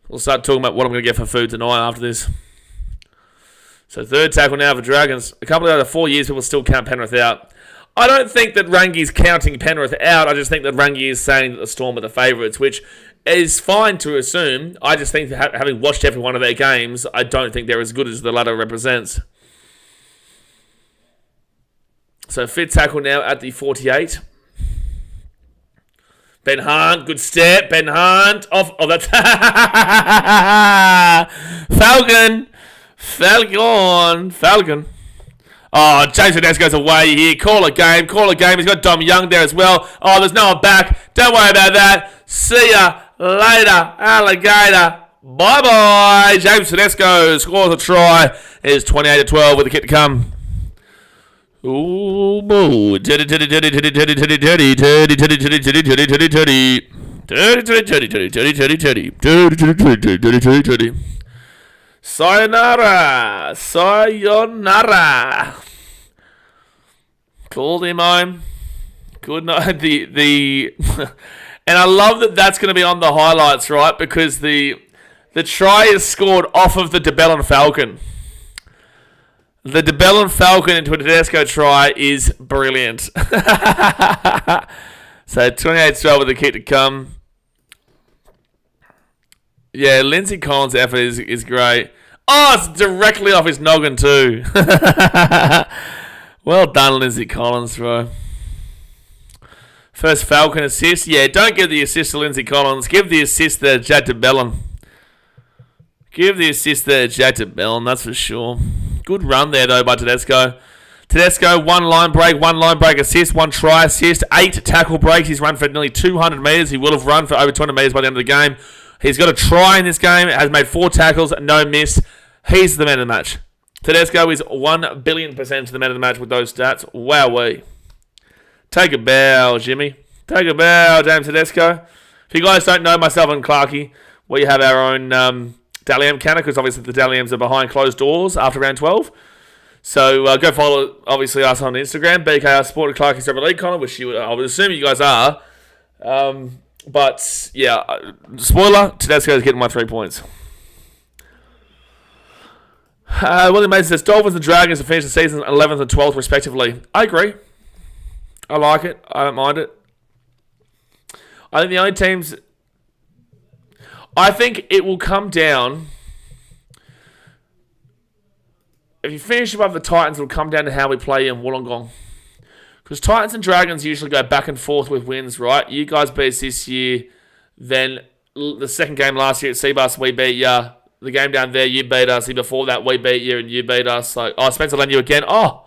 We'll start talking about what I'm going to get for food tonight after this. So 3rd tackle now for Dragons. A couple of other 4 years, people still count Penrith out. I don't think that Rangi's counting Penrith out. I just think that Rangi is saying that the Storm are the favourites, which is fine to assume. I just think that having watched every one of their games, I don't think they're as good as the ladder represents. So 5th tackle now at the 48. Ben Hunt, good step. Ben Hunt off. Oh, that's Falcon. Oh, James Tedesco's away here. Call a game. He's got Dom Young there as well. Oh, there's no one back. Don't worry about that. See ya later, alligator. Bye-bye. James Tedesco scores a try. It's 28-12 with the kick to come. Ooh, boo. Teddy. Sayonara. Called him home. Good night. And I love that that's going to be on the highlights, right? Because the try is scored off of the DeBellin Falcon. The DeBellin Falcon into a Tedesco try is brilliant. So 28-12 with the kick to come. Yeah, Lindsay Collins' effort is great. Oh, it's directly off his noggin too. Well done, Lindsay Collins, bro. First Falcon assist. Yeah, don't give the assist to Lindsay Collins. Give the assist to Jack DeBellin. Give the assist there to Jack DeBellin, that's for sure. Good run there, though, by Tedesco. Tedesco, one line break assist, one try assist, 8 tackle breaks. He's run for nearly 200 metres. He will have run for over 200 metres by the end of the game. He's got a try in this game. Has made 4 tackles, no miss. He's the man of the match. Tedesco is 1 billion% the man of the match with those stats. Wowee. Take a bow, Jimmy. Take a bow, James Tedesco. If you guys don't know, myself and Clarkey, we have our own Dally M canner, because obviously the Dally M's are behind closed doors after round 12. So go follow, obviously, us on Instagram, BKR Sport and Clarkey's Super League, Connor, which I would assume you guys are. But, yeah, spoiler, Tedesco's getting my 3 points. William Mason says, Dolphins and Dragons have finished the season 11th and 12th, respectively. I agree. I like it. I don't mind it. I think the only teams... I think it will come down... If you finish above the Titans, it will come down to how we play in Wollongong. Because Titans and Dragons usually go back and forth with wins, right? You guys beat us this year. Then the second game last year at Seabus, we beat you. The game down there, you beat us. Before that, we beat you and you beat us. Like, Spencer Lenu again. Oh,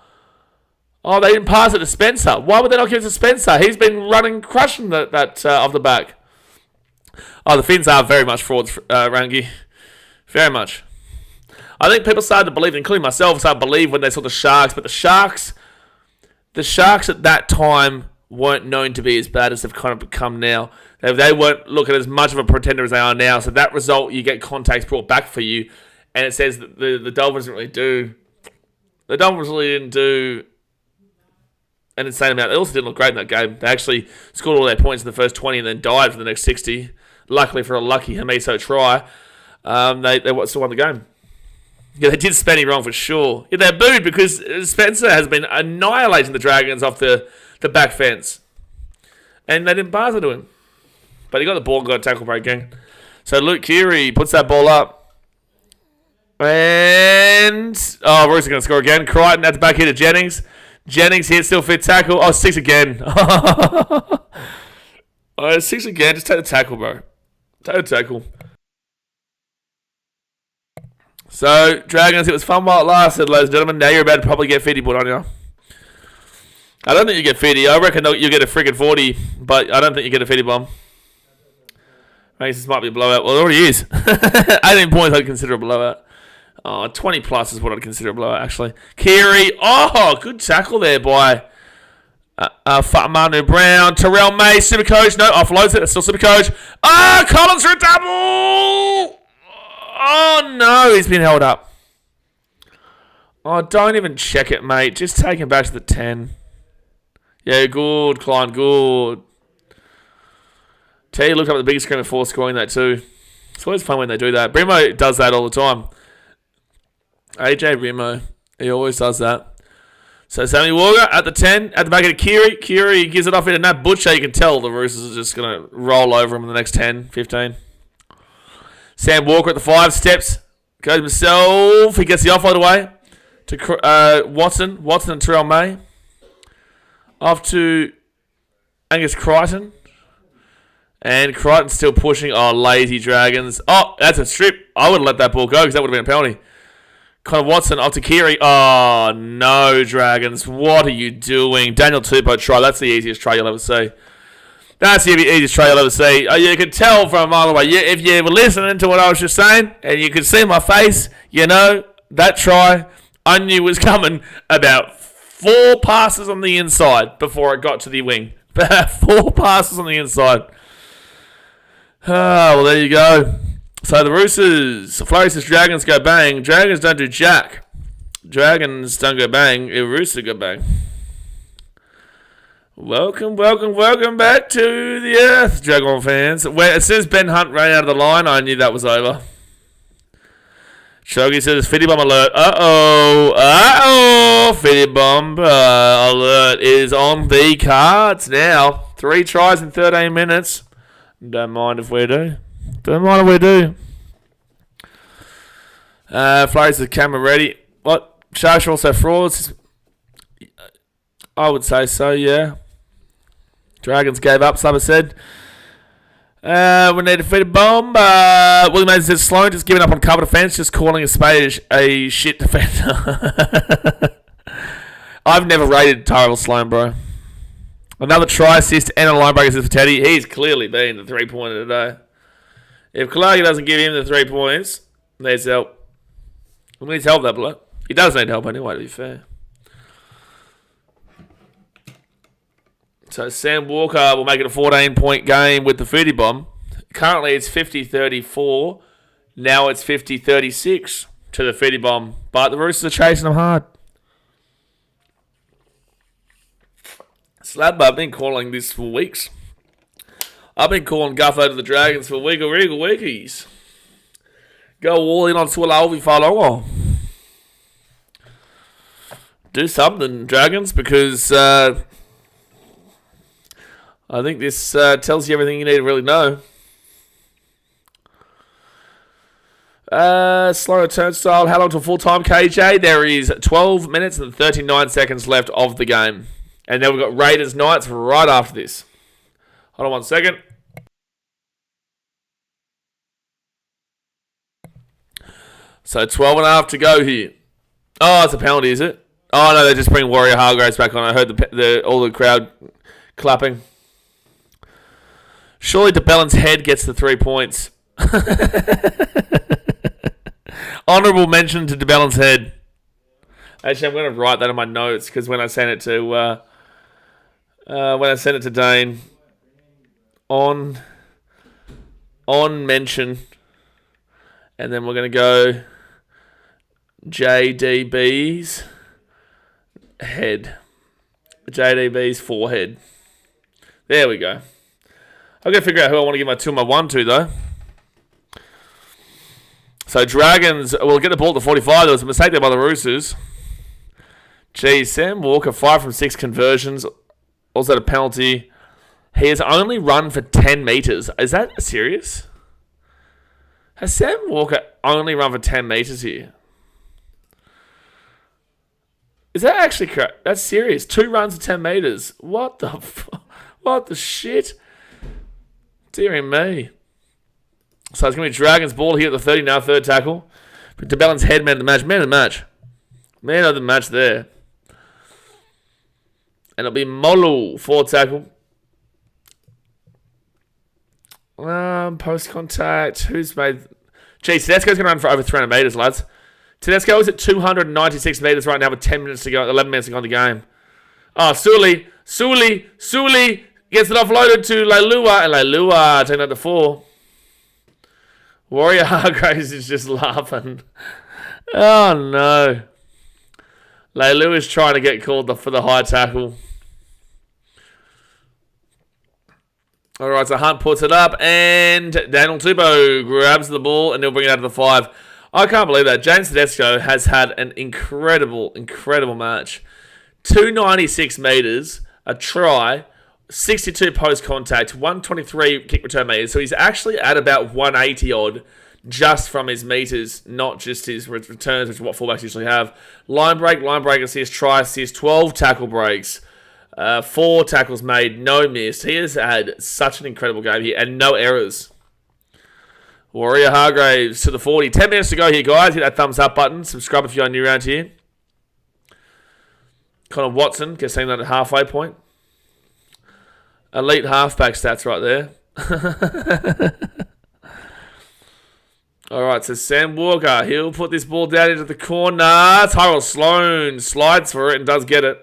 they didn't pass it to Spencer. Why would they not give it to Spencer? He's been crushing that off the back. Oh, the Finns are very much frauds, Rangi. Very much. I think people started to believe, including myself, started to believe when they saw the Sharks. But the Sharks at that time weren't known to be as bad as they've kind of become now. They weren't looking as much of a pretender as they are now. So that result, you get contacts brought back for you. And it says that the Dolphins didn't really do... The Dolphins really didn't do an insane amount. They also didn't look great in that game. They actually scored all their points in the first 20 and then died for the next 60. Luckily for a lucky Hamiso try, they still won the game. Yeah, they did Spenny wrong for sure. Yeah, they're booed because Spencer has been annihilating the Dragons off the back fence. And they didn't pass it to him. But he got the ball and got a tackle break gang. So Luke Keary puts that ball up. And... Roos is going to score again. Crichton at the back here to Jennings. Jennings here, still fit tackle. 6 again. 6 again. Just take the tackle, bro. Take the tackle. So, Dragons, it was fun while it lasted, ladies and gentlemen. Now you're about to probably get 50 put on you. I don't think you get 50. I reckon you'll get a friggin' 40, but I don't think you get a 50 bomb. I guess this might be a blowout. Well, it already is. 18 points I'd consider a blowout. 20 plus is what I'd consider a blowout, actually. Keary. Good tackle there by Manu Brown. Terrell May, Supercoach. No, offloads it. It's still Supercoach. Collins for a double! Oh, no, he's been held up. Don't even check it, mate. Just take him back to the 10. Yeah, good, Klein, good. Tell you, look up at the big screen before scoring that too. It's always fun when they do that. Brimo does that all the time. AJ Brimo, he always does that. So Sammy Walker at the 10, at the back of Keary. Keary gives it off into Nat Butcher. You can tell the Roosters are just going to roll over him in the next 10, 15. Sam Walker at the 5 steps. Goes himself. He gets the offload away to Watson. Watson and Terrell May. Off to Angus Crichton. And Crichton's still pushing. Lazy Dragons. That's a strip. I would have let that ball go because that would have been a penalty. Connor Watson off to Keary. No, Dragons. What are you doing? Daniel Tupou try. That's the easiest try you'll ever see. That's the easiest try you'll ever see. You could tell from a mile away. If you were listening to what I was just saying, and you could see my face, that try I knew was coming about 4 passes on the inside before it got to the wing. 4 passes on the inside. Well, there you go. So the Roosters, Flurry says Dragons go bang. Dragons don't do jack. Dragons don't go bang. Roosters go bang. Welcome back to the earth, Dragon fans. As soon as Ben Hunt ran out of the line, I knew that was over. Shogi says, Fitty Bomb alert. Fitty Bomb alert is on the cards now. 3 tries in 13 minutes. Don't mind if we do. Flurry says, camera ready. What? Sharks are also frauds? I would say so, yeah. Dragons gave up, Summer said. We need a Fitty Bomb. William Mason says, Sloan just giving up on cover defence, just calling a spade a shit defender. I've never rated Tyrell Sloan, bro. Another try assist and a line break assist for Teddy. He's clearly been the 3-pointer today. If Kalagi doesn't give him the 3 points, needs help. He needs help, that bloke. He does need help anyway, to be fair. So Sam Walker will make it a 14-point game with the Fitty Bomb. Currently it's 50-34. Now it's 50-36 to the Fitty Bomb. But the Roosters are chasing them hard. Slabber, I've been calling this for weeks. I've been calling Gutho to the Dragons for weekies. Go all in on Swallovi Whalongo. Do something, Dragons, because I think this tells you everything you need to really know. Slow turnstile. How long till full time, KJ? There is 12 minutes and 39 seconds left of the game. And then we've got Raiders Knights right after this. Hold on 1 second. So 12 and a half to go here. Oh, it's a penalty, is it? Oh, no, they just bring Warrior Hargraves back on. I heard all the crowd clapping. Surely DeBellin's head gets the 3 points. Honourable mention to DeBellin's head. Actually, I'm going to write that in my notes because when I send it to Dane, on mention, and then we're going to go JDB's head, JDB's forehead. There we go. I've got to figure out who I want to give my 2 and my 1 to, though. So, Dragons will get the ball to 45. There was a mistake there by the Roosters. Geez, Sam Walker, 5 from 6 conversions. Also a penalty. He has only run for 10 metres. Is that serious? Has Sam Walker only run for 10 metres here? Is that actually correct? That's serious. 2 runs for 10 metres. What the what the shit? Dear me. So it's going to be Dragons ball here at the 30 now, 3rd tackle. But DeBellin's head man of the match. Man of the match. Man of the match there. And it'll be Molu, 4th tackle. Post contact. Who's made... Geez, Tedesco's going to run for over 300 metres, lads. Tedesco is at 296 metres right now with 10 minutes to go, 11 minutes to go in the game. Oh, Suli gets it offloaded to Leilua, and Leilua taking out the 4. Warrior Hargraves is just laughing. Oh, no. Leilua is trying to get called for the high tackle. All right, so Hunt puts it up, and Daniel Tupou grabs the ball, and he'll bring it out to the 5. I can't believe that. James Tedesco has had an incredible match. 296 metres, a try, 62 post contact, 123 kick return metres. So he's actually at about 180 odd just from his metres, not just his returns, which is what fullbacks usually have. Line break assist, try assist, 12 tackle breaks, 4 tackles made, no missed. He has had such an incredible game here and no errors. Warrior Hargraves to the 40. 10 minutes to go here, guys. Hit that thumbs up button. Subscribe if you're new around here. Connor Watson gets seen at a halfway point. Elite halfback stats right there. All right, so Sam Walker. He'll put this ball down into the corner. Tyrell Sloan slides for it and does get it.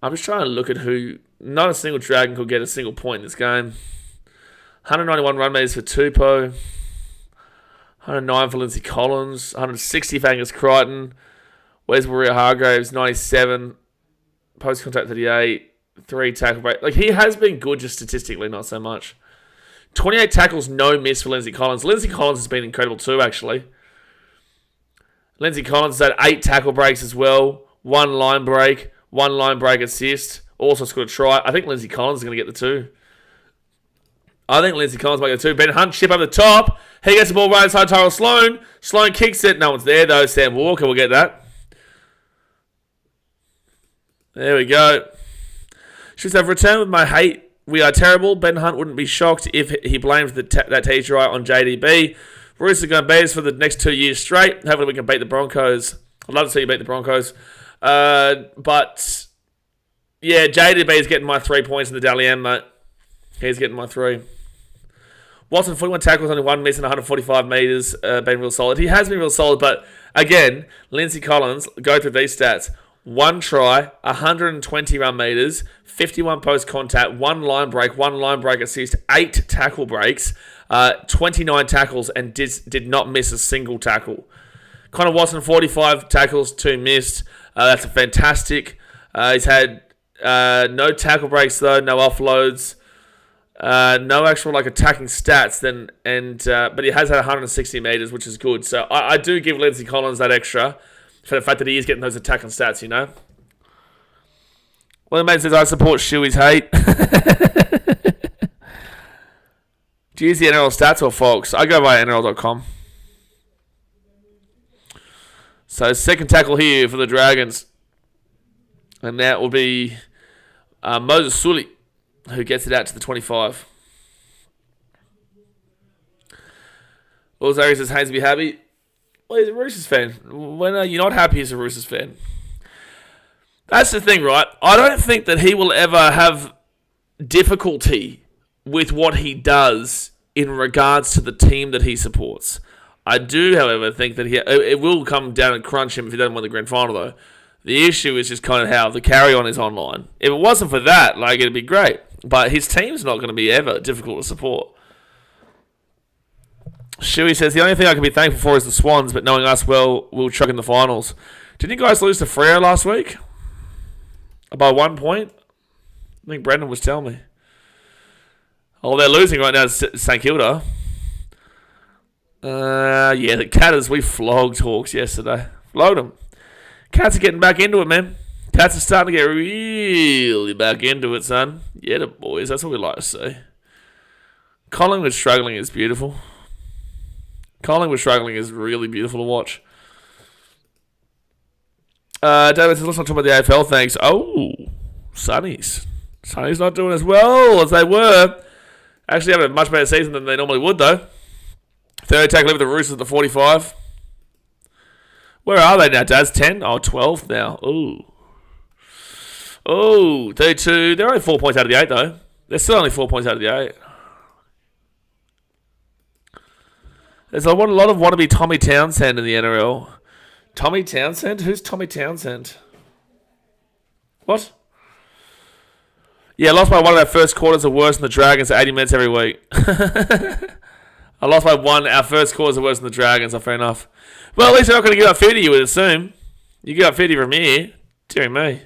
I'm just trying to look at who... Not a single Dragon could get a single point in this game. 191 run meters for Tupou. 109 for Lindsay Collins. 160 for Angus Crichton. Where's Warrior Hargraves? 97. Post-contact 38. 3 tackle break. Like, he has been good just statistically, not so much. 28 tackles, no miss for Lindsay Collins. Lindsay Collins has been incredible too, actually. Lindsay Collins has had 8 tackle breaks as well. 1 line break. 1 line break assist. Also scored a try. I think Lindsay Collins is going to get the 2. I think Lindsay Collins might get the 2. Ben Hunt, chip over the top. He gets the ball right inside Tyrell Sloan. Sloan kicks it. No one's there though. Sam Walker will get that. There we go. She says, I've returned with my hate. We are terrible. Ben Hunt wouldn't be shocked if he blames that TTI on JDB. Roosters are going to beat us for the next 2 years straight. Hopefully we can beat the Broncos. I'd love to see you beat the Broncos. But, yeah, JDB is getting my 3 points in the Dally M, mate. He's getting my 3. Watson, 41 tackles, only 1 miss and 145 metres. Been real solid. He has been real solid, but, again, Lindsay Collins, go through these stats. 1 try, 120 run meters, 51 post contact, 1 line break assist, 8 tackle breaks, 29 tackles, and did not miss a single tackle. Connor Watson, 45 tackles, 2 missed. That's a fantastic. He's had no tackle breaks though, no offloads, no actual attacking stats. But he has had 160 meters, which is good. So I do give Lindsay Collins that extra. For the fact that he is getting those attacking stats, you know. Well, the mate says, I support Shuey's hate. Do you use the NRL stats or Fox? I go by NRL.com. So, second tackle here for the Dragons. And that will be Moses Sully, who gets it out to the 25. Well, Zari says, Haynes will be happy. Well, he's a Roosters fan. When are you not happy as a Roosters fan? That's the thing, right? I don't think that he will ever have difficulty with what he does in regards to the team that he supports. I do, however, think that it will come down and crunch him if he doesn't win the grand final, though. The issue is just kind of how the carry-on is online. If it wasn't for that, it'd be great. But his team's not going to be ever difficult to support. Shuey says, the only thing I can be thankful for is the Swans, but knowing us well, we'll chuck in the finals. Didn't you guys lose to Freo last week? By 1 point? I think Brendan was telling me. Oh, they're losing right now to St Kilda. Yeah, the Catters, we flogged Hawks yesterday. Flogged them. Cats are getting back into it, man. Cats are starting to get really back into it, son. Yeah, the boys, that's what we like to see. Collingwood struggling is beautiful. Collingwood struggling is really beautiful to watch. David says, let's not talk about the AFL, thanks. Oh, Sunnies. Sunnies not doing as well as they were. Actually having a much better season than they normally would, though. Third tackle with the Roosters at the 45. Where are they now, Daz? 10? Oh, 12 now. Ooh. Oh, 32. They're only 4 points out of the 8, though. They're still only 4 points out of the 8. There's a lot of wannabe Tommy Townsend in the NRL. Tommy Townsend? Who's Tommy Townsend? What? Yeah, I lost by 1 of our first quarters are worse than the Dragons at 80 minutes every week. I lost by 1. Our first quarters are worse than the Dragons. Oh, fair enough. Well, at least they're not going to give up 50, you would assume. You give up 50 from here. Dear me.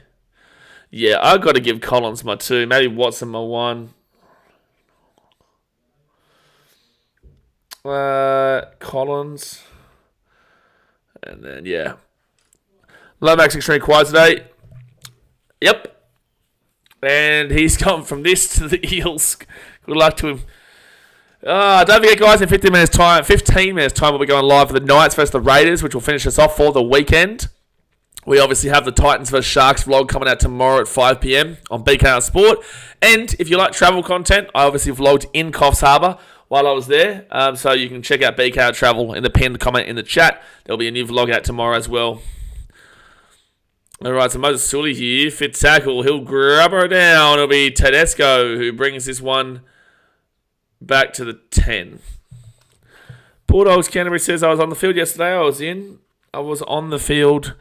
Yeah, I've got to give Collins my 2. Maybe Watson my 1. Collins. And then, yeah. Lomax extremely quiet today. Yep. And he's gone from this to the Eels. Good luck to him. Don't forget, guys, in 15 minutes time, we'll be going live for the Knights versus the Raiders, which will finish us off for the weekend. We obviously have the Titans vs Sharks vlog coming out tomorrow at 5 p.m. on BKR Sport. And if you like travel content, I obviously vlogged in Coffs Harbour while I was there. So you can check out BKRtravel in the pinned comment in the chat. There'll be a new vlog out tomorrow as well. Alright, so Moses Sully here, fit tackle. He'll grab her down. It'll be Tedesco who brings this one back to the 10. Bulldogs Canterbury says, I was on the field yesterday. I was on the field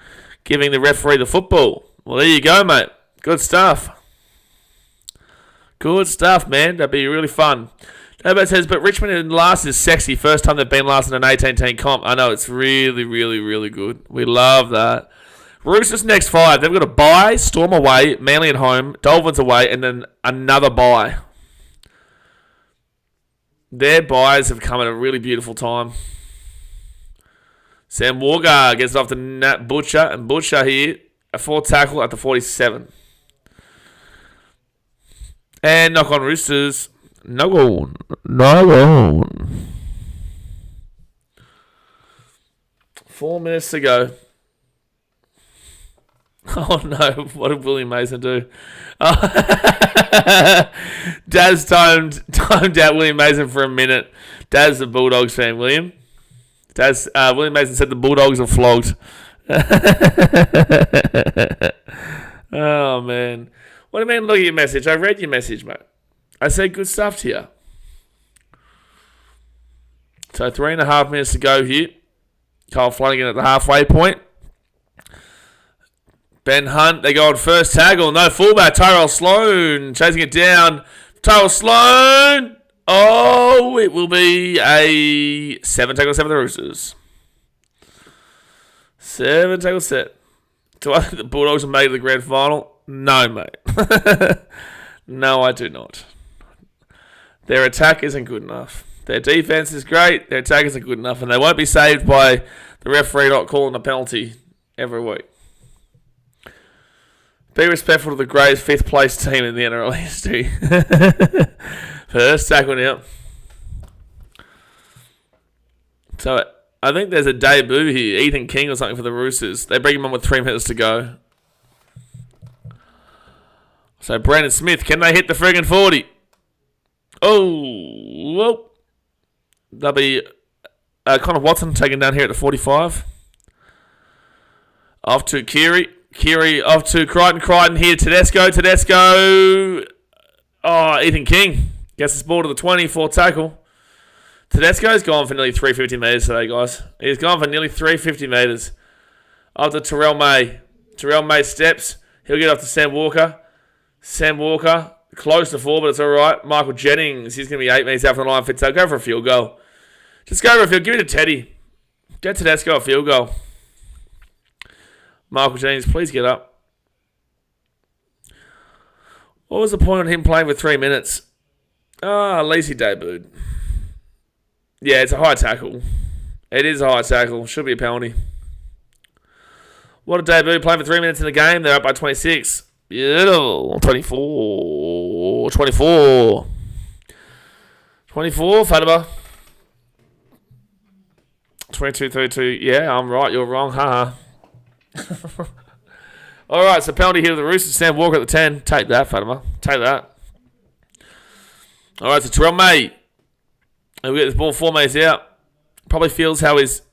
giving the referee the football. Well, there you go, mate. Good stuff. Good stuff, man. That'd be really fun. Everybody says, but Richmond in last is sexy. First time they've been last in an 18-team comp. I know, it's really, really, really good. We love that. Roosters next 5. They've got a bye, Storm away, Manly at home, Dolphins away, and then another bye. Their buys have come at a really beautiful time. Sam Walker gets it off to Nat Butcher, and Butcher here, a 4 tackle at the 47. And knock on Roosters. No on. 4 minutes to go. Oh no, what did William Mason do? Daz timed out William Mason for a minute. Daz the Bulldogs fan, William. William Mason said the Bulldogs are flogged. Oh man. What do you mean look at your message? I read your message, mate. I said good stuff to you. So 3.5 minutes to go here. Kyle Flanagan at the halfway point. Ben Hunt, they go on first tackle. No fullback. Tyrell Sloan chasing it down. Tyrell Sloan. Oh, it will be a 7 tackle set for the Roosters. 7 tackle set. Do I think the Bulldogs will make it to the grand final? No, mate. No, I do not. Their attack isn't good enough. Their defense is great. Their attack isn't good enough. And they won't be saved by the referee not calling a penalty every week. Be respectful to the greatest 5th place team in the NRL history. First tackle now. So I think there's a debut here. Ethan King or something for the Roosters. They bring him on with 3 minutes to go. So Brandon Smith, can they hit the friggin' 40? Oh, well. That'll be Connor Watson taken down here at the 45. Off to Keary. Keary off to Crichton. Crichton here. Tedesco. Oh, Ethan King gets this ball to the 20. 4 tackle. Tedesco's gone for nearly 350 metres today, guys. He's gone for nearly 350 metres. Up to Terrell May. Terrell May steps. He'll get off to Sam Walker. Sam Walker, close to 4, but it's all right. Michael Jennings, he's going to be 8 metres out from the line. Fits out. Go for a field goal. Just go for a field. Give it to Teddy. Get Tedesco a field goal. Michael Jennings, please get up. What was the point of him playing for 3 minutes? At least he debuted. Yeah, it's a high tackle. It is a high tackle. Should be a penalty. What a debut. Playing for 3 minutes in the game. They're up by 26. Beautiful. 24. 24. 24, Fatima. 22-32. Yeah, I'm right. You're wrong. Haha. Alright, so penalty here to the Roosters. Sam Walker at the 10. Take that, Fatima. Take that. Alright, so Terrell May. He'll get this ball 4 metres out. Probably feels how his...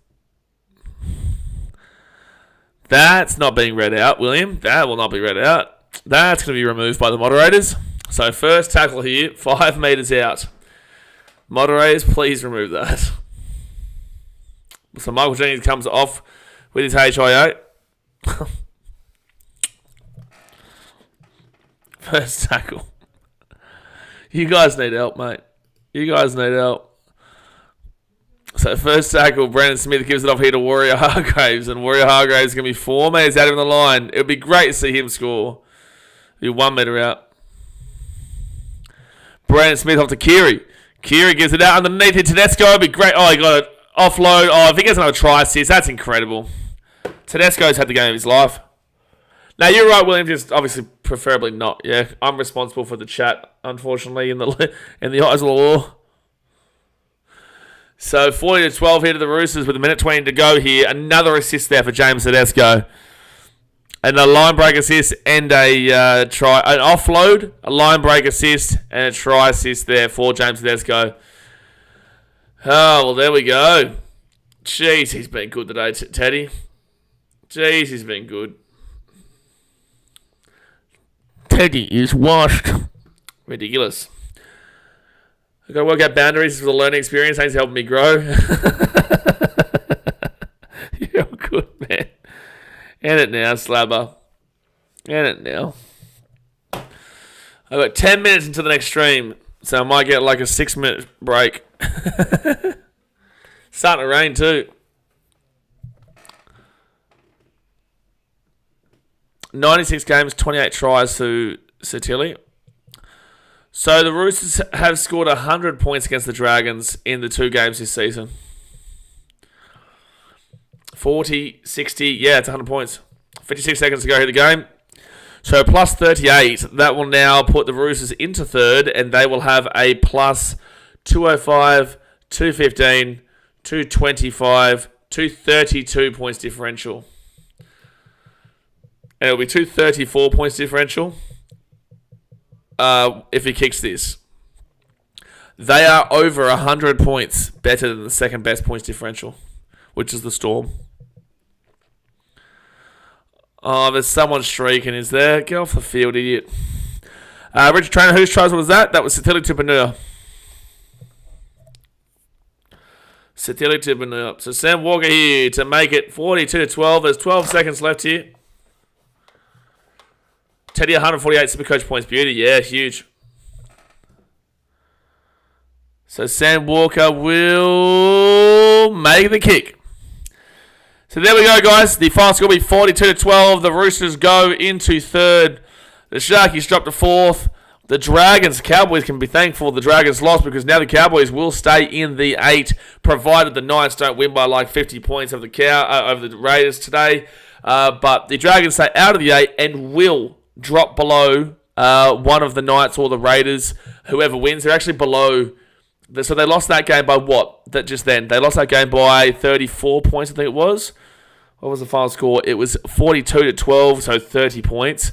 That's not being read out, William. That will not be read out. That's going to be removed by the moderators. So first tackle here, 5 metres out. Moderators, please remove that. So Michael Jennings comes off with his HIA. First tackle. You guys need help, mate. You guys need help. So first tackle, Brandon Smith gives it off here to Warrior Hargraves, and Warrior Hargraves is going to be 4 metres out of the line. It would be great to see him score. Be 1 metre out. Brandon Smith off to Keary. Keary gives it out underneath it. Tedesco would be great. Oh, he got it. Offload. Oh, if he gets another try assist, that's incredible. Tedesco's had the game of his life. Now, you're right, William. Just obviously, preferably not. Yeah, I'm responsible for the chat, unfortunately, in the eyes of the law. So 40-12 here to the Roosters with a minute 20 to go here. Another assist there for James Tedesco. And a line break assist and a try. An offload, a line break assist, and a try assist there for James Tedesco. Oh, well, there we go. Jeez, he's been good today, Teddy. Jeez, he's been good. Teddy is washed. Ridiculous. I've got to work out boundaries for the learning experience. Thanks for helping me grow. You're good, man. End it now, Slabber. End it now. I've got 10 minutes into the next stream, so I might get like a 6-minute break. Starting to rain too. 96 games, 28 tries to Tilly. So the Roosters have scored 100 points against the Dragons in the 2 games this season. 40, 60, yeah, it's 100 points. 56 seconds to go here the game. So plus 38, that will now put the Roosters into third, and they will have a plus 205, 215, 225, 232 points differential. And it'll be 234 points differential if he kicks this. They are over 100 points better than the second best points differential, which is the Storm. Oh, there's someone streaking, is there? Get off the field, idiot. Richard Trainer, whose tries was that? That was Satili Tupanua. Satili Tupanua. So Sam Walker here to make it 42-12. There's 12 seconds left here. Teddy, 148 Supercoach points. Beauty. Yeah, huge. So Sam Walker will make the kick. So there we go, guys. The final score will be 42-12. The Roosters go into third. The Sharkies drop to fourth. The Dragons, Cowboys can be thankful the Dragons lost because now the Cowboys will stay in the 8, provided the Knights don't win by like 50 points over the Raiders today. But the Dragons stay out of the 8 and will drop below one of the Knights or the Raiders. Whoever wins, they're actually below. So they lost that game by what? They lost that game by 34 points, I think it was. What was the final score? It was 42-12, so 30 points.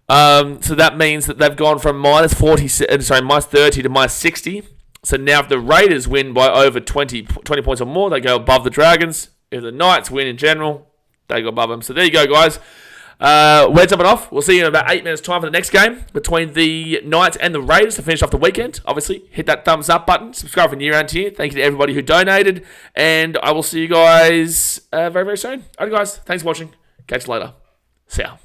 So that means that they've gone from minus 30 to minus 60. So now if the Raiders win by over 20 points or more, they go above the Dragons. If the Knights win in general, they go above them. So there you go, guys. We're jumping off. We'll see you in about 8 minutes' time for the next game between the Knights and the Raiders to finish off the weekend. Obviously, hit that thumbs up button. Subscribe for new around here. Thank you to everybody who donated. And I will see you guys very, very soon. Alright, guys. Thanks for watching. Catch you later. See ya.